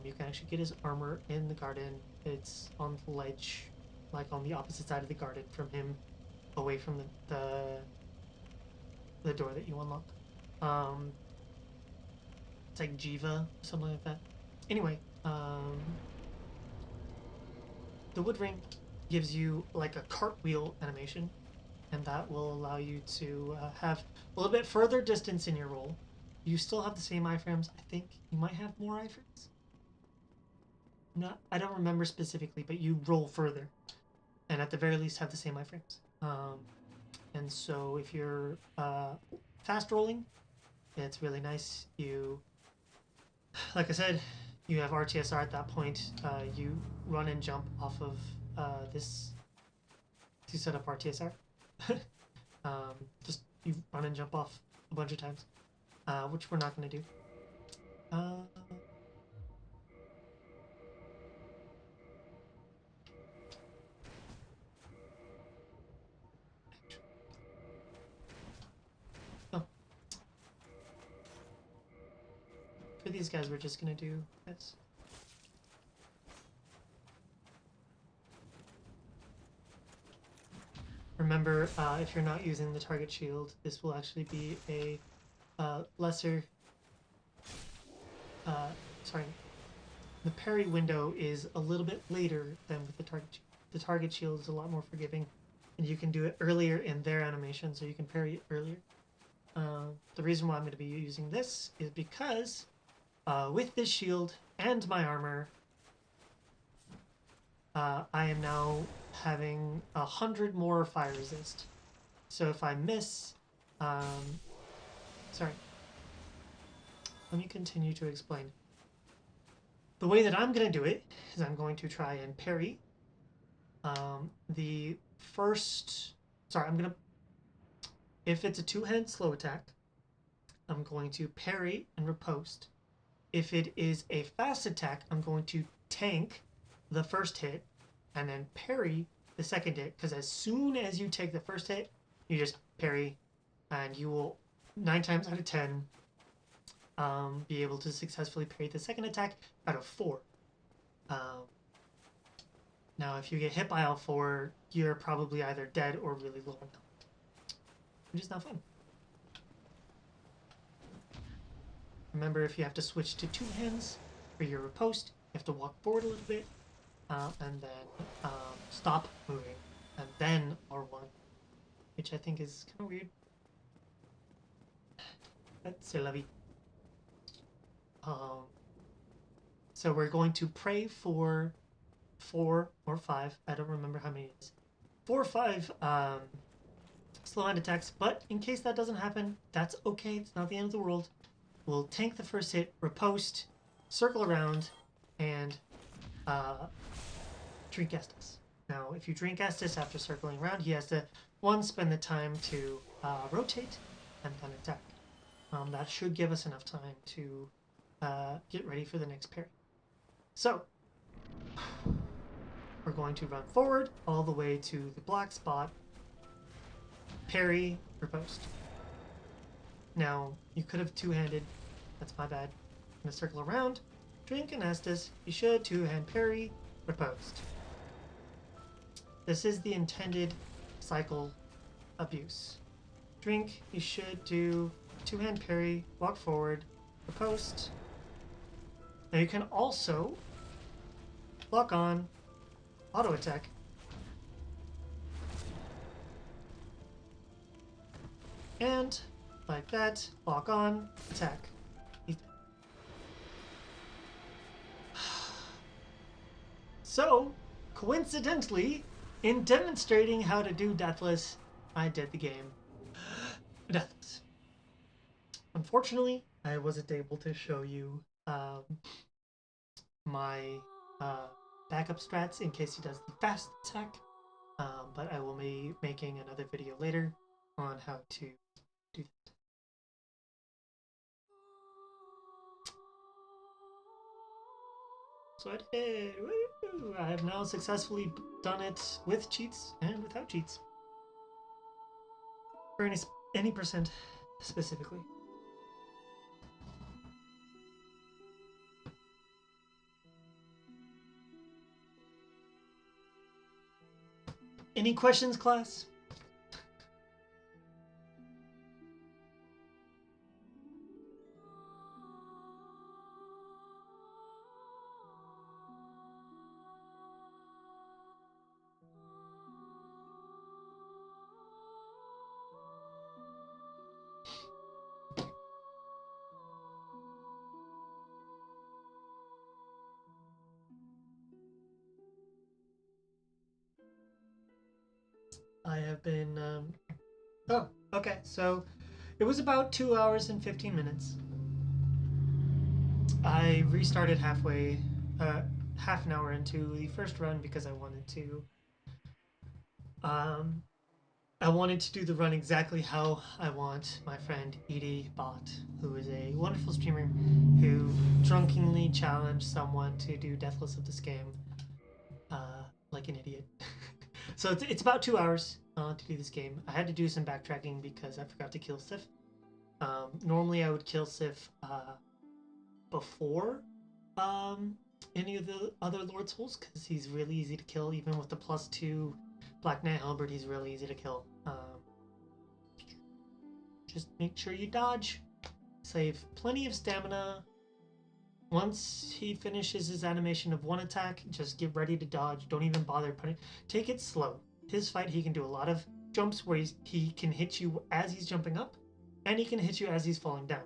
You can actually get his armor in the garden. It's on the ledge, like on the opposite side of the garden from him, away from the door that you unlock. It's like Jiva, something like that. Anyway, the wood ring gives you like a cartwheel animation, and that will allow you to have a little bit further distance in your roll. You still have the same iframes. I think you might have more iframes. I don't remember specifically, but you roll further, and at the very least have the same iframes. And so if you're fast rolling, it's really nice. You, like I said, you have RTSR at that point. You run and jump off of this to set up RTSR. Just you run and jump off a bunch of times, which we're not going to do. Oh. For these guys, we're just going to do this. Remember, if you're not using the target shield, this will actually be a lesser... sorry. The parry window is a little bit later than with the target shield. The target shield is a lot more forgiving, and you can do it earlier in their animation, so you can parry it earlier. The reason why I'm going to be using this is because with this shield and my armor, I am now having 100 more fire resist. So if I miss, sorry, let me continue to explain. The way that I'm going to do it is I'm going to try and parry the first, sorry, I'm going to, if it's a 2-hand slow attack, I'm going to parry and riposte. If it is a fast attack, I'm going to tank the first hit and then parry the second hit, because as soon as you take the first hit, you just parry, and you will 9 times out of 10 be able to successfully parry the second attack out of 4. Now if you get hit by all 4, you're probably either dead or really low on health, which is not fun. Remember, if you have to switch to 2 hands for your riposte, you have to walk forward a little bit, and then stop moving, and then R1, which I think is kind of weird. C'est la vie. So we're going to pray for 4 or 5, I don't remember how many it is, 4 or 5 slow hand attacks, but in case that doesn't happen, that's okay, it's not the end of the world. We'll tank the first hit, riposte, circle around, and drink Estus. Now, if you drink Estus after circling around, he has to, 1, spend the time to rotate, and then attack. That should give us enough time to get ready for the next parry. So, we're going to run forward all the way to the black spot, parry, riposte. Now, you could have 2-handed, that's my bad. I'm going to circle around, drink an Estus, you should 2-hand parry, riposte. This is the intended cycle abuse. Drink, you should do 2-hand parry, walk forward, riposte. Now you can also lock on, auto attack, and like that, lock on, attack. So, coincidentally, in demonstrating how to do Deathless, I did the game Deathless. Unfortunately, I wasn't able to show you my backup strats in case he does the fast attack. But I will be making another video later on how to do that. So I did. Woo! I have now successfully done it with cheats and without cheats. For any percent specifically. Any questions, class? I have been. Oh, okay. So it was about 2 hours and 15 minutes. I restarted half an hour into the first run because um, I wanted to do the run exactly how I want my friend Edie Bot, who is a wonderful streamer who drunkenly challenged someone to do Deathless of this game, like an idiot. So it's about 2 hours to do this game. I had to do some backtracking because I forgot to kill Sif. Normally I would kill Sif before any of the other Lord Souls because he's really easy to kill. Even with the +2 Black Knight Halberd, he's really easy to kill. Just make sure you dodge. Save plenty of stamina. Once he finishes his animation of one attack, just get ready to dodge. Don't even bother putting. Take it slow. His fight, he can do a lot of jumps where he can hit you as he's jumping up, and he can hit you as he's falling down.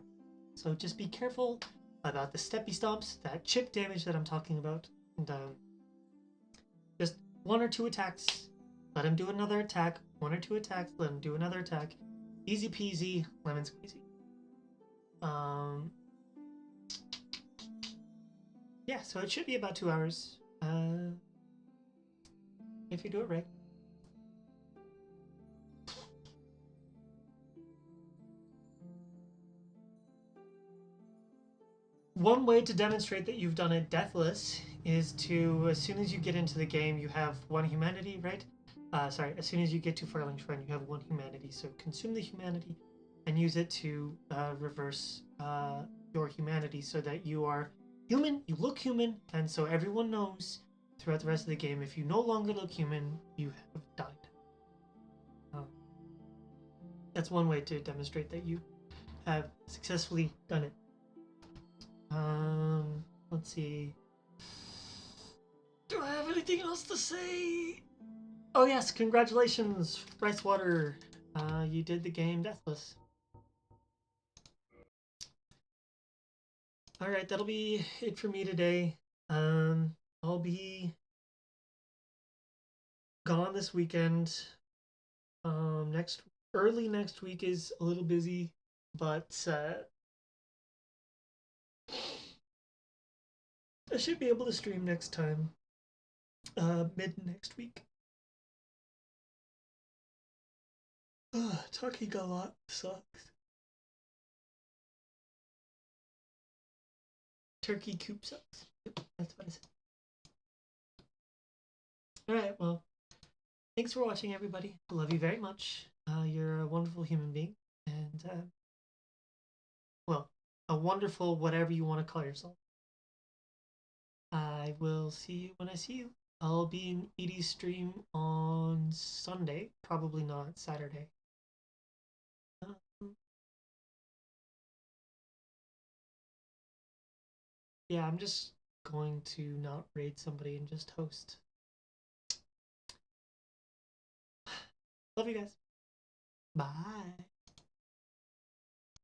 So just be careful about the steppy stomps, that chip damage that I'm talking about, and just 1 or 2 attacks. Let him do another attack. 1 or 2 attacks. Let him do another attack. Easy peasy, lemon squeezy. Yeah, so it should be about 2 hours. If you do it right. One way to demonstrate that you've done it deathless is to, as soon as you get into the game, you have 1 humanity, right? Sorry, as soon as you get to Fireling's Friend, you have 1 humanity. So consume the humanity and use it to reverse your humanity so that you are human, you look human, and so everyone knows throughout the rest of the game, if you no longer look human, you have died. That's one way to demonstrate that you have successfully done it. Let's see. Do I have anything else to say? Oh yes, congratulations, Ricewater. You did the game Deathless. Alright, that'll be it for me today. I'll be gone this weekend. Early next week is a little busy, but I should be able to stream next time. Mid next week. Talking a lot sucks. Turkey coop sucks. Yep, that's what I said. Alright, well, thanks for watching, everybody. I love you very much. You're a wonderful human being. And, well, a wonderful whatever you want to call yourself. I will see you when I see you. I'll be in Edie's stream on Sunday, probably not Saturday. Yeah, I'm just going to not raid somebody and just host. Love you guys. Bye.